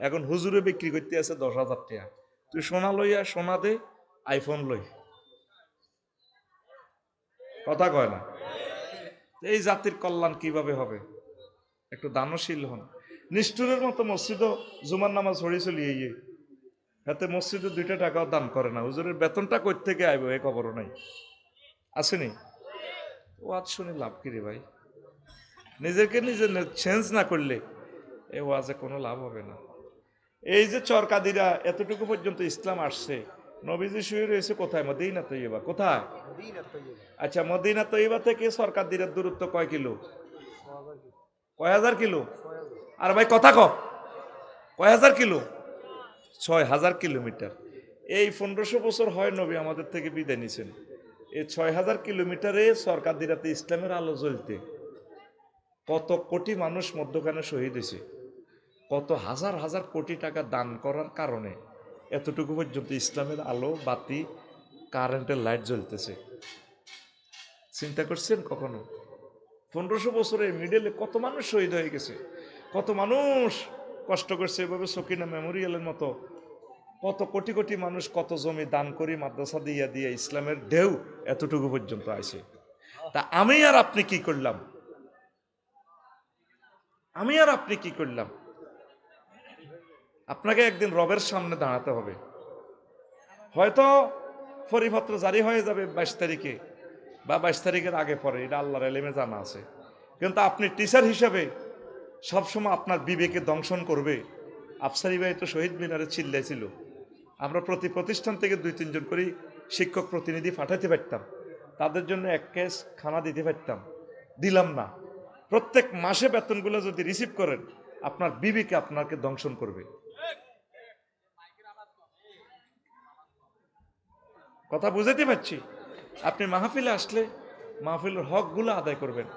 এখন হুজুরে বিক্রি করতে আছে 10,000 টাকা। তুই সোনা লইয়া সোনা দে, আইফোন লই, কথা কয় না। এই জাতির কল্যাণ কিভাবে হবে? একটু দানশীল হন। নিষ্ঠুরের মতো মসজিদও জুমার নামাজ হরি চলিয়ে গিয়ে হাতে মসজিদে 2 টাকাও দান করে না। হুজুরের বেতনটা কই থেকে আইব এ খবরও নাই, আসেনি? ওয়াজ শুনে লাভ কি রে ভাই? নিজেকে নিজে চেঞ্জ না করলে এ ওয়াজে কোনো লাভ হবে না। এই যে চরকাদিরা এতটুকু পর্যন্ত ইসলাম আসছে, নবীজি শুয়ে রয়েছে কোথায়? মদিনা তৈয়বা। কোথায়? আচ্ছা, মদিনা তৈয়বা থেকে চরকাদিরার দূরত্ব কয় কিলো? কয় হাজার কিলো? আর ভাই কথা ক, কয় হাজার কিলো? 6,000 কিলোমিটার। এই 1500 বছর হয় নবী আমাদের থেকে বিদায় নিছেন। এই 6,000 কিলোমিটারে সরকারদিরাতে ইসলামের আলো জ্বলতে কত কোটি মানুষ মধ্যখানে শহীদ হয়েছে, কত হাজার হাজার কোটি টাকা দান করার কারণে এতটুকু পর্যন্ত ইসলামের আলো বাতি কারেন্টের লাইট জ্বলতেছে। চিন্তা করছেন কখনো? 1500 বছরের মিডলে কত মানুষ শহীদ হয়ে গেছে, কত মানুষ কষ্ট করছে। এভাবে সকিনা মেমোরিয়ালের মতো কত কোটি কোটি মানুষ কত জমি দান করি মাদ্রাসা দিয়া দিয়ে ইসলামের ঢেউ এতটুকু পর্যন্ত আসে। তা আমি আর আপনি কি করলাম? আমি আর আপনি কি করলাম? আপনাকে একদিন রবের সামনে দাঁড়াতে হবে। হয়তো পরিপত্র জারি হয়ে যাবে 22 তারিখে বা 22 তারিখের আগে পরে, এটা আল্লাহর এলেমে জানা আছে। কিন্তু আপনি টিচার হিসাবে সবসময় আপনার বিবেকে দংশন করবে। আফসারি ভাই তো শহীদ মিনারে চিল্লাইছিল, আমরা প্রতি প্রতিষ্ঠান থেকে 2-3 জন করে শিক্ষক প্রতিনিধি পাঠাতে পারতাম, তাদের জন্য এক কেস খানা দিতে পারতাম, দিলাম না। প্রত্যেক মাসে বেতনগুলো যদি রিসিভ করেন, আপনার বিবেকে আপনাকে দংশন করবে। কথা বুঝাতে পারছি? আপনি মাহফিলে আসলে মাহফিলের হকগুলো আদায় করবেন।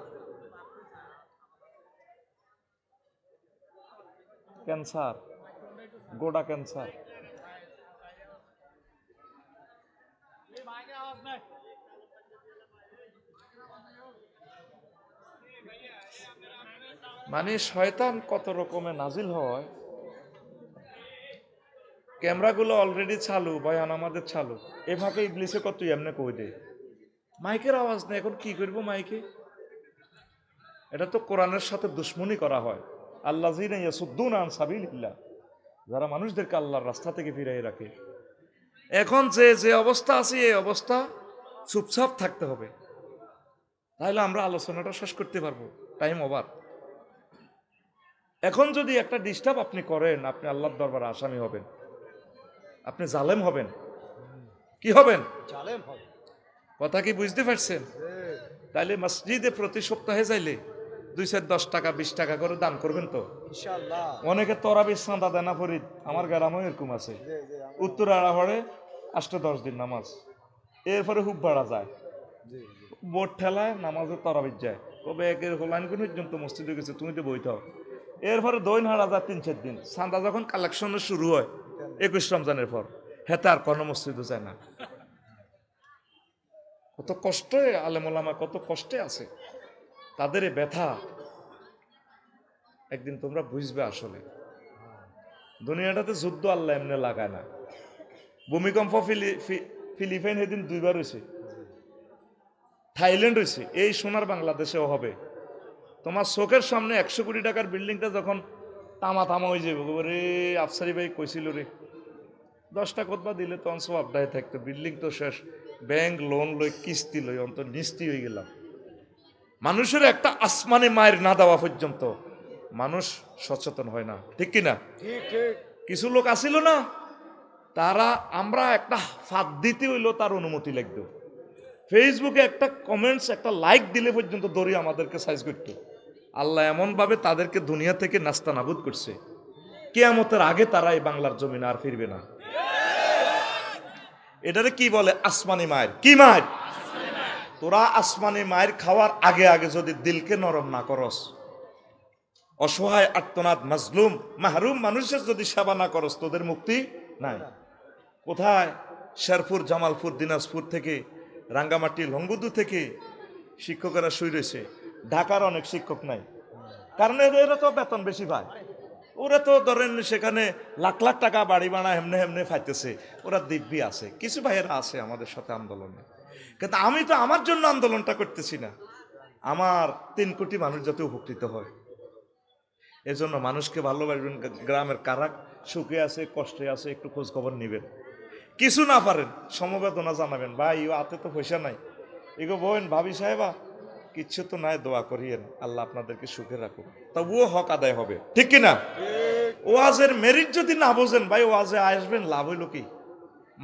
ক্যান্সার, গোড়া ক্যান্সার। মানে শয়তান কত রকমের নাজিল হয়। ক্যামেরাগুলো অলরেডি চালু, বয়ান আমাদের চালু, এ ফাঁকে ইবলিসে কত এমনি কই দে মাইকের আওয়াজ নেই, এখন কি করবো মাইকে? এটা তো কোরআনের সাথে দুশ্মনী করা হয়। আল্লাযীনা ইয়াসুদ্দুনা আন সাবিলিল্লাহ, যারা মানুষদেরকে আল্লাহর রাস্তা থেকে ফিরিয়ে রাখে। এখন যে যে অবস্থা আছে এই অবস্থা চুপচাপ থাকতে হবে, তাহলে আমরা আলোচনাটা শেষ করতে পারবো। Time over. এখন যদি একটা ডিস্টার্ব আপনি করেন, আপনি আল্লাহর দরবারে আসামি হবেন, আপনি জালেম হবেন। কি হবেন? জালেম হবেন। কথা কি বুঝতে পারছেন? তাইলে মসজিদে প্রতি সপ্তাহে যাইলে 2-10 টাকা 20 টাকা করে দান করবেন তো ইনশাআল্লাহ। অনেকে তরাবির চাঁদা দেনা ফরিদ, আমার গ্রামে এরকম আছে, উত্তর আড়াহরে 8-10 দিন নামাজ, এরপরে খুব বাড়া যায়, বোট ঠেলায় নামাজে তরাবির যায়, কবে একের হোলাইন কোন পর্যন্ত মসজিদে গেছে, তুমি তো বইতে হবে। এরপরে দৈন হারা যায় 3-4 দিন, চাঁদা যখন কালেকশন শুরু হয় 21 রমজানের পর, হেতে আর কোনো মসজিদে যায় না। কত কষ্টে আলেম ওলামা কত কষ্টে আছে, তাদের এই ব্যথা একদিন তোমরা বুঝবে। আসলে দুনিয়াটাতে যুদ্ধ আল্লাহ এমনি লাগায় না। ভূমিকম্প ফিলিপাইন সেদিন 2বার হয়েছে, থাইল্যান্ড হয়েছে, এই সোনার বাংলাদেশেও হবে। তোমার চোখের সামনে 100 কোটি টাকার বিল্ডিংটা যখন তামা তামা হয়ে যাবে, রে আফসারি ভাই কইছিল রে 10টা কোতবা দিলে তখন সব আড্ডায় থাকতো, বিল্ডিং তো শেষ, ব্যাংক লোন লই কিস্তি লই অন্ত নিস্তি হয়ে গেলাম। মানুষের একটা আসমানে মায়ের না দেওয়া পর্যন্ত মানুষ সচেতন হয় না, ঠিক কিনা? কিছু লোক আসিল না, তারা আমরা একটা ফাঁদ দিতে হইলো তার অনুমতি লাগতো, ফেসবুকে একটা কমেন্টস একটা লাইক দিলে পর্যন্ত দড়ি আমাদেরকে সাইজ করতো। আল্লাহ এমন ভাবে তাদেরকে দুনিয়া থেকে নাস্তানাবুদ করছে, কিয়ামতের আগে তারা এই বাংলার জমিনে আর ফিরবে না। এটারে কি বলে? আসমানি মায়ের। কি মায়ের? তোরা আসমানি মায়ের খাওয়ার আগে আগে যদি দিলকে নরম না করস, অসহায় আর্তনাদ মাজলুম মাহরুম মানুষের যদি সেবা না করস, তোদের মুক্তি নাই। কোথায়? শেরপুর, জামালপুর, দিনাজপুর থেকে, রাঙ্গামাটি, লঙ্গুদু থেকে শিক্ষকেরা শুই রয়েছে। ঢাকার অনেক শিক্ষক নাই, কারণ এরা তো বেতন বেশি পায়, ওরা তো ধরেন সেখানে লাখ লাখ টাকা বাড়ি বানা হেমনে হেমনে ফাইতেছে, ওরা দিব্যি আছে, কিছু ভাইয়েরা আছে আমাদের সাথে আন্দোলনে। কিন্তু আমি তো আমার জন্য আন্দোলনটা করতেছি না, আমার 3 কোটি মানুষ যাতে উপকৃত হয়, এজন্য মানুষকে ভালোবাসবেন। গ্রামের কারা সুখে আছে কষ্টে আছে একটু খোঁজ খবর নিবেন, কিছু না পারেন সমবেদনা জানাবেন, ভাই ও হাতে তো পয়সা নাই, এগো বোন ভাবি সাহেবা কিচ্ছু তো নাই, দোয়া করিয়েন আল্লাহ আপনাদেরকে সুখে রাখুন, তবুও হক আদায় হবে, ঠিক কিনা? ওয়াজের মেরিট যদি না বোঝেন ভাই, ওয়াজে আসবেন লাভ হইল কি?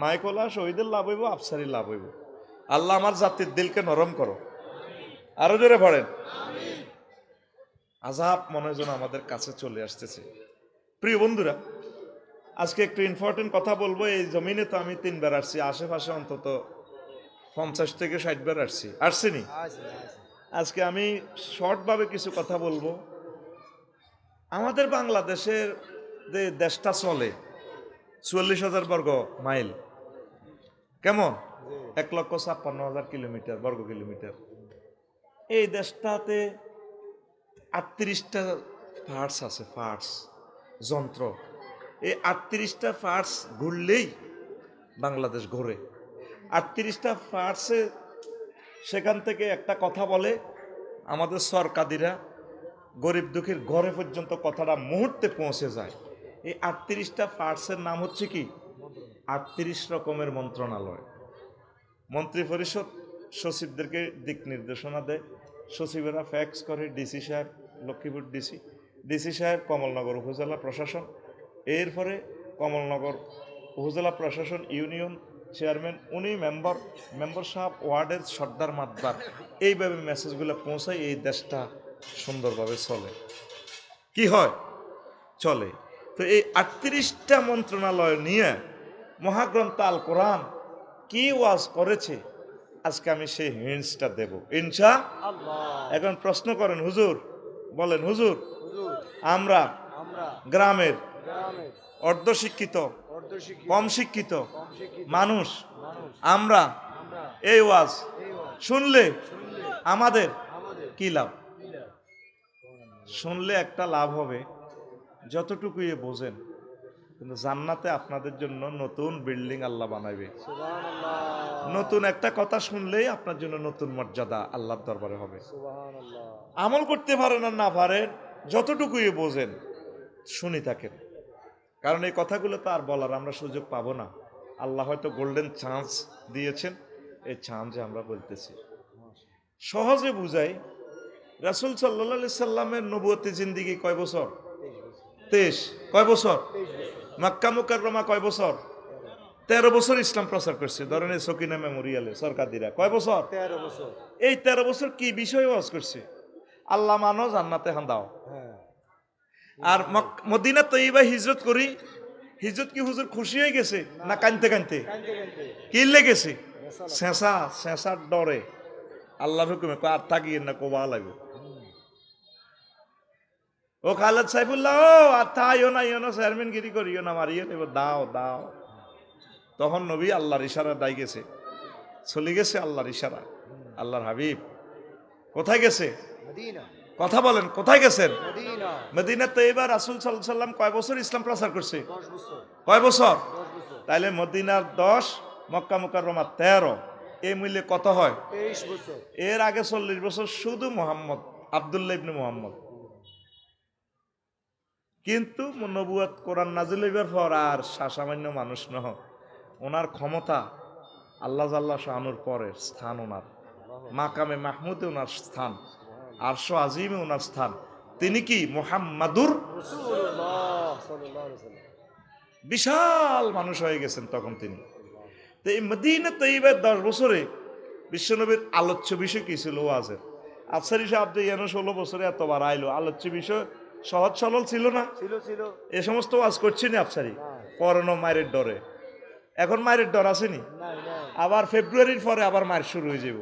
মাইকোলা শহীদের লাভ হইব, আফসারি লাভ হইব। আল্লাহ আমার জাতির দিলকে নরম করো, আরো জোরে পড়েন। আযাব মনে হয় যেন আমাদের কাছে চলে আসতেছে। প্রিয় বন্ধুরা, আজকে একটু ইম্পর্টেন্ট কথা বলবো। এই জমিনে তো আমি 3 বার আসছি, আশেপাশে অন্তত 50 থেকে 60 বার আসছিনি। আজকে আমি শর্টভাবে কিছু কথা বলবো। আমাদের বাংলাদেশের যে দেশটা চলে 44,000 বর্গ মাইল, কেমন? 1,56,000 কিলোমিটার বর্গ কিলোমিটার। এই দেশটাতে 38টা পার্টস আছে, পার্টস যন্ত্র। এই 38টা পার্টস ঘুরলেই বাংলাদেশ ঘোরে। 38টা পার্টসে সেখান থেকে একটা কথা বলে, আমাদের সরকারিরা গরিব দুঃখীর ঘরে পর্যন্ত কথাটা মুহূর্তে পৌঁছে যায়। এই 38টা পার্টসের নাম হচ্ছে কি? 38 রকমের মন্ত্রণালয়। মন্ত্রী পরিষদ সচিবদেরকে দিক নির্দেশনা দেয়, সচিবেরা ফ্যাক্স করে ডিসি সাহেব, লক্ষ্মীপুর ডিসি সাহেব কমলনগর উপজেলা প্রশাসন, এরপরে কমলনগর উপজেলা প্রশাসন ইউনিয়ন চেয়ারম্যান, উনি মেম্বার সাহেব, ওয়ার্ডের সর্দার মাতবার, এইভাবে মেসেজগুলো পৌঁছায়, এই দেশটা সুন্দরভাবে চলে। কি হয়? চলে। তো এই 38টা মন্ত্রণালয় নিয়ে মহাগ্রন্থ আল কোরআন কি ওয়াজ করেছে, আজকে আমি সেই হিন্টসটা দেব ইনশাআল্লাহ। এখন প্রশ্ন করেন, হুজুর বলেন, হুজুর আমরা গ্রামের অর্ধশিক্ষিত কম শিক্ষিত মানুষ, আমরা এই ওয়াজ শুনলে আমাদের কি লাভ? শুনলে একটা লাভ হবে, যতটুকুই বোঝেন, কিন্তু জান্নাতে আপনাদের জন্য নতুন বিল্ডিং আল্লাহ বানাইবে। নতুন একটা কথা শুনলেই আপনার জন্য নতুন মর্যাদা আল্লাহর দরবারে হবে। আমল করতে পারেন আর না পারেন, যতটুকুই বোঝেন শুনি থাকেন, কারণ এই কথাগুলো তো আর বলার আমরা সুযোগ পাবো না। আল্লাহ হয়তো গোল্ডেন চান্স দিয়েছেন, এই চান্সে আমরা বলতেছি। সহজে বুঝাই, রাসূল সাল্লাল্লাহু আলাইহি সাল্লামের নবুয়তি জিন্দেগি কয় বছর? 23। কয় বছর? মক্কা মুকাররমা কয় বছর? 13 বছর ইসলাম প্রচার করছে। ধরেন এই সকিনা মেমোরিয়ালে সরকারিরা কয় বছর? 13 বছর। এই 13 বছর কি বিষয়ে ওয়াজ করছে? আল্লাহ মানো, জান্নাতে হান্দাও। আর মদিনা তৈবা হিজরত করি, হিজরত কি হুজুর খুশি হয়ে গেছে না কানতে কানতে? কি লেগেছে? শেষার ডরে আল্লাহর হুকুমে আর থাকিয়ে না কোবা লাগবে। ও খালেদ সাইফুল্লাহ, ও আর থাইও না, ইও না, চেয়ারম্যান গিরি করিও না, মারিও নেব, দাও দাও। তখন নবী আল্লাহর ইশারা দাই গেছে, চলে গেছে আল্লাহর ইশারা। আল্লাহর হাবিব কোথায় গেছে? কথা বলেন, কোথায় গেছেন? মদিনা তৈবা। রাসূল সাল্লাল্লাহু আলাইহি সাল্লাম কয় বছর ইসলাম প্রচার করছে? 10 বছর। কয় বছর? 10 বছর। তাইলে মদিনার 10, মক্কা মুকাররমা 13, এই মূল্যে কত হয়? 23 বছর। এর আগে 40 বছর শুধু মুহাম্মদ, আব্দুল্লাহ ইবনে মুহাম্মদ। কিন্তু নবুয়ত কোরআন নাজিল হইবার পর আর সামান্য মানুষ নহ, ওনার ক্ষমতা আল্লাহ জাল্লা শানুর পরের স্থান, ওনার মাকামে মাহমুদে ওনার স্থান, আরশ আজিমে ওনার স্থান। তিনি কি? মুহাম্মাদুর রাসূলুল্লাহ সাল্লাল্লাহু আলাইহি ওয়াসাল্লাম। বিশাল মানুষ হয়ে গেছেন তখন তিনি। তো এই মদিনা তৈয়্যিবার 10 বছরে বিশ্বনবীর আলোচ্য বিষয় কি ছিল? ওয়াজের। আফসারি সাহেব যে 16 বছরে এতবার আইলো, আলোচ্য বিষয় সহজ সরল ছিল না? ছিল। এ সমস্ত ওয়াজ করছিনি আফসারি, পরানো মায়ের ডরে। এখন মায়ের ডর আসেনি? আবার ফেব্রুয়ারির পরে আবার মায়ের শুরু হয়ে যাব,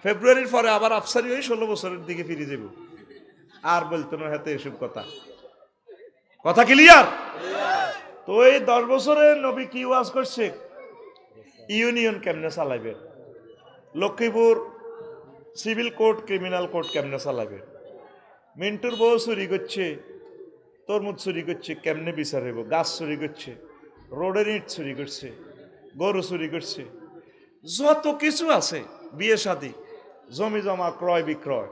ফেব্রুয়ারির পরে আবার আফসারি হয়ে 16 বছরের দিকে ফিরে যাব। আর বলতো না হাতে এসব কথা ক্লিয়ার? তো এই 10 বছরে নবী কি ওয়াজ করছে? ইউনিয়ন কেমনে চালাইবে, Lakshmipur civil court criminal court কেমনে চালাইবে, মিন্টুর বউ চুরি করছে, তরমুজ চুরি করছে, কেমনে বিচার হইব? গাছ চুরি করছে, রোডের ইট চুরি করছে, গরু চুরি করছে, যত কিছু আছে, বিয়ে শাদী, জমি জমা, ক্রয় বিক্রয়,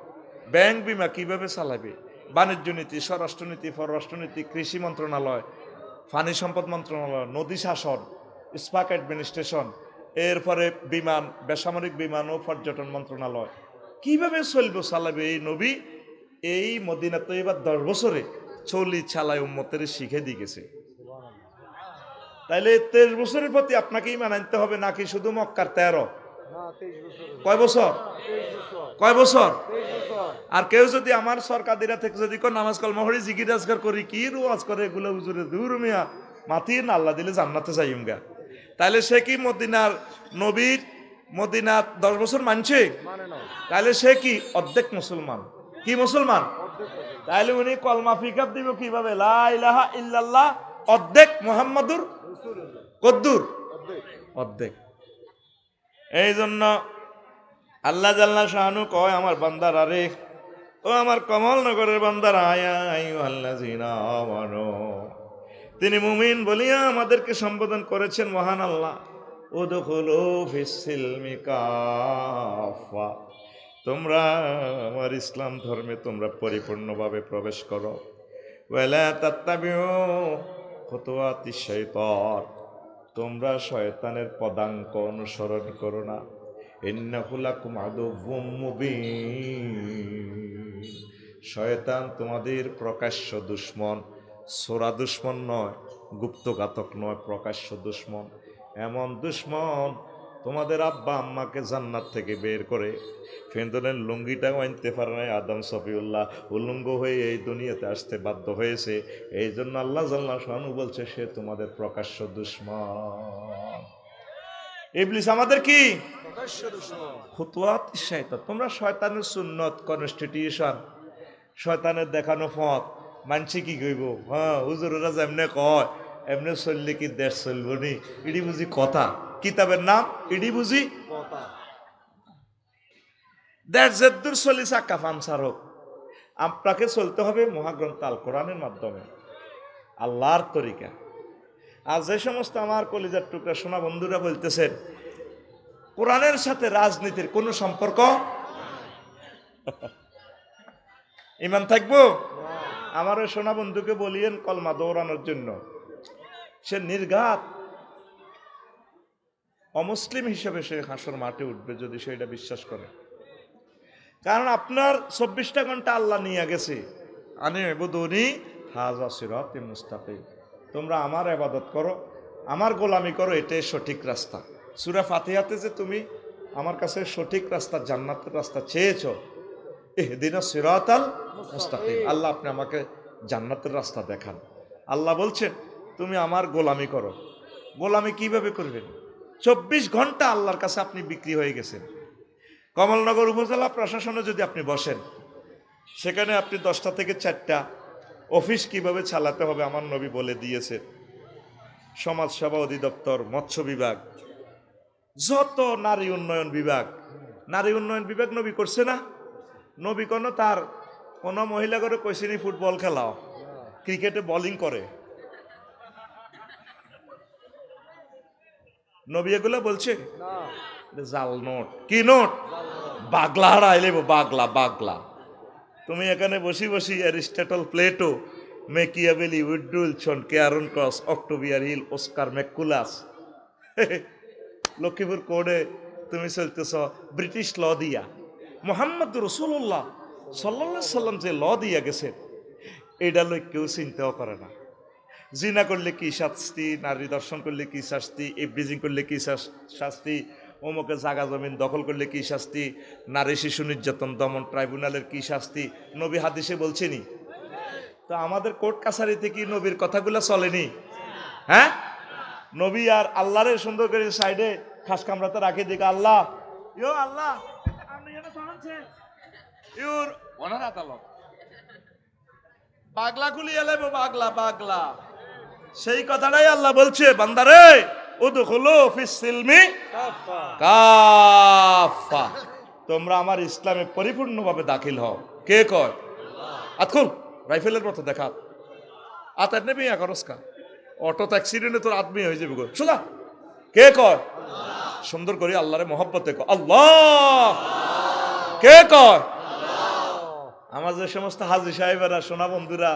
ব্যাংক বিমা কিভাবে চালাবে, বাণিজ্য নীতি, স্বরাষ্ট্রনীতি, পররাষ্ট্রনীতি, কৃষি মন্ত্রণালয়, পানি সম্পদ মন্ত্রণালয়, নদী শাসন, ইস্পাত অ্যাডমিনিস্ট্রেশন, এরপরে বিমান, বেসামরিক বিমান ও পর্যটন মন্ত্রণালয়, কিভাবে চলবে চালাবে এই নবী এই মদিনা তৈবার 10 বছরে চলি চালায় উম্মতের শিখে দিয়ে গেছে। তাইলে 23 বছরের প্রতি আপনাকে ইমান আনতে হবে নাকি শুধু মক্কার 13? কয় বছর? কয় বছর? আর কেউ যদি আমার সরকারিরা থেকে যদি নামাজ কলমা পড়ি, জিকির আজকার করি, কি রোয়াজ করে এগুলো হুজুরে, দূর মিয়া, মাতিয়ে না আল্লাহ দিলে জান্নাতে যাইম গা। তাইলে সে কি মদিনার নবীর মদিনা 10 বছর মানছে? তাইলে সে কি অর্ধেক মুসলমান? কি মুসলমান? তাইলে উনি কলমা ফিকার দিব কিভাবে? লা ইলাহা ইল্লাল্লাহ অর্ধেক, মুহাম্মাদুর কদ্দুর অর্ধেক। এই জন্য আল্লাহ জাল্লা শাহানু কয়, আমার বান্দারা রে, ও আমার কমলনগরের বান্দারা, আইয়ুহাল্লাযীনা আমানু, তিনি মুমিন বলিয়া আমাদেরকে সম্বোধন করেছেন মহান আল্লাহ। উদখুলু ফিস-সিলমি কাফা, তোমরা আমার ইসলাম ধর্মে তোমরা পরিপূর্ণভাবে প্রবেশ করো। ওয়ালা তাত্তাবিউ খুতুওয়াতিশ শাইতান, তোমরা শয়তানের পদাঙ্ক অনুসরণ করো না। ইন্নাহু লাকুম আদুউম মুবিন, শয়তান তোমাদের প্রকাশ্য দুশমন, সোরা দুশমন নয়, গুপ্তঘাতক নয়, প্রকাশ্য দুশমন। এমন দুশমন তোমাদের আব্বা আম্মাকে জান্নাত থেকে বের করে ফেন্দনের লুঙ্গিটাও আনতে পারে নাই। আদম সফিউল্লাহ উলঙ্গ হয়ে এই দুনিয়াতে আসতে বাধ্য হয়েছে। এই জন্য আল্লাহ জাল্লা শানু বলছে সে তোমাদের প্রকাশ্য দুশমন। ইবলিস আমাদের কি? প্রকাশ্য দুশমন। খুতুওয়াতিশ শাইতান, তোমরা শয়তানের সুন্নত, কনস্টিটিউশন, শয়তানের দেখানো পথ মানছি কি কইব? হ্যাঁ, হুজুরেরা যেমনে কয় এমনি চললে কি দেশ চলব নি? ইডি বুঝি কথা, কিতাবের নাম ইডি বুঝি কথা। দেশ যেদূর চলি চাক্কা পামসার হোক, আপনাকে চলতে হবে মহাগ্রন্থ আল কোরআনের মাধ্যমে, আল্লাহর তরিকা। আর যে সমস্ত আমার কলিজার টুকরা সোনা বন্ধুরা বলতেছেন কোরআনের সাথে রাজনীতির কোনো সম্পর্ক, ইমান থাকবো? আমার ওই সোনা বন্ধুকে বলিয়েন কলমা দৌড়ানোর জন্য, সে নির্ঘাত অমুসলিম হিসেবে সে হাসর মাঠে উঠবে যদি সে এটা বিশ্বাস করে। কারণ আপনার 24টা ঘন্টা আল্লাহ নিয়ে গেছে, আনি ইবুদুনি হাযা সিরাতুম মুস্তাকিম, তোমরা আমার ইবাদত করো, আমার গোলামি করো, এটাই সঠিক রাস্তা। সূরা ফাতিহাতে যে তুমি আমার কাছে সঠিক রাস্তা, জান্নাতের রাস্তা চেয়েছো, ইহদিনাস সিরাতাল মুস্তাকিম, আল্লাহ আপনি আমাকে জান্নাতের রাস্তা দেখান। আল্লাহ বলছেন তুমি আমার গোলামি করো। গোলামি কিভাবে করবেন? 24 ঘন্টা আল্লাহর কাছে আপনি বিক্রি হয়ে গেছেন। কমলনগর উপজেলা প্রশাসনে যদি আপনি বসেন, সেখানে আপনি 10টা থেকে 4টা অফিস কিভাবে চালাতে হবে আমার নবী বলে দিয়েছেন। সমাজসেবা অধিদপ্তর, মৎস্য বিভাগ, যত নারী উন্নয়ন বিভাগ, নারী উন্নয়ন বিভাগ নবী করছে না? নবী তার কোনো মহিলা করে কইসিনি ফুটবল খেলাও, ক্রিকেটে বোলিং করে, নবী এগুলো বলছে? জাল নোট। কি নোট? বাগলা হারাইলে বাগলা, বাগলা। তুমি এখানে বসি বসি অ্যারিস্টটল, প্লেটো, মেকিয়াভেলি, উইডুলসন, কেয়ারন ক্রস, Octavia Hill, Oscar McCulloch, Lakshmipur কোর্টে তুমি চলতেছ ব্রিটিশ ল দিয়া। মুহাম্মদ রাসূলুল্লাহ সাল্লাল্লাহু আলাইহি সাল্লাম যে ল দিয়া গেছে এটা লোক কেউ চিন্তাও করে না। জিনা করলে কি শাস্তি, নারী দর্শন করলে কি শাস্তি, ইভটিজিং করলে কি শাস্তি, অমুকে জাগা জমিন দখল করলে কি শাস্তি, নারী শিশু নির্যাতন দমন ট্রাইব্যুনালের কি শাস্তি, নবী হাদিসে বলছেনি। তো আমাদের কোর্ট কাছারিতে কি নবীর কথাগুলো চলেনি? হ্যাঁ, নবী আর আল্লাহরে সুন্দর করে সাইডে খাস কামরাতে রাখে, দিকে আল্লাহ, ইয়ো আল্লাহ আপনি এটা চালাচ্ছেন ইউর ওনার আদালত, পাগলা খুলি এলেব, পাগলা পাগলা। সেই কথাটাই আল্লাহ বলছে, বান্দারে উদখুলু ফিস সিলমি কাফা, তোমরা আমার ইসলামে পরিপূর্ণভাবে দাখিল হও। কে কয়? আতকুল রাইফেলের মতো দেখা, আতার নেবে করসকা অটো অ্যাক্সিডেন্টে তোর আদমি হয়ে যাবে সোজা কে কয় সুন্দর করে আল্লাহরে মহব্বতে কয় আল্লাহ কে কয় আমার যে সমস্ত হাজি সাহেবেরা সোনা বন্ধুরা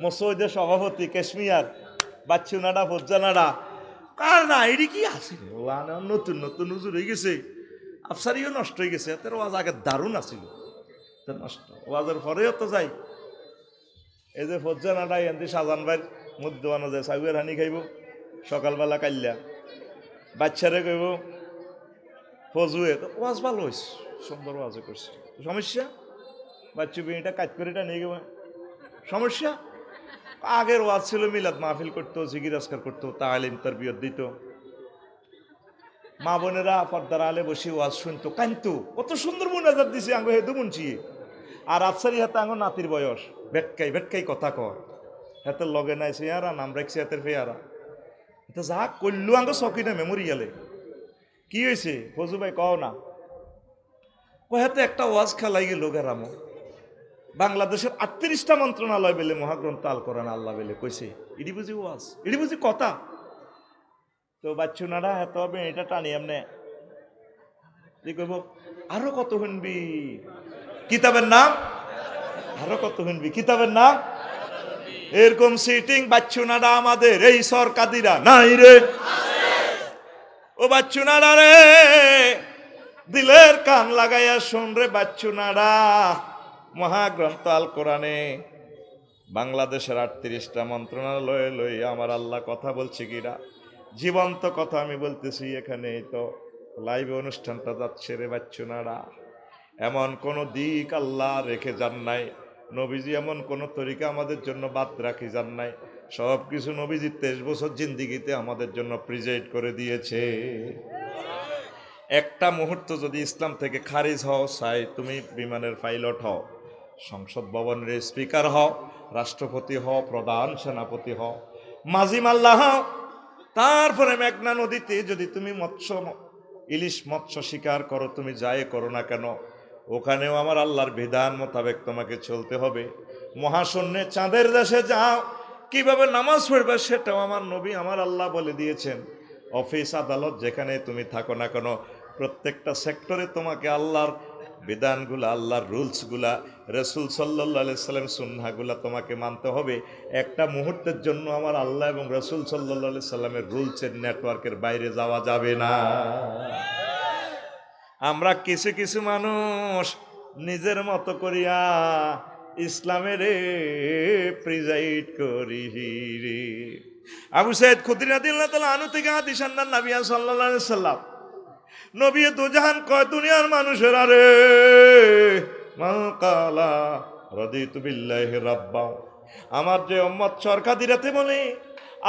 মসজিদের সভাপতি কাশ্মীর বাচ্চুনাডা ফজ্জানাডা কার না এটি কি আছে নতুন নতুন হুজুর হয়ে গেছে আফসারিও নষ্ট হয়ে গেছে এত ওয়াজ আগে দারুণ আছিল নষ্ট ওয়াজের পরেও তো যাই এই যে ফজ্জানাডা এনতি সাজান ভাই মধ্যবানো যায় সাগুয়ের হানি খাইব সকালবেলা কাল্লা বাচ্চারে কইব ফজুয়ে তো ওয়াজ ভালো হয়েছে সুন্দর ওয়াজে করছে সমস্যা বাচ্চু বিটা কাজ করে এটা নিয়ে গেবে সমস্যা আগের ওয়াজ ছিল মিলাদ মাহফিল করতো জিকির আজকার করতো তালিম তারবিয়ত দিত মা বোনেরা পর্দার আলে বসে ওয়াজ শুনতো কানতো কত সুন্দর মুনাজাত দিছে আঙ্গ হেদু মুনছি আর আফসারি হাতে আঙ্গ নাতির বয়স ভেটকাই ভেটকাই কথা কয় হাতের লগে নাই চেয়ারা নাম রাখছে হাতের ফেয়ারা এটা যা করলো আঙ্গ চকি না মেমোরিয়ালে কি হয়েছে ফজু ভাই কও না হাতে একটা ওয়াজ খেলাই গেল গেরামো বাংলাদেশের 38টা মন্ত্রণালয় বেলে মহাগ্রন্থ আল কোরআন আল্লাহ বেলে কইছে ইডি বুঝি ওয়াজ ইডি বুঝি কথা তো বাচ্চুনারা এত হবে এটা টানি এমনে কি কইব আরো কত শুনবি কিতাবের নাম আরো কত শুনবি কিতাবের নাম এরকম সিটিং বাচ্চুনারা আমাদের এই সরকাদিরা নাই রে ও বাচ্চুনারা রে দিলের কান লাগাইয়া শুন রে বাচ্চুনারা মহাগ্রন্থ আল কোরআনে বাংলাদেশের 38টা মন্ত্রণালয়ে লই আমার আল্লাহ কথা বলছে কিরা জীবন্ত কথা আমি বলতেছি এখানে তো লাইভে অনুষ্ঠানটা যাচ্ছে রে বাচ্চুনারা এমন কোন দিক আল্লাহ রেখে যান নাই নবীজি এমন কোন তরিকা আমাদের জন্য বাদ রাখি যান নাই সব কিছু নবীজি 23 বছর জিন্দিগিতে আমাদের জন্য প্রিজাইড করে দিয়েছে একটা মুহূর্ত যদি ইসলাম থেকে খারিজ হও চাই তুমি বিমানের পাইলট হও সংসদ ভবনের স্পিকার হও রাষ্ট্রপতি হও প্রধান সেনাপতি হও মাঝি মাল্লা হও তারপরে মেঘনা নদীতে যদি তুমি ইলিশ মৎস্য শিকার করো তুমি যাই করো না কেন ওখানেও আমার আল্লাহর বিধান মোতাবেক তোমাকে চলতে হবে মহাশূন্যে চাঁদের দেশে যাও কিভাবে নামাজ পড়বে সেটাও আমার নবী আমার আল্লাহ বলে দিয়েছেন অফিস আদালত যেখানে তুমি থাকো না কেন প্রত্যেকটা সেক্টরে তোমাকে আল্লাহর বিধানগুলা আল্লাহর রুলসগুলা রসুল সাল্লাল্লাহু আলাইহি সাল্লাম সুন্নাহগুলা তোমাকে মানতে হবে একটা মুহূর্তের জন্য আমার আল্লাহ এবং রসুল সাল্লাল্লাহু আলাইহি সাল্লামের রুলসের নেটওয়ার্কের বাইরে যাওয়া যাবে না আমরা কিছু কিছু মানুষ নিজের মতো করিয়া ইসলামের প্রিজাইড করি রে আবু সাইদ খুদরি রাদিয়াল্লাহু তাআলা আনহু থেকে হাদিস আনলেন নবী সাল্লাল্লাহু আলাইহি সাল্লাম নবী দুজাহান কয় দুনিয়ার মানুষের আরে মান কালা রাদিতু বিল্লাহি রাব্বা আমার যে উম্মত সরকাদিরাতে বলে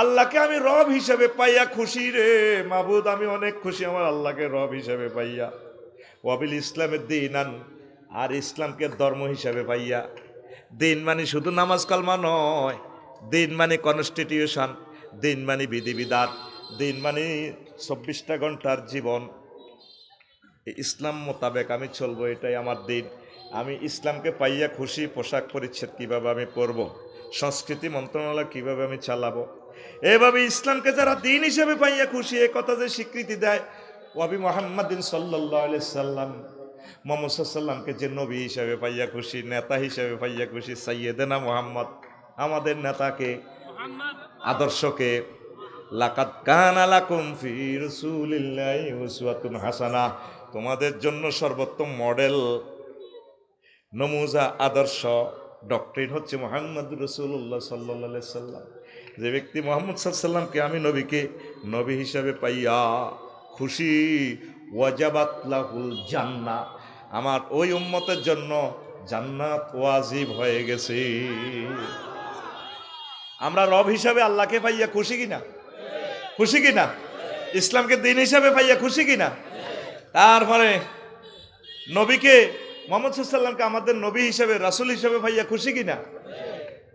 আল্লাহকে আমি রব হিসেবে পাইয়া খুশি রে মাবুদ আমি অনেক খুশি আমার আল্লাহকে রব হিসেবে পাইয়া ওয়াবিল ইসলামের দিনান আর ইসলামকে ধর্ম হিসেবে পাইয়া দিন মানে শুধু নামাজ কালমা নয় দিন মানে কনস্টিটিউশন দিন মানে বিধিবিধান দিন মানে 24টা ঘন্টার জীবন ইসলাম মোতাবেক আমি চলবো এটাই আমার দিন আমি ইসলামকে পাইয়া খুশি পোশাক পরিচ্ছদ কিভাবে আমি পরবো সংস্কৃতি মন্ত্রণালয় কিভাবে আমি চালাবো এভাবে ইসলামকে যারা দিন হিসেবে পাইয়া খুশি এ কথা যে স্বীকৃতি দেয় ওয়াবি মুহাম্মাদিন সাল্লাল্লাহু আলাইহি সাল্লাম মুহাম্মদ সাল্লাল্লাহকে যে নবী হিসেবে পাইয়া খুশি নেতা হিসেবে পাইয়া খুশি সাইয়েদেনা মুহাম্মদ আমাদের নেতাকে আদর্শকে লাকাদ কানা লাকুম ফি রাসূলিল্লাহি উসওয়াতুন হাসানা তোমাদের জন্য সর্বোত্তম মডেল নমুজা আদর্শ ডক্টরিন হচ্ছে মুহাম্মদুর রাসূলুল্লাহ সাল্লাল্লাহু আলাইহি সাল্লাম যে ব্যক্তি মুহাম্মদ সাল্লাল্লাহু আলাইহি সাল্লামকে আমি নবীকে নবী হিসাবে পাইয়া খুশি ওয়াজাবাত লাহুল জান্নাহ আমার ওই উম্মতের জন্য জান্নাত ওয়াজিব হয়ে গেছে আমরা রব হিসাবে আল্লাহকে পাইয়া খুশি কিনা খুশি কিনা ইসলামকে দিন হিসাবে পাইয়া খুশি কিনা তারপরে নবীকে মুহাম্মদ সাল্লাল্লাহু আলাইহি সাল্লামকে আমাদের নবী হিসাবে রাসূল হিসাবে পাইয়া খুশি কিনা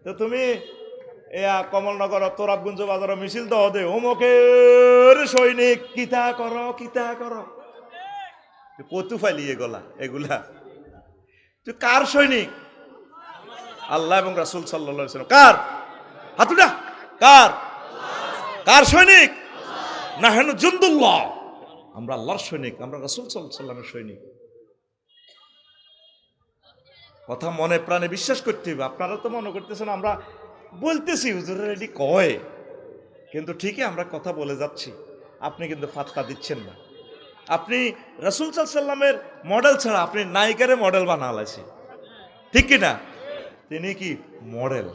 তো তুমি কমলনগর তোরাবগঞ্জ বাজার মিছিল দাও দে অমুকের সৈনিক কিতা করো কতু ফাইলিয়ে গলা এগুলা তুই কার সৈনিক আল্লাহ এবং রাসূল সাল্লাল্লাহু আলাইহি ওয়াসাল্লাম কার হাতুডা কার? কার সৈনিক? না হেন জুন্দুল্লাহ, আমরা আল্লাহর সৈনিক, আমরা রাসূল সাল্লাল্লাহু আলাইহি ওয়াসাল্লামের সৈনিক। কথা মনে প্রাণে বিশ্বাস করতে হবে। আপনারা তো মনে করতেছেন আমরা বলতেছি হুজুরের এটি কয়, কিন্তু ঠিকই আমরা কথা বলে যাচ্ছি, আপনি কিন্তু ফাত্তা দিচ্ছেন না। আপনি রাসূল সাল্লাল্লাহু আলাইহি ওয়াসাল্লামের মডেল ছাড়া আপনি নায়িকারে মডেল বানালাইছে, ঠিক কি না? তিনি কি মডেল?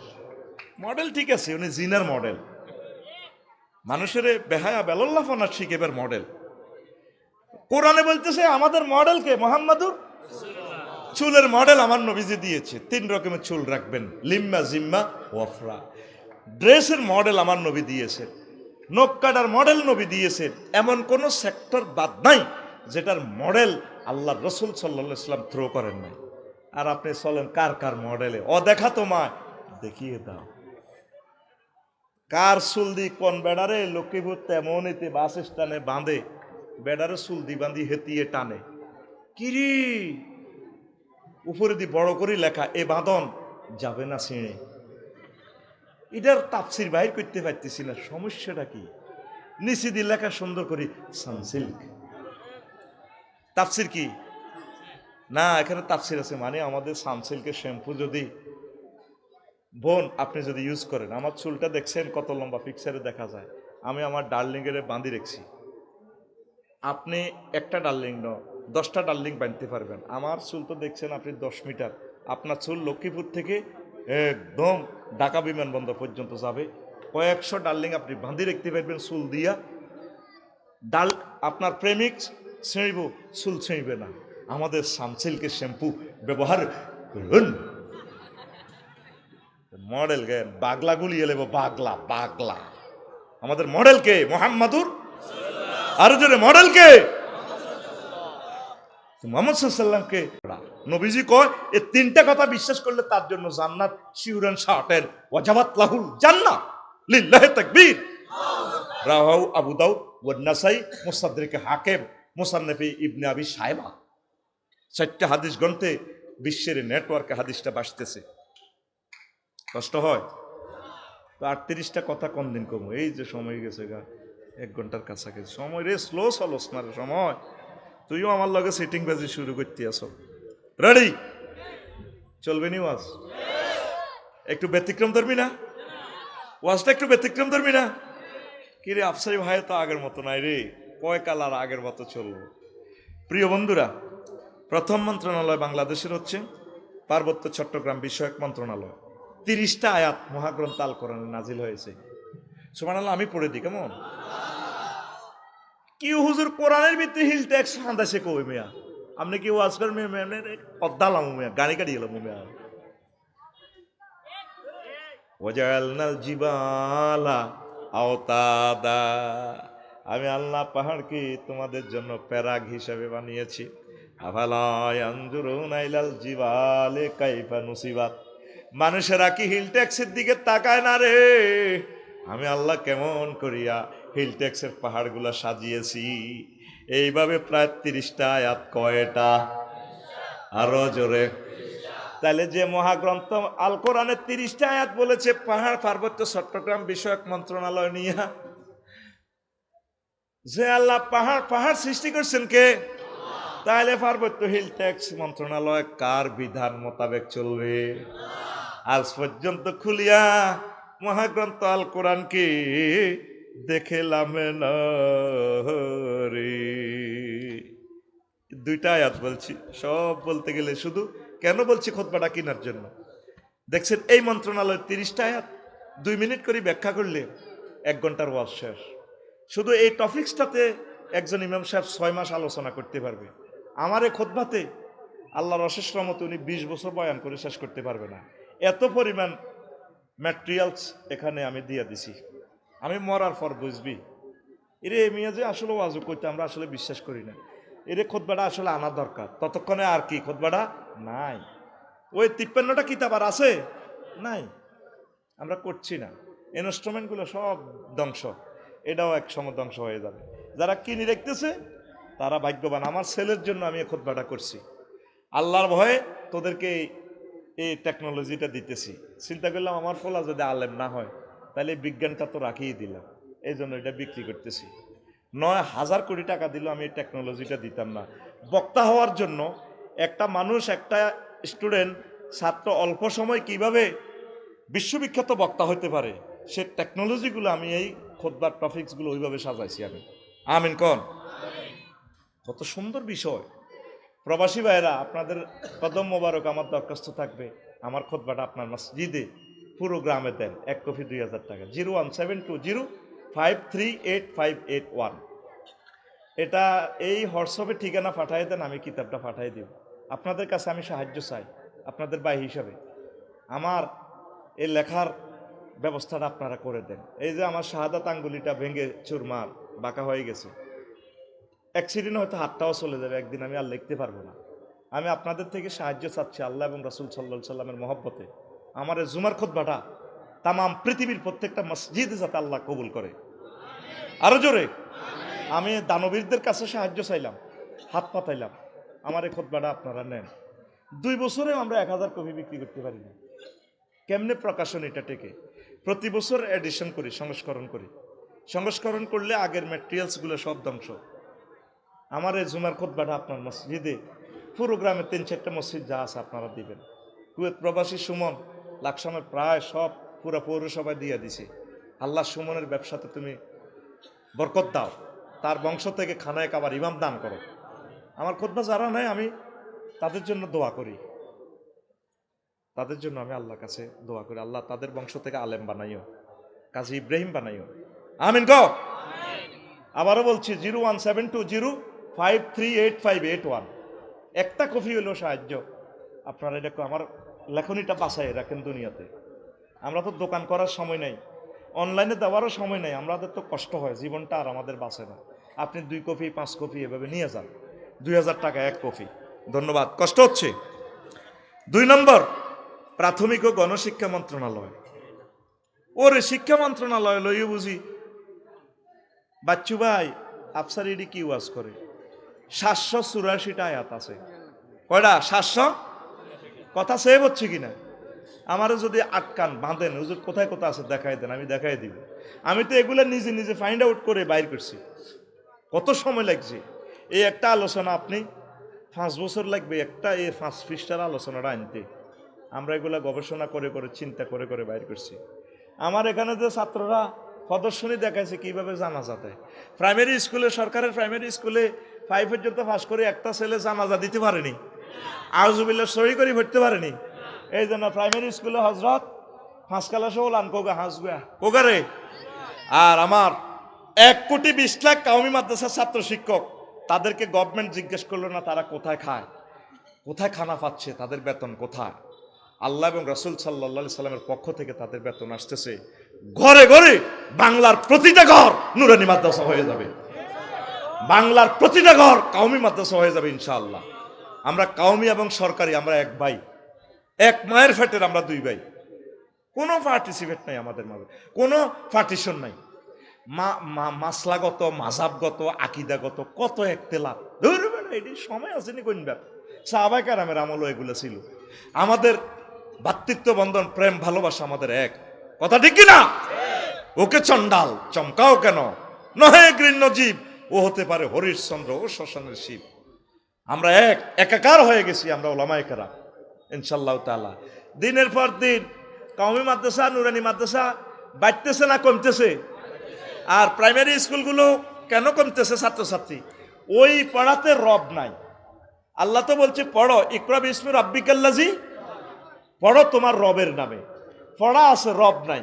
মডেল ঠিক আছে, উনি জিনার মডেল, মানুষের বেহায়া বেলল্লাফানা শিখেবার মডেল। কোরআনে বলতেছে আমাদের মডেল কে? মুহাম্মাদুর। চুলের মডেল আমার নবীজি দিয়েছে, 3 রকমের চুল রাখবেন, লিম্মা, জিম্মা, ওয়াফরা। ড্রেসের মডেল আমার নবী দিয়েছেন, নখ কাটার মডেল নবী দিয়েছেন। এমন কোন সেক্টর বাদ নাই যেটার মডেল আল্লাহ রসুল সাল্লাল্লাহু আলাইহি ওয়াসাল্লাম থ্রো করেন নাই। আর আপনি চলেন কার কার মডেলে, দেখা তোমায় দেখিয়ে দাও। কার চুল দি কোন বেড়ারে লক্ষ্মীপুর তেমনিতে বাস স্ট্যান্ডে বাঁধে, বেড়ারে চুল দি বাঁধি হেতিয়ে টানে, কিরি উপরে দি বড় করে লেখা এ বাঁধন যাবে না ছিঁড়ে। এটার তাফসির বাইর করতে পারতেছি না, সমস্যাটা কি? নিচে দি লেখা সুন্দর করে সানসিল্ক। তাফসির কি? না, এখানে তাফসির আছে, মানে আমাদের সানসিল্কের শ্যাম্পু যদি বোন আপনি যদি ইউজ করেন, আমার চুলটা দেখছেন কত লম্বা, পিকচারে দেখা যায়, আমি আমার ডার্লিংয়ের বাঁধি রেখেছি। আপনি একটা ডার্লিং ন 10টা ডার্লিং বাঁধতে পারবেন। আমার চুল তো দেখছেন আপনি 10 মিটার, আপনার চুল লক্ষ্মীপুর থেকে একদম ঢাকা বিমানবন্দর পর্যন্ত যাবে, কয়েকশো ডার্লিং আপনি বাঁধি রাখতে পারবেন চুল দিয়া। আপনার প্রেমিক ছিঁড়ব, চুল ছিঁড়বে না। আমাদের সানসিল্কের শ্যাম্পু ব্যবহার করুন। মডেল গে বাগলা গুলিয়ে লেব, বাগলা বাগলা। আমাদের মডেল কে? মুহাম্মাদুর। আরো জোরে মডেল কে? মুহাম্মদ সাল্লাল্লাহু আলাইহি ওয়াসাল্লামকে। নবীজি কয় এই 3টা কথা বিশ্বাস করলে তার জন্য জান্নাত শিউরান শার্টেন ওয়াজাবাত লাহুল জান্নাহ, লিল্লাহি তাকবীর। রাওয়াহু আবু দাউদ ওয়া নাসাই, মুসাদ্দিক হাকিম, মুসান্নাফ ইবনে আবি শায়বা। 4টা হাদিস গ্রন্থে বিশ্বের নেটওয়ার্কে হাদিসটা বাসতেছে। কষ্ট হয় তো 38টা কথা কোন দিন কম, এই যে সময় গেছে গা 1 ঘন্টার কাছাকাছি সময় রে, স্লো চলস না রে সময়। তুইও আমার লগে সিটিং বাজি শুরু করতে আসো, রেডি? চলবে নি ওয়াজ? একটু ব্যতিক্রম ধরবি না? ওয়াজটা একটু ব্যতিক্রম ধরবি না? কি রে আফসারি ভাই তো আগের মতো নাই রে, কয় কালার আগের মতো চলবো। প্রিয় বন্ধুরা, প্রথম মন্ত্রণালয় বাংলাদেশের হচ্ছে পার্বত্য চট্টগ্রাম বিষয়ক মন্ত্রণালয়। 30টা আয়াত মহাগ্রন্থ আল কোরআনে নাজিল হয়েছে। সুবহানাল্লাহ, আমি পড়ে দিই কেমন? কি হুজুর কোরআনের ভিতরে হিল ট্যাক্স ফাঁদাছে কই মিয়া? আপনি কি ওয়াজ করেন মিয়া? অদ্দালাম মিয়া, গাড়ি গাড়ি এলাম মিয়া। ওয়াজালনাল জিবালা আওতাদা, আমি আল্লাহ পাহাড়কে তোমাদের জন্য প্যারাগ হিসাবে বানিয়েছি। আফালা ইয়ানজুরুনা ইলাল জিবালি কাইফা নুসিবাত, মানুষেরা কি হিল ট্যাক্সের দিকে তাকায় না রে? আমি আল্লাহ কেমন করিয়া হিল ট্যাক্সের পাহাড়গুলা সাজিয়েছি। এইভাবে প্রায় 30টা আয়াত। কয়টা? আরো জোরে। তাহলে যে মহাগ্রন্থ আল কোরআনে 30টা আয়াত বলেছে পাহাড় পার্বত্য চট্টগ্রাম বিষয়ক মন্ত্রণালয় নিয়ে, যে আল্লাহ পাহাড় সৃষ্টি করছেন কে? তাহলে পার্বত্য হিল ট্যাক্স মন্ত্রণালয় কার বিধান মোতাবেক চলবে? আজ পর্যন্ত খুলিয়া মহাগ্রন্থ আল কোরআনকে দেখলাম না রে। 2টা আয়াত বলছি, সব বলতে গেলে শুধু কেন বলছি খুতবাটা কেনার জন্য। দেখছেন এই মন্ত্রণালয়ের 30টা আয়াত 2 মিনিট করে ব্যাখ্যা করলে 1 ঘন্টার ওয়াজ শেষ। শুধু এই টপিক্সটাতে একজন ইমাম সাহেব 6 মাস আলোচনা করতে পারবে। আমার এই খুতবাতে আল্লাহর অশেষ রহমতে উনি 20 বছর বয়ান করে শেষ করতে পারবে না। এত পরিমাণ ম্যাটেরিয়ালস এখানে আমি দিয়ে দিছি। আমি মরার পর বুঝবি এরে মিয়া যে আসলে ওয়াজু করতে আমরা আসলে বিশ্বাস করি না, এরে খুতবাটা আসলে আনা দরকার। ততক্ষণে আর কি খুতবাটা নাই, ওই 53টা কিতাব আর আছে নাই, আমরা করছি না। ইনস্ট্রুমেন্টগুলো সব ধ্বংস, এটাও এক সময় ধ্বংস হয়ে যাবে। যারা কিনে রেখতেছে তারা ভাগ্যবান। আমার ছেলের জন্য আমি এই খুতবাটা করছি, আল্লাহর ভয়ে তোদেরকে এই টেকনোলজিটা দিতেছি। চিন্তা করলাম আমার ফলা যদি আলেম না হয় তাহলে বিজ্ঞানটা তো রাখিয়ে দিলাম, এই জন্য এটা বিক্রি করতেছি। 9,000 কোটি টাকা দিলেও আমি এই টেকনোলজিটা দিতাম না। বক্তা হওয়ার জন্য একটা মানুষ, একটা স্টুডেন্ট, ছাত্র অল্প সময় কিভাবে বিশ্ববিখ্যাত বক্তা হতে পারে, সে টেকনোলজিগুলো আমি এই খুতবার টপিকসগুলো ওইভাবে সাজাইছি আমি। আমিন কোন? কত সুন্দর বিষয়। প্রবাসী ভাইয়েরা, আপনাদের কদম মোবারক আমার দরখাস্ত থাকবে, আমার খুতবাটা আপনার মসজিদে পুরো গ্রামে দেন, 1 কপি 2,000 টাকা। 01720538581। এটা এই হোয়াটসঅ্যাপে ঠিকানা পাঠিয়ে দেন, আমি কিতাবটা পাঠিয়ে দিব। আপনাদের কাছে আমি সাহায্য চাই, আপনাদের ভাই হিসাবে আমার এই লেখার ব্যবস্থাটা আপনারা করে দেন। এই যে আমার শাহাদাত আঙ্গুলিটা ভেঙে চুরমার বাঁকা হয়ে গেছে, অ্যাক্সিডেন্ট হয়তো হাতটাও চলে যাবে একদিন, আমি আর লিখতে পারবো না। আমি আপনাদের থেকে সাহায্য চাচ্ছি আল্লাহ এবং রাসূল সাল্লাল্লাহু আলাইহি সাল্লামের মহব্বতে, আমার এই জুমার খুতবাটা তামাম পৃথিবীর প্রত্যেকটা মসজিদে যাতে আল্লাহ কবুল করে। আরো জোরে। আমি দানবীরদের কাছে সাহায্য চাইলাম, হাত পাতাইলাম, আমার এই খুতবাটা আপনারা নেন। 2 বছরে আমরা 1,000 কপি বিক্রি করতে পারি না। কেমনে প্রকাশন এটা টেকে? প্রতি বছর এডিশন করি, সংস্করণ করি। সংস্করণ করলে আগের ম্যাটেরিয়ালসগুলো সব ধ্বংস। আমার এই জুমার খুতবাটা আপনার মসজিদে পুরো গ্রামে 3-4টা মসজিদ যা আছে আপনারা দিবেন। কুয়েত প্রবাসী সুমন লাকসামের প্রায় সব পুরো পৌরসভায় দিয়ে দিছে। আল্লাহ সুমনের ব্যবসাতে তুমি বরকত দাও, তার বংশ থেকে খানায় কাবার ইমাম দান করো। আমার খুতবা যারা নেয় আমি তাদের জন্য দোয়া করি, তাদের জন্য আমি আল্লাহর কাছে দোয়া করি, আল্লাহ তাদের বংশ থেকে আলেম বানাইও, কাজী ইব্রাহিম বানাইও। আমিন গো। আবারও বলছি 01720538581। একটা কপি হলো সাহায্য। আপনারা এটা আমার লেখনীটা বাঁচাই রাখেন দুনিয়াতে। আমরা তো দোকান করার সময় নেই, অনলাইনে দেওয়ারও সময় নেই, আমাদের তো কষ্ট হয়, জীবনটা আর আমাদের বাঁচে না। আপনি 2 কপি 5 কপি এভাবে নিয়ে যান, 2,000 টাকা 1 কপি। ধন্যবাদ। কষ্ট হচ্ছে। 2 নম্বর, প্রাথমিক ও গণশিক্ষা মন্ত্রণালয়। ওরে শিক্ষা মন্ত্রণালয় লইও বুঝি বাচ্চু ভাই আফসার ইডি কি ওয়াজ করে? 784টা আয়াত আছে। কয়টা? 700। কথা সেভ হচ্ছে কিনা? আমারও যদি আটকান বাঁধেন, হুজুর কোথায় কোথায় আছে দেখাই দেন, আমি দেখাই দিব। আমি তো এগুলো নিজে নিজে ফাইন্ড আউট করে বাইর করছি। কত সময় লাগছে এই একটা আলোচনা? আপনি 5 বছর লাগবে একটা এই 5 পৃষ্ঠার আলোচনাটা আনতে। আমরা এগুলা গবেষণা করে করে চিন্তা করে করে বাইর করছি। আমার এখানে যে ছাত্ররা প্রদর্শনী দেখাইছে কিভাবে জানাজা দেয়। প্রাইমারি স্কুলে, সরকারের প্রাইমারি স্কুলে 5 পর্যন্ত পাস করে একটা ছেলে জানাজা দিতে পারেনি, আউযুবিল্লাহ সহি করে ভরতে পারেনি। এই জন্য প্রাইমারি স্কুলে হজরত 5 ক্লাসে ওলান কোগা হাঁসগুয়া কোগারে। আর আমার 1,20,00,000 কাউমি মাদ্রাসার ছাত্র শিক্ষক, তাদেরকে গভর্নমেন্ট জিজ্ঞেস করলো না তারা কোথায় খায়, কোথায় খানা পাচ্ছে, তাদের বেতন কোথায়? আল্লাহ এবং রাসূল সাল্লাল্লাহু আলাইহি সাল্লামের পক্ষ থেকে তাদের বেতন আসতেছে। ঘরে ঘরে বাংলার প্রতিটা ঘর নুরানি মাদ্রাসা হয়ে যাবে, বাংলার প্রতিটা ঘর কাউমি মাদ্রাসা হয়ে যাবে ইনশাআল্লাহ। আমরা কাউমি এবং সরকারি, আমরা এক ভাই, এক মায়ের ফ্যাটের আমরা 2 ভাই। কোনো পার্টিসিপেট নাই আমাদের মাঝে, কোনো পার্টিশন নাই। মাসলাগত, মাযহাবগত, আকীদাগত কত একতেলাপ, ধরবেন এটি সময় আসেনি কোনবার। সাহাবায়ে কেরামের আমলও এগুলো ছিল। আমাদের ভাতৃত্ব বন্ধন, প্রেম, ভালোবাসা আমাদের এক। কথা ঠিক কিনা? ওকে চন্ডাল চমকাও কেন, নহে গৃহ্য জীব, ও হতে পারে হরিশ্চন্দ্র ও শ্মশানের শিব। আমরা একাকার হয়ে গেছি আমরা ওলামায়ে কেরাম ইনশাআল্লাহ তাআলা। দিনের পর দিন কওমি মাদ্রাসা, নুরানি মাদ্রাসা বাড়তেছে না কমতেছে? আর প্রাইমারি স্কুলগুলো কেন কমতেছে? ছাত্রছাত্রী ওই পড়াতে রব নাই। আল্লাহ তো বলছে পড়ো, ইকরা বিসমি রাব্বিকাল্লাযী, পড়ো তোমার রবের নামে। পড়া আছে, রব নাই।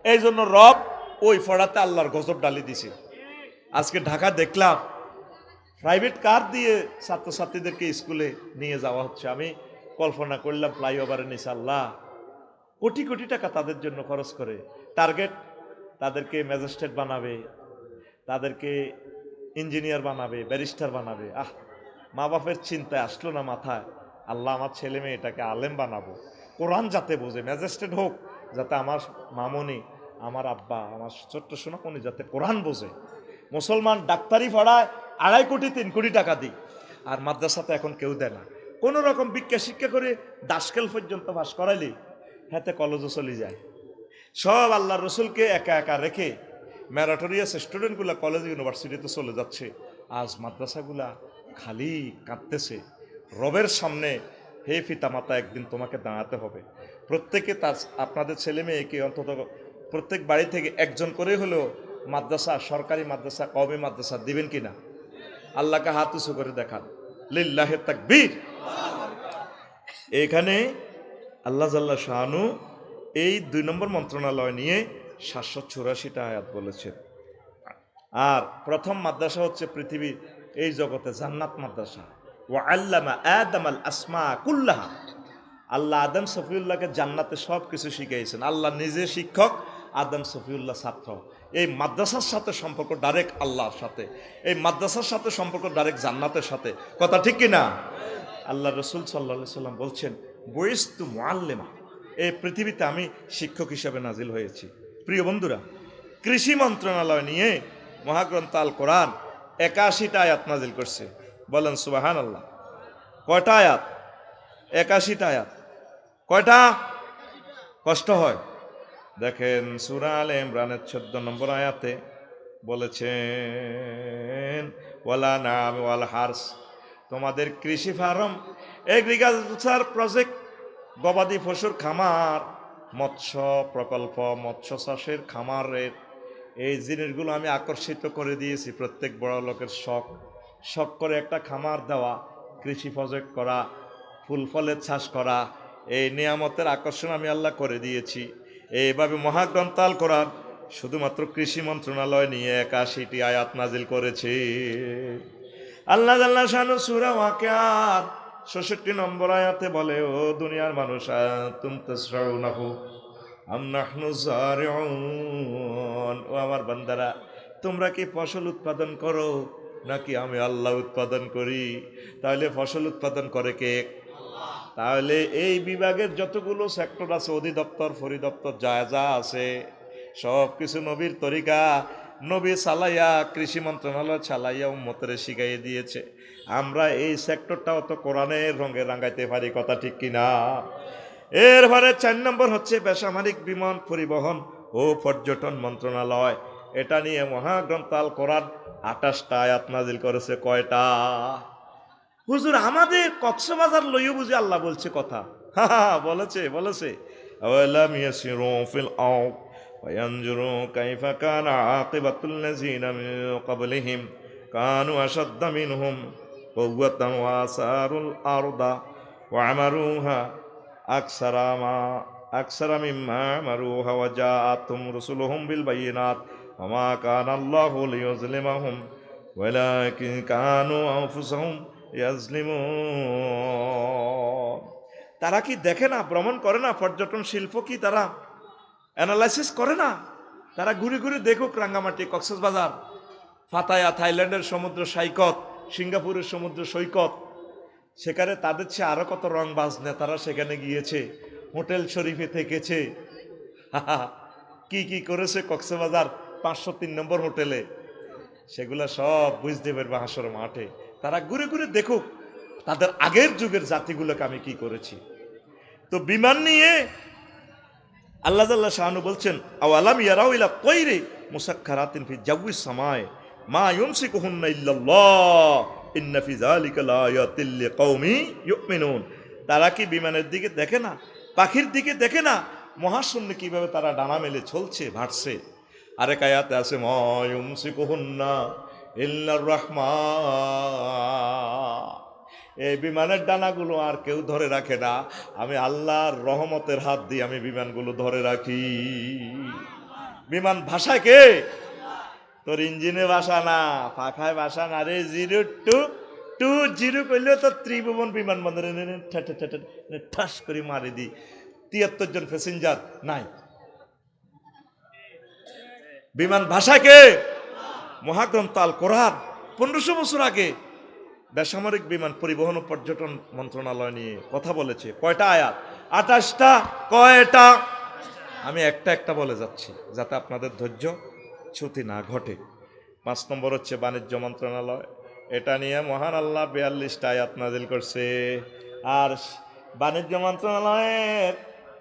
এই জন্য রব ওই পড়াতে আল্লাহর গজব ডালি দিছে। আজকে ঢাকা দেখলাম প্রাইভেট কার দিয়ে ছাত্রছাত্রীদেরকে স্কুলে নিয়ে যাওয়া হচ্ছে। আমি কল্পনা করলাম ফ্লাইওভারের নিচে আল্লাহ কোটি কোটি টাকা তাদের জন্য খরচ করে, টার্গেট তাদেরকে ম্যাজিস্ট্রেট বানাবে, তাদেরকে ইঞ্জিনিয়ার বানাবে, ব্যারিস্টার বানাবে। মা বাপের চিন্তায় আসলো না মাথায়, আল্লাহ আমার ছেলে মেয়ে এটাকে আলেম বানাবো, কোরআন যাতে বোঝে, ম্যাজিস্ট্রেট হোক যাতে আমার মামনি, আমার আব্বা, আমার ছোট্ট সোনামণি যাতে কোরআন বোঝে। মুসলমান ডাক্তারি পড়ায় 2.5 কোটি 3 কোটি টাকা দিই, আর মাদ্রাসাতে এখন কেউ দেয় না। কোনো রকম ভিক্ষা শিক্ষা করে দাসকেল পর্যন্ত পাস করাইলি হাতে কলেজও চলে যায়। সব আল্লাহ রসুলকে একা একা রেখে ম্যারাটোরিয়াস স্টুডেন্টগুলা কলেজ ইউনিভার্সিটিতে চলে যাচ্ছে। আজ মাদ্রাসাগুলা খালি কাঁদতেছে রবের সামনে। হে পিতামাতা, একদিন তোমাকে দাঁড়াতে হবে। প্রত্যেকে তার আপনাদের ছেলে মেয়েকে অন্তত প্রত্যেক বাড়ি থেকে একজন করে হলেও মাদ্রাসা, সরকারি মাদ্রাসা, কওমি মাদ্রাসা দিবেন কিনা? আল্লাহকে হাত উঁচু করে দেখান, লিল্লাহে তাকবীর। এখানে আল্লাহ জাল্লা শাহানু এই 2 নম্বর মন্ত্রণালয় নিয়ে 784টা আয়াত বলেছেন। আর প্রথম মাদ্রাসা হচ্ছে পৃথিবীর এই জগতে জান্নাত মাদ্রাসা। ওয়া আল্লামা আদম আল আসমা কুল্লাহা। আল্লাহ আদম সফিউল্লাহকে জান্নাতে সব কিছু শিখিয়েছেন। আল্লাহ নিজে শিক্ষক, আদম সফিউল্লাহ ছাত্র। এই মাদ্রাসার সাথে সম্পর্ক ডাইরেক্ট আল্লাহর সাথে, এই মাদ্রাসার সাথে সম্পর্ক ডাইরেক্ট জান্নাতের সাথে। কথা ঠিক কিনা? আল্লাহ রসুল সাল্লাল্লাহু আলাইহি সাল্লাম বলছেন, বুইস্তু মুআল্লিমা, এই পৃথিবীতে আমি শিক্ষক হিসেবে নাজিল হয়েছি। প্রিয় বন্ধুরা, কৃষি মন্ত্রণালয় নিয়ে মহাগ্রন্থ আল কোরআন 81টা আয়াত নাজিল করছে। বলেন সুবহানাল্লাহ। কয়টা আয়াত? 81টা আয়াত। কয়টা? কষ্ট হয়। দেখেন সূরা আলে ইমরানের 14 নম্বর আয়াতে বলেছেন, ওয়ালা নাম ওয়াল হারস, তোমাদের কৃষি ফার্ম, এগ্রিকালচার প্রজেক্ট, গবাদি পশুর খামার, মৎস্য প্রকল্প, মৎস্য চাষের খামারের এই জিনিসগুলো আমি আকর্ষিত করে দিয়েছি। প্রত্যেক বড় লোকের শখ, শখ করে একটা খামার দেওয়া, কৃষি প্রজেক্ট করা, ফুল ফলের চাষ করা, এই নিয়ামতের আকর্ষণ আমি আল্লাহ করে দিয়েছি। এইভাবে মহাগ্রন্থ আল কোরআন শুধুমাত্র কৃষি মন্ত্রণালয় নিয়ে 81টি আয়াত নাজিল করেছে। আল্লাহ জাল্লা শানু সূরা ওয়াকিয়ার 66 নম্বর আয়াতে বলে, ও দুনিয়ার মানুষ, আনতুম তাসরাউনাহু আম নাহনু যারিউন, ও আমার বান্দারা, তোমরা কি ফসল উৎপাদন করো নাকি আমি আল্লাহ উৎপাদন করি? তাহলে ফসল উৎপাদন করে কে? তাহলে এই বিভাগের যতগুলো সেক্টর আছে, অধিদপ্তর, পরিদপ্তর, যা যা আছে, সব কিছু নবীর তরিকা, নবী চালাইয়া, কৃষি মন্ত্রণালয় চালাইয়া উম্মতের শিখাইয়ে দিয়েছে। আমরা এই সেক্টরটাও তো কোরআনের রঙে রাঙাইতে পারি। কথা ঠিক কিনা? এরপরে 4 নম্বর হচ্ছে বেসামরিক বিমান পরিবহন ও পর্যটন মন্ত্রণালয়। এটা নিয়ে মহাগ্রন্থ আল কোরআন 28টা আয়াত নাজিল করেছে। কয়টা? হুজুর, আমাদের কক্সবাজার লইও বুঝি আল্লাহ বলছে কথা? বলেছে, বলেছে, আওয়ালাম ইয়াসিরু ফিল আরদ ফায়ানজুরু কাইফা কানা আকিবাতুল লাযিনা মিন ক্বাবলিহিম কানু আশাদ্দা মিনহুম কুওয়াতান ওয়া আসারুল আরদা ওয়া আমারুহা আকসারা মিম্মা আমারুহা ওয়া জাআতুহুম রাসূলুহুম বিল বায়িনাত ওয়া মা কানা আল্লাহু লিইয়ুযলিমাহুম ওয়ালাকিন কানু আনফুসাহুম ইয়াজলিমুন। তারা কি দেখে না, ভ্রমণ করে না, পর্যটন শিল্প কি তারা অ্যানালাইসিস করে না? তারা ঘুরে ঘুরে দেখুক রাঙ্গামাটি, কক্সবাজার, পাতায়া, থাইল্যান্ডের সমুদ্র সৈকত, সিঙ্গাপুরের সমুদ্র সৈকত, সেখানে তাদের চেয়ে আরো কত রংবাজ নেতারা সেখানে গিয়েছে, হোটেল শরীফে থেকেছে। কি কি করেছে কক্সবাজার 503 নম্বর হোটেলে, সেগুলা সব বুঝতে পারবে হাসর মাঠে। তারা ঘুরে ঘুরে দেখুক তাদের আগের যুগের জাতিগুলোকে আমি কি করেছি। তো বিমান নিয়ে আল্লাহ জাল্লা শাহানু বলছেন, আওয়ালাম ইয়ারাউ ইলা তায়রি মুসাক্খারাতিন ফি জাওয়িস সামায় মা ইউমসিকুহুন্না ইল্লাল্লাহ ইন্না ফি যালিকা লাআয়াতিল লিকাওমি ইউমিনুন। তারা কি বিমানের দিকে দেখে না, পাখির দিকে দেখে না, মহাশূন্যে কিভাবে তারা ডানা মেলে চলছে, ভাসছে? আরেক আয়াতে আছে, মা ইউমসিকুহুন্না ইল্লার রাহমান। এই বিমানের ডানাগুলো আর কেউ ধরে রাখে না, আমি আল্লাহর রহমতের হাত দিয়ে আমি বিমানগুলো ধরে রাখি। বিমান ভাষায় কে? তোর ইঞ্জিনে ভাষা না, পাখায় ভাষা না রে। 0-2-0 করলেও তো ত্রিভুবন বিমানবন্দরে ঠাস করে মারি দি, 73 জন প্যাসেঞ্জার নাই। বিমান ভাষায় কে? মহাগ্রন্থ আল কোরআন 1500 বছর আগে বেসামরিক বিমান পরিবহন ও পর্যটন মন্ত্রণালয় নিয়ে কথা বলেছে। কয়টা আয়াত? 28টা। কয়টা? আমি একটা একটা বলে যাচ্ছি যাতে আপনাদের ধৈর্য চ্যুতি না ঘটে। 5 নম্বর হচ্ছে বাণিজ্য মন্ত্রণালয়। এটা নিয়ে মহান আল্লাহ 42টা আয়াত নাজিল করছে। আর বাণিজ্য মন্ত্রণালয়ের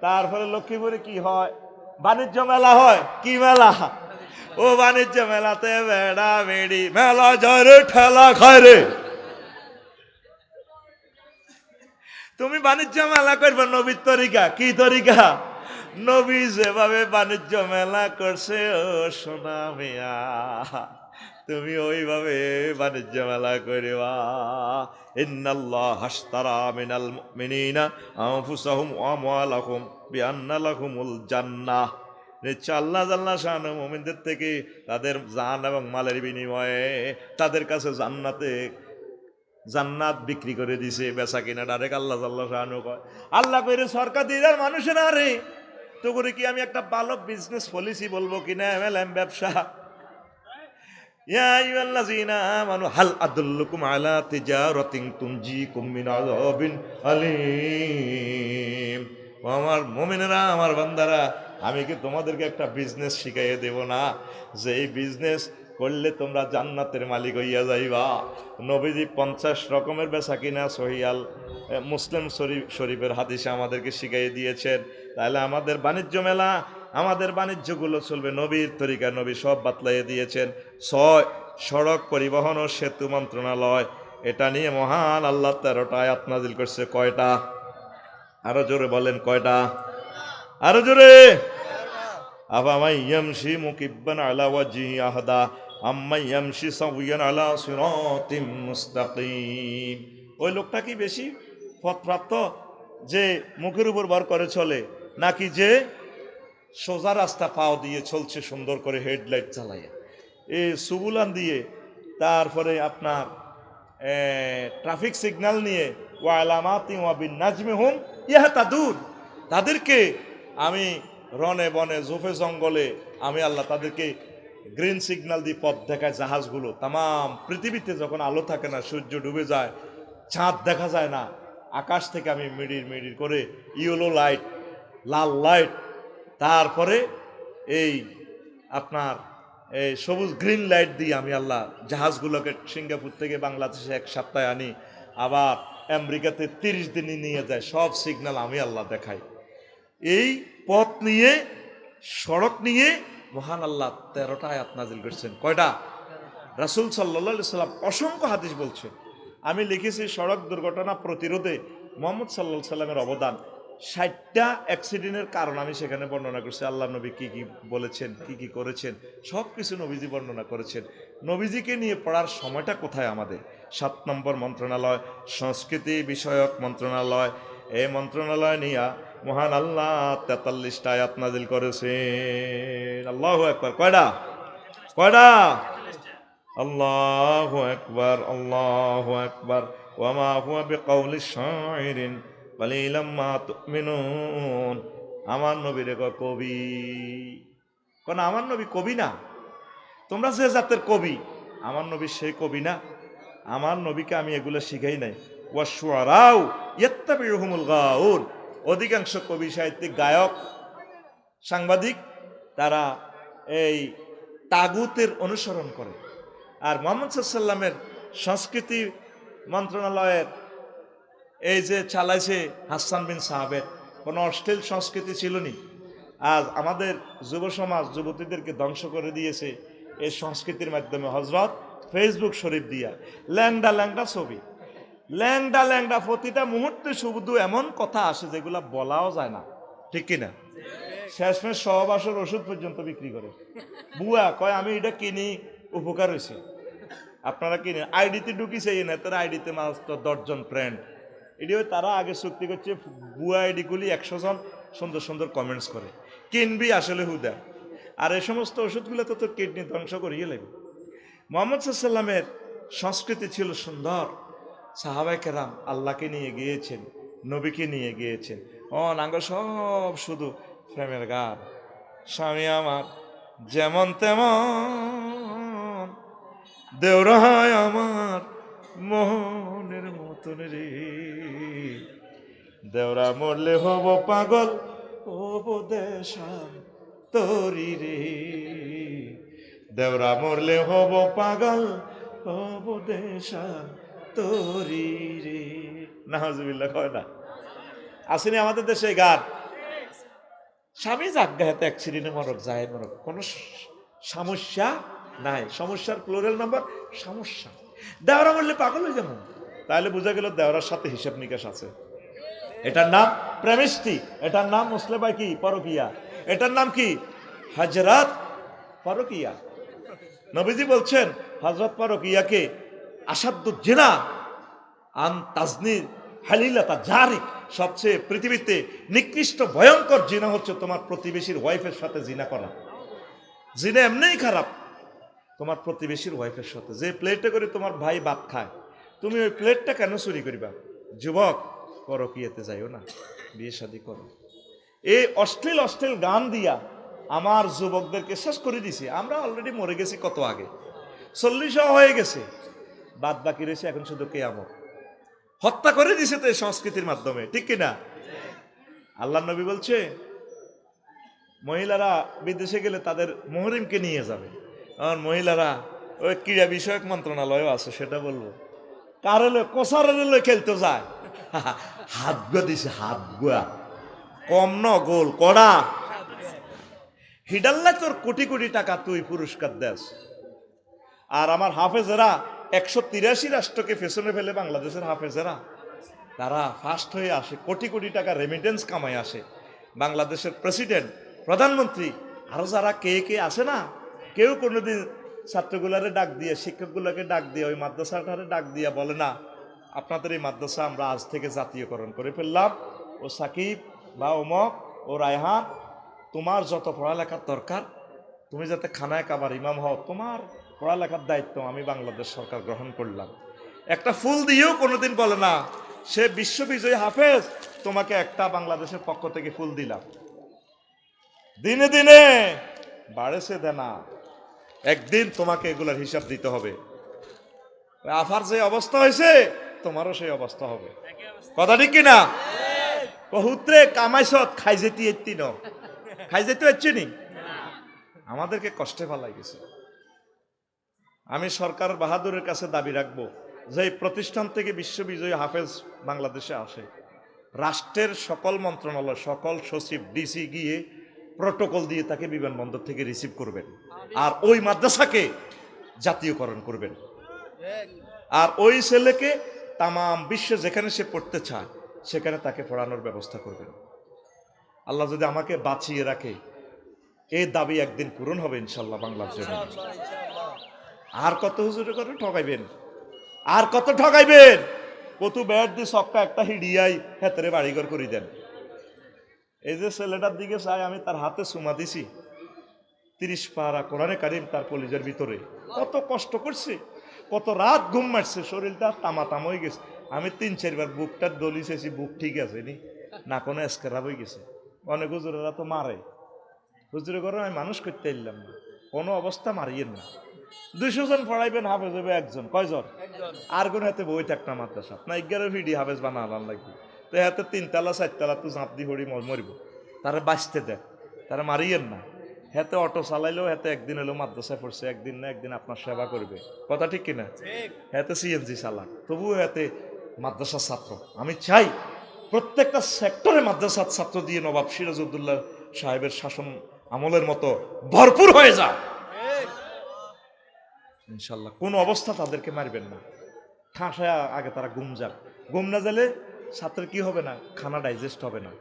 তারপরে লক্ষ্মীপুরে কি হয়? বাণিজ্য মেলা হয়, কি মেলা? ও বাণিজ্য মেলাতে বেড়া বেড়ি মেলা জরে ঠেলা খায় রে। তুমি বাণিজ্য মেলা করবে নবীর তরিকা, কি তরিকা? নবী যেভাবে বাণিজ্য মেলা করছে ও সোনা মিয়া, তুমি ওইভাবে বাণিজ্য মেলা করিবা। ইন্নাল্লাহ হাশতারা মিনাল মুমিনিনা আনফুসাহুম ওয়া আমওয়ালাহুম বিআন্না লাহুমুল জান্নাহ। নিশ্চয় আল্লাহ জাল্লাহ শাআনহু মুমিনদের থেকে তাদের জান এবং মালের বিনিময়ে তাদের কাছে জান্নাত বিক্রি করে দিছে। বেচা কিনা ডাইরেক্ট আল্লাহ জাল্লাহ শাআনহু কয়। আল্লাহ কইরে সরকার দিদার মানুষের আরে তো করে কি আমি একটা ভালো বিজনেস পলিসি বলবো কিনা, এমএলএম ব্যবসা। ইয়া আইয়ুহাল্লাযীনা আমানু হাল আদুল্লুকুম আলা তিজারাতিন তুনজিকুম মিন আযাবিন আলীম। ও আমার মুমিনেরা, আমার বান্দারা, আমি কি তোমাদেরকে একটা বিজনেস শিখাইয়ে দেব না, যে এই বিজনেস করলে তোমরা জান্নাতের মালিক হইয়া যাইবা? নবীজি 50 রকমের বেচা কিনা সহিয়াল মুসলিম শরীফের হাদিসে আমাদেরকে শিখাইয়ে দিয়েছেন। তাহলে আমাদের বাণিজ্য মেলা, আমাদের বাণিজ্যগুলো চলবে নবীর তরিকা। নবী সব বাতলাইয়ে দিয়েছেন। সড়ক পরিবহন ও সেতু মন্ত্রণালয়, এটা নিয়ে মহান আল্লাহ 13টা আয়াত নাজিল করছে। কয়টা? আরো জোরে বলেন, কয়টা? আরো জোরে। আফামান ইয়ামশি মুকিব্বান আলা ওয়াজহি আহদা আম্মান ইয়ামশি সাওয়িয়ান আলা সিরাতিম মুস্তাকিম। ওই লোকটা কি বেশি পথপ্রাপ্ত যে মুখের উপর ভর করে চলে, নাকি যে সোজা রাস্তা পাও দিয়ে চলছে সুন্দর করে হেডলাইট চালাইয়া, এই সুবুলান দিয়ে, তারপরে আপনার ট্রাফিক সিগন্যাল নিয়ে, ওয়া আলামাতি ওয়া বিন নাজমি হুম ইয়াহতাদুন। তাদেরকে আমি রনে বনে জোফে জঙ্গলে আমি আল্লাহ তাদেরকে গ্রিন সিগন্যাল দিয়ে পথ দেখায়। জাহাজগুলো তাম পৃথিবীতে যখন আলো থাকে না, সূর্য ডুবে যায়, চাঁদ দেখা যায় না, আকাশ থেকে আমি মিডির মিডির করে ইয়েলো লাইট, লাল লাইট, তারপরে এই আপনার এই সবুজ গ্রিন লাইট দিয়ে আমি আল্লাহ জাহাজগুলোকে সিঙ্গাপুর থেকে বাংলাদেশে 1 সপ্তাহে আনি, আবার আমেরিকাতে 30 দিনে নিয়ে যায়। সব সিগন্যাল আমি আল্লাহ দেখাই। এই পথ নিয়ে, সড়ক নিয়ে মহান আল্লাহ 13টা আয়াত নাজিল করছেন। কয়টা? রাসূল সাল্লাল্লাহু আলাইহি সাল্লাম অসংখ্য হাদিস বলছেন। আমি লিখেছি সড়ক দুর্ঘটনা প্রতিরোধে মুহাম্মদ সাল্লাল্লাহু আলাইহি সাল্লামের অবদান। 60টা অ্যাক্সিডেন্টের কারণ আমি সেখানে বর্ণনা করছি। আল্লাহ নবী কি কি বলেছেন, কি কি করেছেন, সব কিছু নবীজি বর্ণনা করেছেন। নবীজিকে নিয়ে পড়ার সময়টা কোথায় আমাদের? 7 নম্বর মন্ত্রণালয়, সংস্কৃতি বিষয়ক মন্ত্রণালয়। এই মন্ত্রণালয় নিয়ে মহান আল্লাহ 43টা আয়াত নাজিল করেছেন। আল্লাহু আকবার। কয়টা? কয়টা? আল্লাহু আকবার, আল্লাহু আকবার। ওয়া মা হুয়া বিকাউলি শাইরিন কালিলাম মা তুমিনুন। আমার নবীর কবি কোন? আমার নবী কবি না। তোমরা যে জাতের কবি, আমার নবী সেই কবি না। আমার নবীকে আমি এগুলো শিখাই নাই। ওয়াশুআরাউ ইয়াত্তাবিউহুমুল গাউন। অধিকাংশ কবি, সাহিত্যিক, গায়ক, সাংবাদিক, তারা এই তাগুতের অনুসরণ করে। আর মুহাম্মদ সাল্লাল্লাহু আলাইহি সাল্লামের সংস্কৃতি মন্ত্রণালয়ের এই যে চালাইছে হাসান বিন সাহাবের, কোনো অশ্লীল সংস্কৃতি ছিল নি। আজ আমাদের যুব সমাজ যুবতীদেরকে ধ্বংস করে দিয়েছে এই সংস্কৃতির মাধ্যমে। হজরত ফেসবুক শরীফ দিয়া ল্যাংডা ল্যাংডা ছবি, ল্যাংডা ল্যাংডা, প্রতিটা মুহূর্তে শুধু এমন কথা আসে যেগুলা বলাও যায় না, ঠিক কিনা? শেষমেশ সহবাসের ওষুধ পর্যন্ত বিক্রি করে। বুয়া কয় আমি এটা কিনি, উপকার হয়েছে, আপনারা কিনে। আইডিতে ঢুকিছে না, তার আইডিতে মাত্র 10 জন ফ্রেন্ড। এটিও তারা আগে চুক্তি করছে, বুয়া আইডিগুলি 100 জন সুন্দর সুন্দর কমেন্টস করে, কিনবি আসলে হুদা। আর এই সমস্ত ওষুধগুলো তো তোর কিডনি ধ্বংস করিয়ে লাগবে। মুহাম্মদ সাল্লাল্লাহু আলাইহি সাল্লামের সংস্কৃতি ছিল সুন্দর। সাহাবায়ে কেরাম আল্লাহকে নিয়ে গিয়েছেন, নবীকে নিয়ে গিয়েছেন। নাঙ্গ সব শুধু প্রেমের গান। স্বামী আমার যেমন তেমন, দেওরায় আমার মোহনের মতন রে, দেওরা মরলে হব পাগল, হব দেশান তরি রে, দেওরা মরলে হব পাগল, হব দেশান তরি রে। নাউজুবিল্লাহ। কয় না? আসেনি আমাদের দেশে গান? স্বামী জাগা হাতে অ্যাক্সিডেন্টে মরক যায় মরক, কোনো সমস্যা নাই। সমস্যার প্লুরাল নাম্বার সমস্যা। দেওরা বললে পাগল হয়ে যেমন, তাহলে বোঝা গেল দেওরার সাথে হিসাব নিকাশ আছে। এটার নাম প্রেমিষ্টি, এটার নাম মুসলেমা কি পরকিয়া, এটার নাম কি হজরত পরকিয়া। নবীজি বলছেন হজরত পরকিয়াকে আসাদ্দ জিনা আন তাজনির হালিলাতা জারিক, সবচেয়ে পৃথিবীতে নিকৃষ্ট ভয়ঙ্কর জিনা হচ্ছে তোমার প্রতিবেশীর ওয়াইফের সাথে জিনা করা। জিনা এমনিই খারাপ, তোমার প্রতিবেশীর ওয়াইফের সাথে। যে প্লেটে করে তোমার ভাই ভাত খায়, তুমি ওই প্লেটটা কেন চুরি করিবা? যুবক, পরকীয়াতে যাইও না, বিয়ে শাদী করো। এই অশ্লীল অশ্লীল গান দিয়া আমার যুবকদেরকে শেষ করে দিছে। আমরা অলরেডি মরে গেছি কত আগে, 40 হয়ে গেছে, বাদ বাকি রয়েছে এখন শুধু কিয়ামত। হত্যা করে দিছে তো এই সংস্কৃতির মাধ্যমে, ঠিক কিনা? আল্লাহ নবী বলছে মহিলারা বিদেশে গেলে তাদের মুহরিমকে নিয়ে যাবে। আর মহিলারা ওই ক্রীড়া বিষয়ক মন্ত্রণালয়ও আছে, সেটা বলবো, কারেলে কোসারেলে খেলতে যায়, হাত গুয়া দিছে, হাত গুয়া কম ন গোল কড়া হিডাল্লা, তোর কোটি কোটি টাকা তুই পুরস্কার দেস। আর আমার হাফেজেরা 183 রাষ্ট্রকে পেছনে ফেলে বাংলাদেশের হাফেজেরা তারা ফার্স্ট হয়ে আসে, কোটি কোটি টাকা রেমিটেন্স কামায় আসে। বাংলাদেশের প্রেসিডেন্ট, প্রধানমন্ত্রী, আরো যারা কে কে আসে না, কেউ কোনোদিন ছাত্রগুলারে ডাক দিয়ে, শিক্ষকগুলোকে ডাক দিয়ে, ওই মাদ্রাসাটারে ডাক দিয়ে বলে না আপনাদের এই মাদ্রাসা আমরা আজ থেকে জাতীয়করণ করে ফেললাম, ও সাকিব বা ওমক ও রায়হান, তোমার যত পড়ালেখার দরকার, তুমি যাতে খানায় কাবার ইমাম হও, তোমার পড়ালেখার দায়িত্ব আমি বাংলাদেশ সরকার গ্রহণ করলাম। একটা ফুল দিয়েও কোনোদিন বলে না সে বিশ্ববিজয়ী হাফেজ, তোমাকে একটা বাংলাদেশের পক্ষ থেকে ফুল দিলাম। দিনে দিনে বাড়েছে দেনা, একদিন তোমাকে এগুলার হিসাব দিতে হবে। আফার যে অবস্থা হয়েছে তোমারও সেই অবস্থা হবে, কথা ঠিক কিনা? বহুত্রে কামাইছত খাই যেতে এত্তি ন, খাই যেতে হচ্ছে নি, আমাদেরকে কষ্টে ফেলাই গেছে। আমি সরকার বাহাদুরের কাছে দাবি রাখবো যে প্রতিষ্ঠান থেকে বিশ্ববিজয়ী হাফেজ বাংলাদেশে আসে, রাষ্ট্রের সকল মন্ত্রণালয়, সকল সচিব, ডিসি গিয়ে প্রটোকল দিয়ে তাকে বিমানবন্দর থেকে রিসিভ করবেন, আর ওই মাদ্রাসাকে জাতীয়করণ করবেন, আর ওই ছেলেকে তামাম বিশ্বে যেখানে সে পড়তে চায় সেখানে তাকে পড়ানোর ব্যবস্থা করবেন। আল্লাহ যদি আমাকে বাঁচিয়ে রাখে, এই দাবি একদিন পূরণ হবে ইনশাল্লাহ বাংলার জন্য। আর কত হুজুরে করে ঠকাইবেন, আর কত ঠকাইবেন? কত ব্যাট দিয়ে সবটা একটা হিডিয়াই হেতরে বাড়িঘর করে দেন। এই যে ছেলেটার দিকে চাই, আমি তার হাতে চুমা দিছি, 30 পারা কোরআনে কারিম তার কলিজার ভিতরে, কত কষ্ট করছে, কত রাত ঘুম মারছে, শরীরটা তামাতাম হয়ে গেছে। আমি 3-4 বার বুকটার দলি চেয়েছি, বুক ঠিক আছে নি, না কোনো স্ক্রাব হয়ে গেছে। অনেক হুজুরেরা তো মারে, হুজুরে করে আমি মানুষ করতে এলাম না, কোনো অবস্থা মারিয়েন না। 200 জন পড়াইবেন, হাফেজ হবে একজন, কয়জন? আর কোন হাতে বই থাকনা মাদ্রাসা না, 11 ভিডি হাফেজ বানালাম লাগবে, তো হাতে 3 তালা 4 তালা তো ঝাঁপ দি হরি মরিব, তারা বাঁচতে দেন, তারা মারিয়েন না। হাতে অটো চালাইলেও হাতে একদিন এলো মাদ্রাসায় পড়ছে, একদিন না একদিন আপনার সেবা করবে, কথা ঠিক কিনা? হাতে সিএনজি চালাক, তবুও হাতে মাদ্রাসার ছাত্র। আমি চাই প্রত্যেকটা সেক্টরে মাদ্রাসার ছাত্র দিয়ে নবাব সিরাজউদ্দৌলা সাহেবের শাসন আমলের মতো ভরপুর হয়ে যায় ইনশাল্লাহ। কোন অবস্থা তাদেরকে মারবেন না, ঠাঁসায় আগে তারা ঘুম যাক। ঘুম না গেলে ছাত্রের কি হবে না, খানা ডাইজেস্ট হবে না,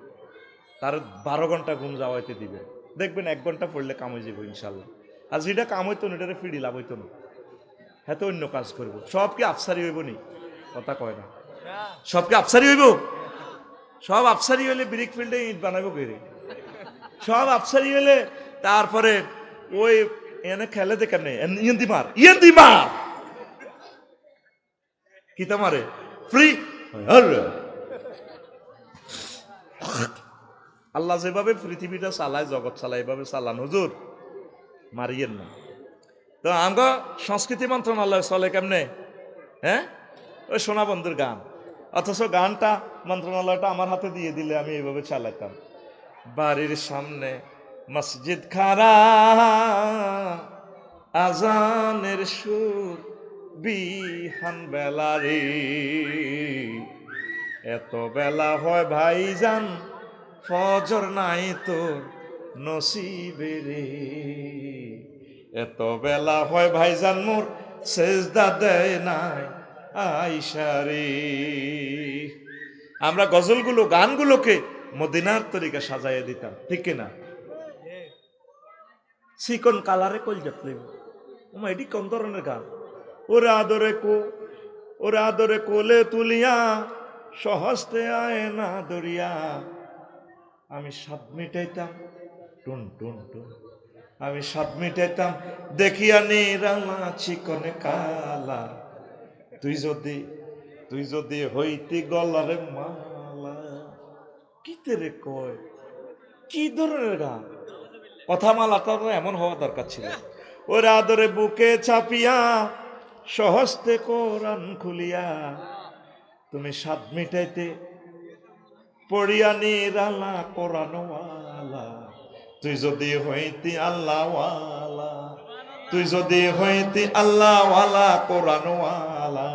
তার 12 ঘন্টা ঘুম যাওয়াইতে দিবে, দেখবেন 1 ঘন্টা পড়লে কাম হয়ে যাবো ইনশাল্লাহ। আর যেটা কাম হইতো না এটারে ফিরি লাভ হইতো না, হ্যাঁ তো অন্য কাজ করবো। সব কি আফসারি হইব নি? কথা কয় না, সব কি আফসারি হইব? সব আফসারি হইলে ব্রিক ফিল্ডে ইট বানাইব কে? সব আফসারি হইলে তারপরে ওই এনে খেলে দেখেন ইয়েন্দি মার কিতা মারে ফ্রি। আল্লাহ যেভাবে পৃথিবীটা চালায়, জগৎ চালায়, এভাবে চালান হুজুর, মারিয়েন না। তো আমরা সংস্কৃতি মন্ত্রণালয় চলে কেমনে? হ্যাঁ, ওই সোনা বন্ধুর গান, অথচ গানটা মন্ত্রণালয়টা আমার হাতে দিয়ে দিলে আমি এইভাবে চালাইতাম। বাড়ির সামনে মসজিদ খারা, আজানের সুর বিহান বেলা রে, এত বেলা হয় ভাইজান ফজর নাই তোর নসিবে রে। এত বেলা হয় ভাইজান মোর সেজদা দেয় নাই আইসা রে। আমরা গজলগুলো গানগুলোকে মদিনার তরিকা সাজাইয়া দিতাম, ঠিক কিনা? চিকন কালারে কল যাতলে এটি কোন ধরনের গান? ওরে আদরে কোলে তুলিয়া সহস্তে আয় না দরিয়া, আমি স্বাদ মিটাইতাম টুন টুন টুন, আমি স্বাদ মিটাইতাম দেখিয়া নিরালা চিকনে কালা, তুই যদি হইতি গলারে মালা। কি তেরে কয়, কি ধরনের গান? কথা মালাটা তো এমন হওয়া দরকার ছিল। ওরে আদরে বুকে চাপিয়া সহস্তে কোরআন খুলিয়া, তুমি স্বাদ মিটাইতে পড়িয়া নিরালা কোরআনওয়ালা, তুই যদি হইতি আল্লাহওয়ালা, তুই যদি হইতি আল্লাহওয়ালা কোরআনওয়ালা,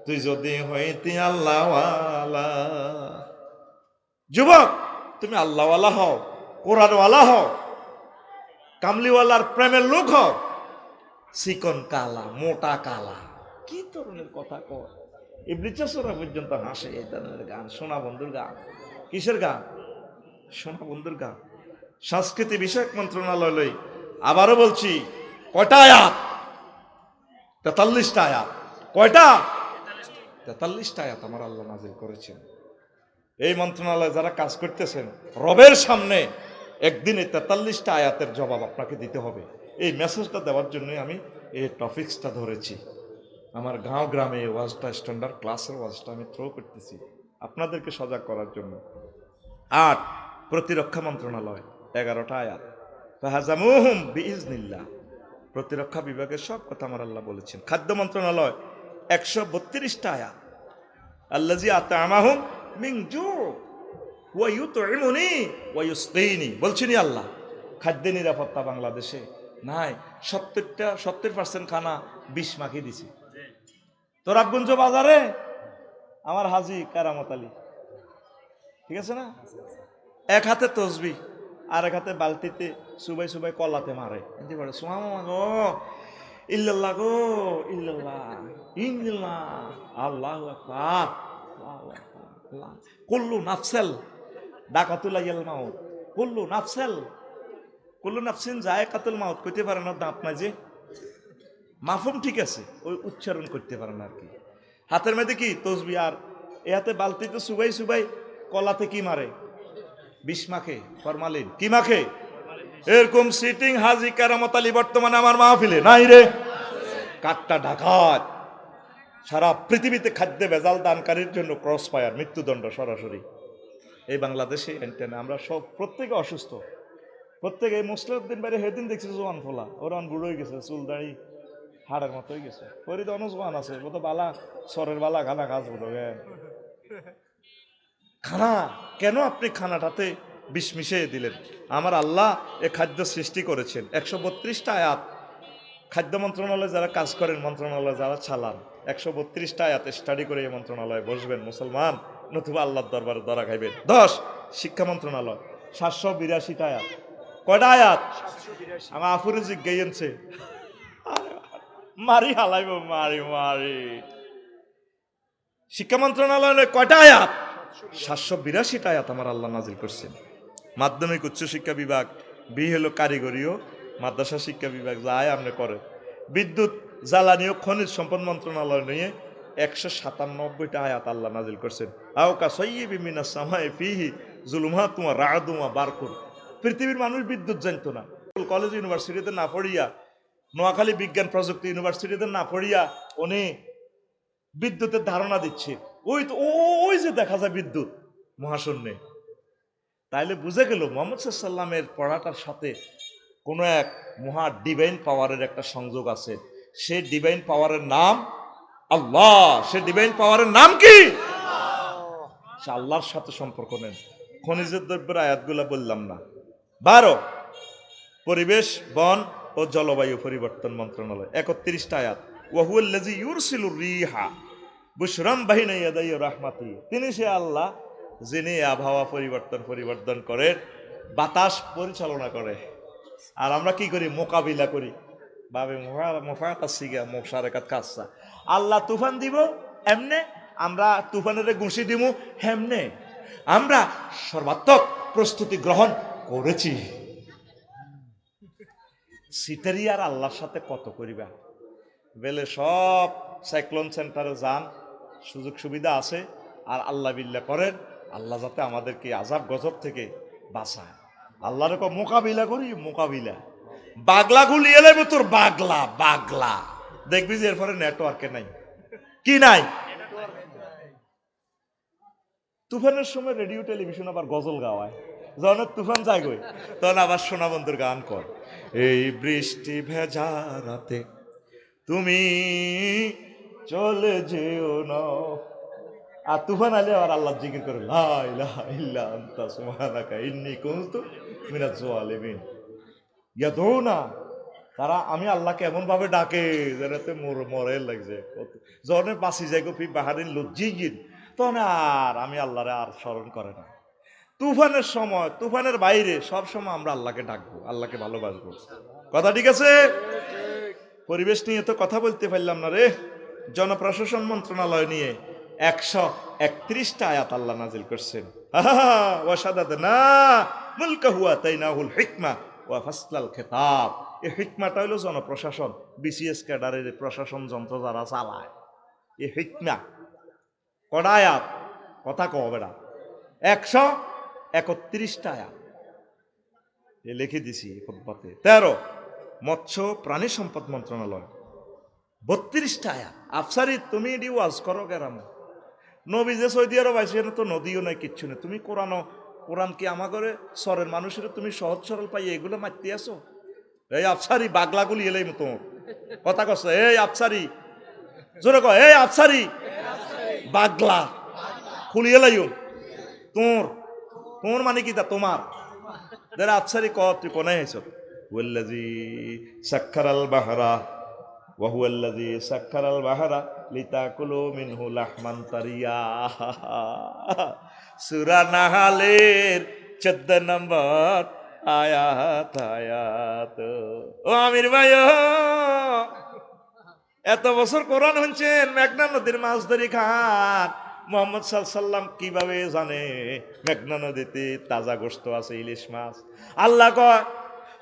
তুই যদি হইতি আল্লাহওয়ালা। যুবক, তুমি আল্লাহওয়ালা হও, কোরআনওয়ালা হও, কামলিওয়ালার প্রেমের লোক হও। চিকন কালা, মোটা কালা, কি ধরনের কথা কয়? ইবলিসরা পর্যন্ত হাসে এই ধরনের গান। সোনা বন্ধুর গান। কিসের গান? সোনা বন্ধুর গান। সংস্কৃতি বিষয়ক মন্ত্রণালয় লই আবারও বলছি, কয়টা আয়াত? 43টা আয়াত। কয়টা? 43টা আয়াত আমার আল্লাহ নাজিল করেছেন। এই মন্ত্রণালয়ে যারা কাজ করতেছেন, রবের সামনে একদিনে 43টা আয়াতের জবাব আপনাকে দিতে হবে। এই মেসেজটা দেওয়ার জন্য আমি এই টপিক্সটা ধরেছি। আমার গাঁও গ্রামে এই ওয়াজটা, স্ট্যান্ডার্ড ক্লাসের ওয়াজটা আমি থ্রো করতেছি আপনাদেরকে সজাগ করার জন্য। 8, প্রতিরক্ষা মন্ত্রণালয় 11টা আয়াত। ফাহাজামুহুম বিইজনিল্লাহ, প্রতিরক্ষা বিভাগের সব কথা আমার আল্লাহ বলেছেন। খাদ্য মন্ত্রণালয় 132টা আয়াত। আল্লাযী আত'আমাহুম মিন জু' ওয়া ইউত'ইমুনি ওয়া ইউসকিনি, বলছেনই আল্লাহ। খাদ্য নিরাপত্তা বাংলাদেশে নাই। 70% খানা বিষ মাখিয়ে দিছে। তোরাবগঞ্জ বাজারে আমার হাজি কারামত আলী, ঠিক আছে না, এক হাতে তসবি আর এক হাতে বালতিতে সুবাই সুবাই কলাতে মারে। ইল্লাল্লাহ গো ইল্লাল্লাহ ইল্লাল্লাহ আল্লাহু আকবার আল্লাহু কুল্লু নাফসাল ডাকাতুল ইয়াল মাউত, কুল্লু নাফসিন যায়কাতুল মাউত কইতে পারে না, দাঁত মাঝে মাফুম ঠিক আছে, ওই উচ্চারণ করতে পারে না আর কি। হাতের মধ্যে কি তসবি আর এ হাতে বালতিতে সুবাই সুবাই কলাতে কি মারে? বিষ মাখে, ফরমালিন। কি মাখে? এরকম সিটিং হাজি কারামত আলী বর্তমানে আমার মাহফিলে নাই রে। কাটটা ডাকাত, সারা পৃথিবীতে খাদ্যে ভেজাল দানকারীর জন্য ক্রস ফায়ার, মৃত্যুদণ্ড সরাসরি। এই বাংলাদেশে আমরা সব প্রত্যেকে অসুস্থ, প্রত্যেকে। এই মুসলিউদ্দিন বাইরে সেদিন দেখছি জোয়ান ফোলা, ওর বুড়ো হয়ে গেছে, চুল দাড়ি হাড়ের মতো হয়ে গেছে। ফরিদ জোয়ান আছে, ও তো বালা সরের বালা খানা কাজ বলো খানা। কেন আপনি খানাটাতে বিষ মিশিয়ে দিলেন? আমার আল্লাহ এ খাদ্য সৃষ্টি করেছেন। 132টা আয়াত। খাদ্য মন্ত্রণালয়ে যারা কাজ করেন, মন্ত্রণালয়ে যারা চালান, 132টা আয়াত স্টাডি করে এই মন্ত্রণালয়ে বসবেন মুসলমান, নতুবা আল্লাহর দরবারে ধরা খাইবেন। 10, শিক্ষা মন্ত্রণালয় 782টা আয়াত। কয়টা আয়াত? আমার আফুরে জিজ্ঞাইছে মারি হালাইব, মারি। শিক্ষা মন্ত্রণালয়ে কয়টা আয়াত? 782টা আয়াত আমার আল্লাহ নাজিল করছেন। মাধ্যমিক উচ্চ শিক্ষা বিভাগ, হলো কারিগরিও মাদ্রাসা শিক্ষা বিভাগ যায় আপনি করে। বিদ্যুৎ জ্বালানি ও খনিজ সম্পদ মন্ত্রণালয় নিয়ে 197টা আয়াত আল্লাহ নাজিল করছেন। আওকা সাইয়্যিবিন মিনাস সামাই ফিহি যুলুমাতুন ওয়া রা'দুন ওয়া বারকুন। পৃথিবীর মানুষ বিদ্যুৎ জানতো না। কলেজ ইউনিভার্সিটিতে না পড়িয়া, নোয়াখালী বিজ্ঞান প্রযুক্তি ইউনিভার্সিটিতে না পড়িয়া উনি বিদ্যুতের ধারণা দিচ্ছে। ওই যে দেখা যায় বিদ্যুৎ মহাশূন্যে। তাইলে বুঝে গেল মুহাম্মদ সাল্লামের পড়াটার সাথে কোনো এক মহা ডিভাইন পাওয়ারের একটা সংযোগ আছে। সে ডিভাইন পাওয়ারের নাম আল্লাহ। সে ডিভাইন পাওয়ারের নাম কি? সে আল্লাহর সাথে সম্পর্ক নেন। খনিজের দ্রব্যের আয়াতগুলো বললাম না। 12, পরিবেশ বন ও জলবায়ু পরিবর্তন মন্ত্রণালয় 31টা আয়াত। ওয়াহুয়াল্লাযী ইউরসিলুর রিহা বুশরাম বাইনা ইয়াদাই রাহমাতি। তিনি সে আল্লাহ যিনি আবহাওয়া পরিবর্তন করেন বাতাস পরিচালনা করে, আর আমরা কি করি? মোকাবিলা করি। বাবে কাচ্ছা আল্লাহ তুফান দিব এমনে, আমরা তুফানের ঘুষি দিব হেমনে। আমরা সর্বাত্মক প্রস্তুতি গ্রহণ করেছি। সিটারি আর আল্লাহর সাথে কত করিবা বেলে সব সাইক্লোন সেন্টারে যান, সুযোগ সুবিধা আছে, আর আল্লাহ বিল্লাহ করেন, আল্লাহ যাতে আমাদেরকে আযাব গজব থেকে বাঁচায়। আল্লাহর মোকাবিলা করি, মোকাবিলা। বাগলা গুলি এলে তোর বাগলা বাগলা দেখবি যে এরপরে নেটওয়ার্কে নাই, কি নাই। তুফানের সময় রেডিও টেলিভিশন আবার গজল গাওয়ায়, যখন তুফান যায় গই তখন আবার সোনা বন্ধুর গান কর। এই বৃষ্টি ভেজা রাতে তুমি চলে যেও না, আর তুফান আলে আর আল্লাহ জিকির করে লা ইলাহা ইল্লা আনতা সুবহানাকা ইন্নী কুনতু মিনাজ জালিমিন। ইয়াদউনা, তারা আমি আল্লাহকে এমন ভাবে ডাকে যেটাতে মরে লাগছে, যখন বাঁচি যাই গো বাহারিন লজ্জিগিন, তখন আর আমি আল্লাহরে আর স্মরণ করে না। তুফানের সময়, তুফানের বাইরে সব সময় আমরা আল্লাহকে ডাকবো, আল্লাহকে ভালোবাসবো। কথা ঠিক আছে? পরিবেশ নিয়ে তো কথা বলতে পারলাম না রে। জনপ্রশাসন মন্ত্রণালয় নিয়ে 131টা আয়াত আল্লাহ নাজিল করছেন। ওয়াশাদাদনা মুলকাহু আতাইনাহুল হিকমা ওয়া ফাসলাল খিতাব। এই হিকমাটা হলো জনপ্রশাসন, বিসিএস ক্যাডারের প্রশাসন যন্ত্র যারা চালায়, এই হিকমা কটা আয়াত? কথা কও বেড়া, 131টা আয়াত এ লিখে দিছি খুতবাতে। 13 মৎস্য প্রাণী সম্পদ মন্ত্রণালয় 32টা আয়াত। আফসারি তুমি এটি ওয়াজ করো কেরাম? নবী যে সৌদি আরব আছে তো নদীও নাই, কিচ্ছু নেই, তুমি কোরআন কি আমাগরে সরের মানুষের তুমি সহজ সরল পাই এগুলো মারতে আসো? এই আফসারি বাগলাগুলি এলেই মতো কথা কস। এই আফসারি জোরে কয়, এই আফসারি বাগলা খুলি এলাইও তোর, তোর মানে কি তা তোমার যারা আফসারি ক তুই কোনায় আইছ? ওয়াল্লাযী সাক্খারাল বাহরা ওয়া হুয়াল্লাযী সাক্খারাল বাহরা লিতাকুলু মিনহু লাহমান তারিয়া। সূরা নাহলের 14 নম্বর আয়াত। ও আমির ভাই, এত বছর কোরআন শুনছেন, মেঘনা নদীর মাছ ধরি খান। মুহাম্মদ সাল্লাল্লাহু কিভাবে জানে মেঘনা নদীতে তাজা গোশত আছে, ইলিশ মাছ? আল্লাহ কয়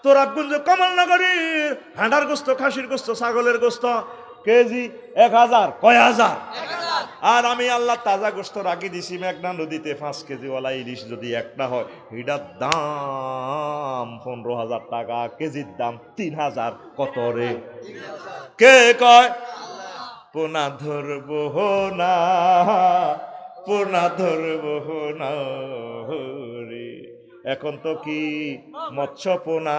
তোরাবগঞ্জ কমলনগরীর হাঁড়ার গোশত, খাসির গোশত, ছাগলের গোশত কেজি 1000, কয় হাজার? আর আমি আল্লাহ তাজা গোশত রাখি দিছি মেঘনা নদীতে 5 কেজিওয়ালা ইলিশ যদি একটা হয়, এটার দাম 15,000 টাকা, কেজির দাম 3,000। কত রে? কে কয়? পোনা ধরবো না, পোনা ধরবো না রে। এখন তো কি মৎস্য পোনা,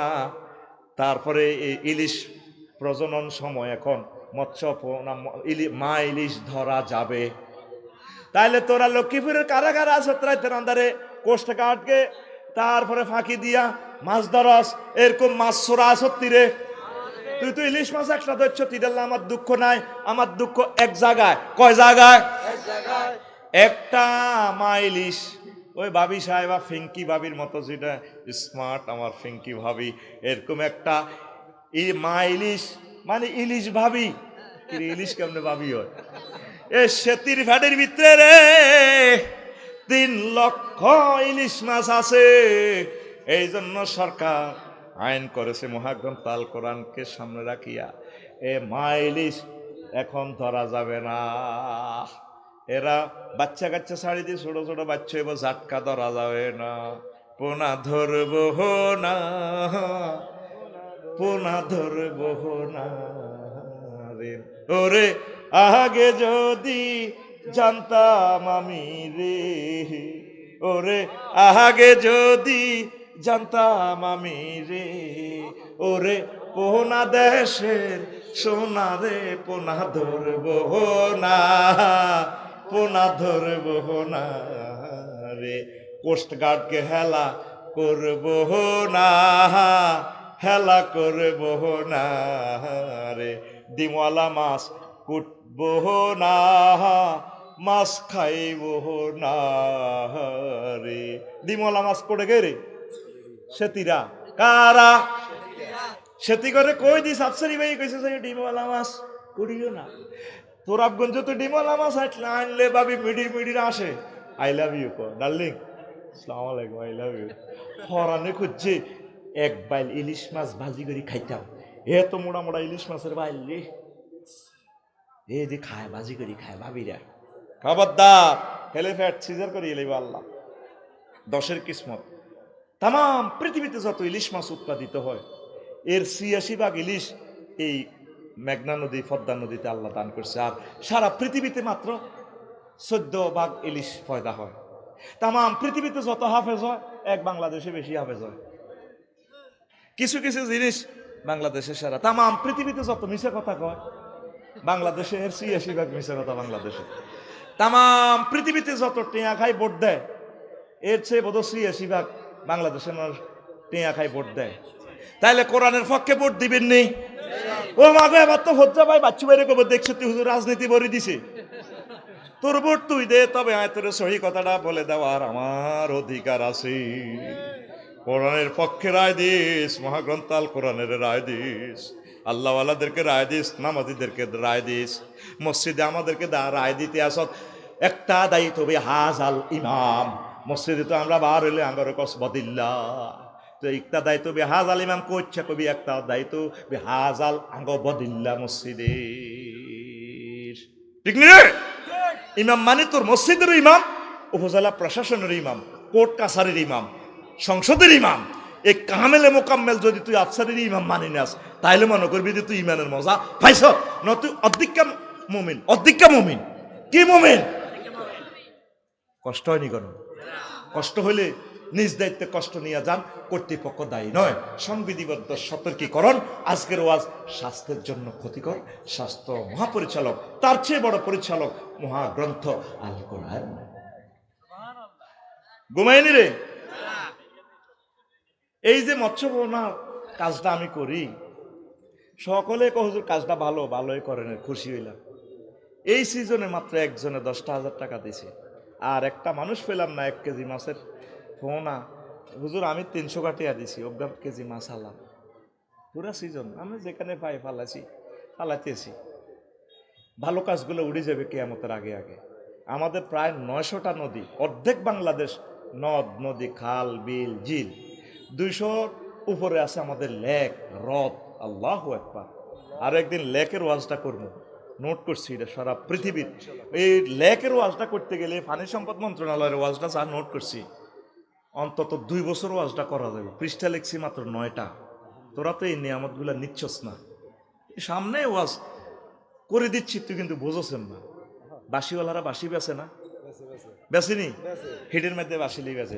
তারপরে ইলিশ প্রজনন সময়, এখন মৎস্য পোনা মা ইলিশ ধরা যাবে। তাইলে তোরা লক্ষ্মীপুরের কারাগারে আছে, রাতের আন্ধারে কোষ থেকে আটকে তারপরে ফাঁকি দিয়া মাছ ধরস, এরকম মাছ ছোড়া সত্যি রে? তুই তো ইলিশ মাছ একটা ধরছ, তিরাল্লা আমার দুঃখ নাই, আমার দুঃখ এক জায়গায়। কয় জায়গায়? একটা মা ইলিশ, ওই ভাবি সাহেবা ফিঙ্কি ভাবির মতো, যেটা স্মার্ট আমার ফিঙ্কি ভাবি, এরকম একটা মা ইলিশ মানে ইলিশ ভাবি। ইলিশ কেমনে ভাবি হয়? এ সেতির ফ্যাটের ভিতরে রে 3 লক্ষ ইলিশ মাছ আছে। এই জন্য সরকার আইন করেছে, মহাগ্রন্থ আল কোরআনকে সামনে রাখিয়া এ মা ইলিশ এখন ধরা যাবে না। এরা বাচ্চা কাচ্চা ছাড়ি দিয়ে ছোট ছোট বাচ্চা এবার ঝাটকা ধরা যাবে না। পোনা ধরবো না, পোনা ধরবো না রে। ওরে আগে যদি জানতাম আমি রে, ওরে আগে যদি জানতাম আমি রে, ওরে পোনা দেশের সোনা রে, পোনা ধরবো না, পোনা ধরবো না রে। কোস্টগার্ডকে হেলা করবো না, হেলা করবো না রে। ডিমওয়ালা মাছ কুটবো না, মাছ খাইবো না রে। ডিমওয়ালা মাছ পড়ে গে রে, সেতিরা কারা সেতি করে কই দিস আফসারি ভাই কইছে যে ডিমওয়ালা মাছ করিও না তোর আফগঞ্জ তো ডিমওয়ালা মাছ আনলে ভাবি মিডির আসে আই লাভ ইউ কো ডার্লিং আসসালামু আলাইকুম আই লাভ ইউ হরানে খুঁজছে এক বাইল ইলিশ মাছ ভাজি করে খাইতাম এত মোড়া মোড়া ইলিশ মাছের বাইল রে এ যে খায় ভাজি করে খায় ভাবিরা খবরদার হেলে ফ্যাট সিজার করে এলেই আল্লাহ 10-এর কিসমত তাম পৃথিবীতে যত ইলিশ মাছ উৎপাদিত হয় এর ৮৬ ভাগ ইলিশ এই মেঘনা নদী পদ্মা নদীতে আল্লাহ দান করছে আর সারা পৃথিবীতে মাত্র ১৪ ভাগ ইলিশ পয়দা হয় তাম পৃথিবীতে যত হাফেজ হয় এক বাংলাদেশে বেশি হাফেজ হয় কিছু কিছু জিনিস বাংলাদেশে সারা তাম পৃথিবীতে যত মিশে কথা কয় বাংলাদেশে এর ৮৬ ভাগ মিশে কথা বাংলাদেশে তাম পৃথিবীতে যত টেয়া খাই ভোট দেয় এর চেয়ে বোধ ৮৬ ভাগ বাংলাদেশের মানুষ টেয়া খাই ভোট দেয় তাইলে কোরআনের পক্ষে ভোট দিবেন নেই ও মাগো এবার তো হজ্জা ভাই বাচ্চু বাইরে কবে দেখছো তুই হুজুর রাজনীতি বরি দিছে তোর ভোট তুই দে তবে আয় তোর সহি কথাটা বলে দেওয়ার আমার অধিকার আছে কোরআনের পক্ষে রায় দিস মহাগ্রন্থ আল কোরআনের রায় দিস আল্লাহওয়ালাদেরকে রায় দিস নামাজিদেরকে রায় দিস মসজিদে আমাদেরকে রায় দিতে আসত একটা দায়িত্ব হবে হাজাল ইমাম মসজিদে তো আমরা বার হইলে আঙ্গর কসবদিল্লা তো একটা দায়িত্ব বেহাজাল ইমাম কোচ্ছা কবি একটা দায়িত্ব বেহাজাল আঙ্গ বদিল্লা মসজিদে ঠিক নি রে ইমাম মানে তোর মসজিদের ইমাম উপজেলা প্রশাসনের ইমাম কোর্ট কাছারির ইমাম সংসদের ইমাম এই কামেলে মোকাম্মেল যদি তুই আফসারের ইমাম মানি নাস তাইলে মনে করবি যে তুই ইমানের মজা পাইছ ন তুই অর্ধেকা মুমিন কি মুমিন কষ্ট হয়নি কেন কষ্ট হইলে নিজ দায়িত্বে কষ্ট নিয়ে যান কর্তৃপক্ষ দায়ী নয় সংবিধিবদ্ধ সতর্কীকরণ আজকের ওয়াজ স্বাস্থ্যের জন্য ক্ষতিকর স্বাস্থ্য মহাপরিচালক তার চেয়ে বড় পরিচালক মহাগ্রন্থ আল কোরআন ঘুমাইনি রে এই যে মৎস্য বোনার কাজটা আমি করি সকলে হুজুর কাজটা ভালোই করেন খুশি হইলাম এই সিজনে মাত্র একজনে 10,000 টাকা দিছে আর একটা মানুষ পেলাম না 1 কেজি মাছের ফোনা হুজুর আমি 300 কাটিয়া দিছি 1 কেজি মাছ আলাম পুরা সিজন আমি যেখানে পাই ফালাইতেছি ভালো কাজগুলো উড়ে যাবে কিয়ামতের আগে আগে আমাদের প্রায় 900টা নদী অর্ধেক বাংলাদেশ নদ নদী খাল বিল ঝিল 200 উপরে আছে আমাদের লেক হ্রদ আল্লাহু আকবার আর একদিন লেকের ওয়াজটা করবো নোট করছি এটা সারা পৃথিবীর এই লেকের ওয়াজটা করতে গেলে পানি সম্পদ মন্ত্রণালয়ের ওয়াজটা যা নোট করছি অন্তত 2 বছর ওয়াজটা করা যাবে পৃষ্ঠা লিখছি মাত্র 9টা তোরা তো এই নিয়ামতগুলা নিচ্ছস না সামনে ওয়াজ করে দিচ্ছি তুই কিন্তু বুঝছেন না বাসিওয়ালারা বাসি বেছে না বেছেনি হিডের মধ্যে বাসিলি বেছে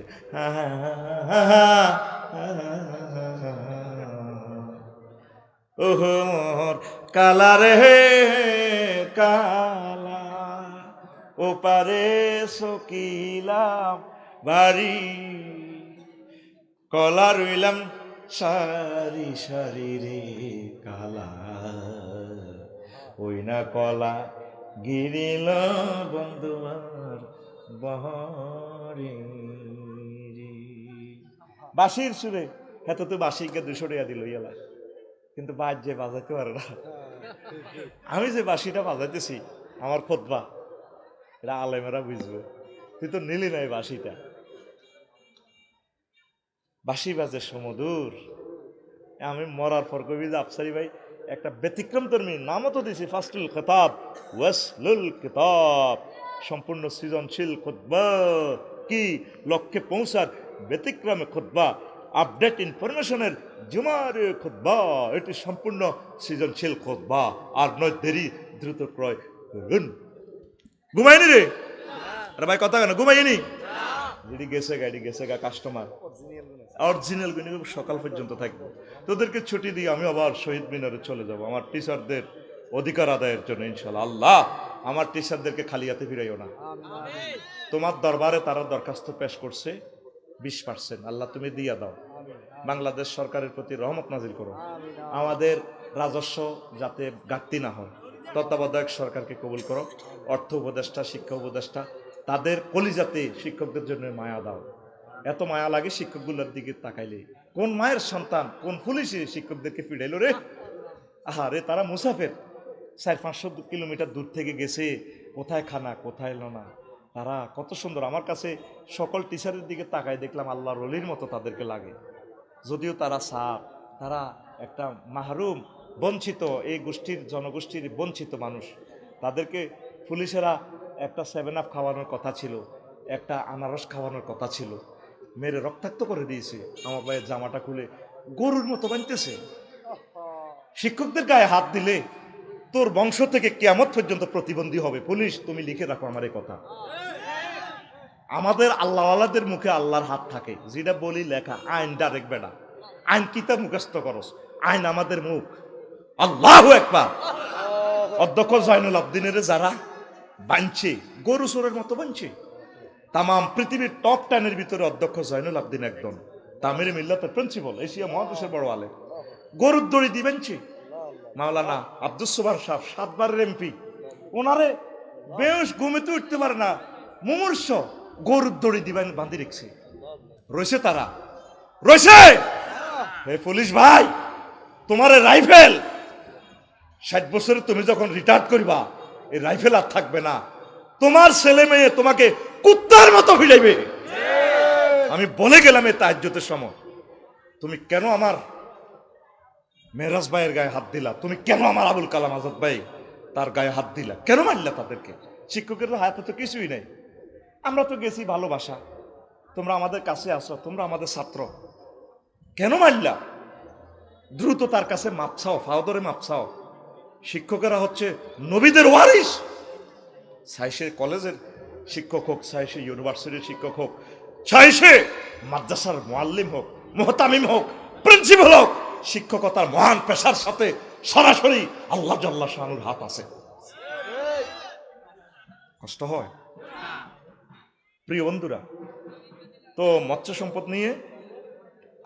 ওহো মোর কালা রে কালা ওপারে সকিলাম বাড়ি কলা রইলাম সারি সারি রে কালা ওই না কলা গিরিল বন্ধুয়ার বহরে বাঁশির সুরে হ্যাঁ তো বাঁশিকে 200 টাকা দিল ইয়ালা কিন্তু বাজ যে বাজাইতে পারে না আমি যে বাঁশিটা বাজাইতেছি আমার খুতবা এটা আলেমেরা বুঝবে তুই তো নিলি নাই বাঁশিটা বাঁশি বাজে সমুদূর আমি মরার পর কবি যে আফসারি ভাই একটা ব্যতিক্রম ধর্মী নামও তো দিছি ফাসলুল খেতাব ওয়াসলুল কিতাব সম্পূর্ণ সৃজনশীল খুতবা কি লক্ষ্যে পৌঁছার ব্যতিক্রমে খুতবা আপডেট ইনফরমেশনের জুমার খুতবা এটি সম্পূর্ণ সৃজনশীল খুতবা আর নয় দেরি দ্রুত ক্রয় করুন ঘুমাইনি রে আরে ভাই কথা কেন ঘুমাইনি যেটি গেছে গা কাস্টমার অরিজিনাল গুণী সকাল পর্যন্ত থাকবো তোদেরকে ছুটি দিয়ে আমি আবার শহীদ মিনারে চলে যাব আমার টিচারদের অধিকার আদায়ের জন্য ইনশাল্লাহ আল্লাহ আমার টিচারদেরকে খালি হাতে ফিরাইও না তোমার দরবারে তারা দরখাস্ত পেশ করছে 20% আল্লাহ তুমি দিয়া দাও বাংলাদেশ সরকারের প্রতি রহমত নাজিল করো আমাদের রাজস্ব যাতে ঘাটতি না হয় তত্ত্বাবধায়ক সরকারকে কবুল করো অর্থ উপদেষ্টা শিক্ষা উপদেষ্টা তাদের কলিজাতে শিক্ষকদের জন্য মায়া দাও এত মায়া লাগে শিক্ষকগুলোর দিকে তাকাইলে। কোন মায়ের সন্তান, কোন পুলিশে শিক্ষকদেরকে পিড়াইলো রে। আহারে, তারা মুসাফের, 400-500 কিলোমিটার দূর থেকে গেছে, কোথায় খানা কোথায় লোনা। তারা কত সুন্দর। আমার কাছে সকল টিচারের দিকে তাকাই দেখলাম আল্লাহর ওলির মতো তাদেরকে লাগে। যদিও তারা সাপ, তারা একটা মাহরুম, বঞ্চিত, এই গোষ্ঠীর জনগোষ্ঠীর বঞ্চিত মানুষ। তাদেরকে পুলিশেরা একটা 7 আপ খাওয়ানোর কথা ছিল, একটা আনারস খাওয়ানোর কথা ছিল, মেরে রক্তাক্ত করে দিয়েছে। আমার ভাইয়ের জামাটা খুলে গরুর মতো বানতেছে। শিক্ষকদের গায়ে হাত দিলে তোর বংশ থেকে কিয়ামত পর্যন্ত প্রতিবন্ধী হবে। পুলিশ, তুমি লিখে রাখো আমার এই কথা। আমাদের আল্লাহওয়ালাদের মুখে আল্লাহর হাত থাকে, যেটা বলি লেখা। আইন ডাইরেক্ট বেড়া, আইন কিতাব মুখস্থ করস, আইন আমাদের মুখ। আল্লাহু আকবার। অধ্যক্ষ জয়নুল আবদিনের যারা বানছে, গরু চোরের মতো বানছে। তাম পৃথিবীর টপ 10-এর ভিতরে অধ্যক্ষ জয়নুল আবদিন একদম, তামির মিল্লাতের প্রিন্সিপাল, এশিয়া মহাদেশের বড় আলেম। গরুর দড়ি দিবেনছে। মাওলানা আব্দুস সোবহান সাহেব 7 বারের এমপি, ওনারে বেশ ঘুমেতে উঠতে পারে না, মুমূর্ষ, গরুর দড়ি দিবেন বাঁধি রেখছে। রয়েছে তারা, রয়েছে। হে পুলিশ ভাই, তোমার রাইফেল 60 বছরে তুমি যখন রিটায়ার করবা, এই রাইফেল আর থাকবে না। তোমার ছেলে মেয়ে তোমাকে কুত্তার মতো ভিড়াইবে। আমি বলে গেলাম এই তাহাজ্জুদের সময়, তুমি কেন আমার মেরাজ ভাইয়ের গায়ে হাত দিলা? তুমি কেন আমার আবুল কালাম আজাদ ভাই তার গায়ে হাত দিলা? কেন মারলা তাদেরকে? শিক্ষকের হাতে তো কিছুই নেই। আমরা তো গেছি ভালোবাসা, তোমরা আমাদের কাছে আসো, তোমরা আমাদের ছাত্র, কেন মারলা? দ্রুত তার কাছে মাপ চাও, ফাওদরে মাপ চাও। শিক্ষকেরা হচ্ছে নবীদের ওয়ারিস। চাই সে কলেজের শিক্ষক হোক, চাই সে ইউনিভার্সিটির শিক্ষক হোক, চাই সে মাদ্রাসার মুআল্লিম হোক, মুহতামিম হোক, প্রিন্সিপাল হোক, শিক্ষকতার মহান পেশার সাথে সরাসরি আল্লাহ জাল্লা শানুর হাত আছে। কষ্ট হয় প্রিয় বন্ধুরা। তো মৎস্য সম্পদ নিয়ে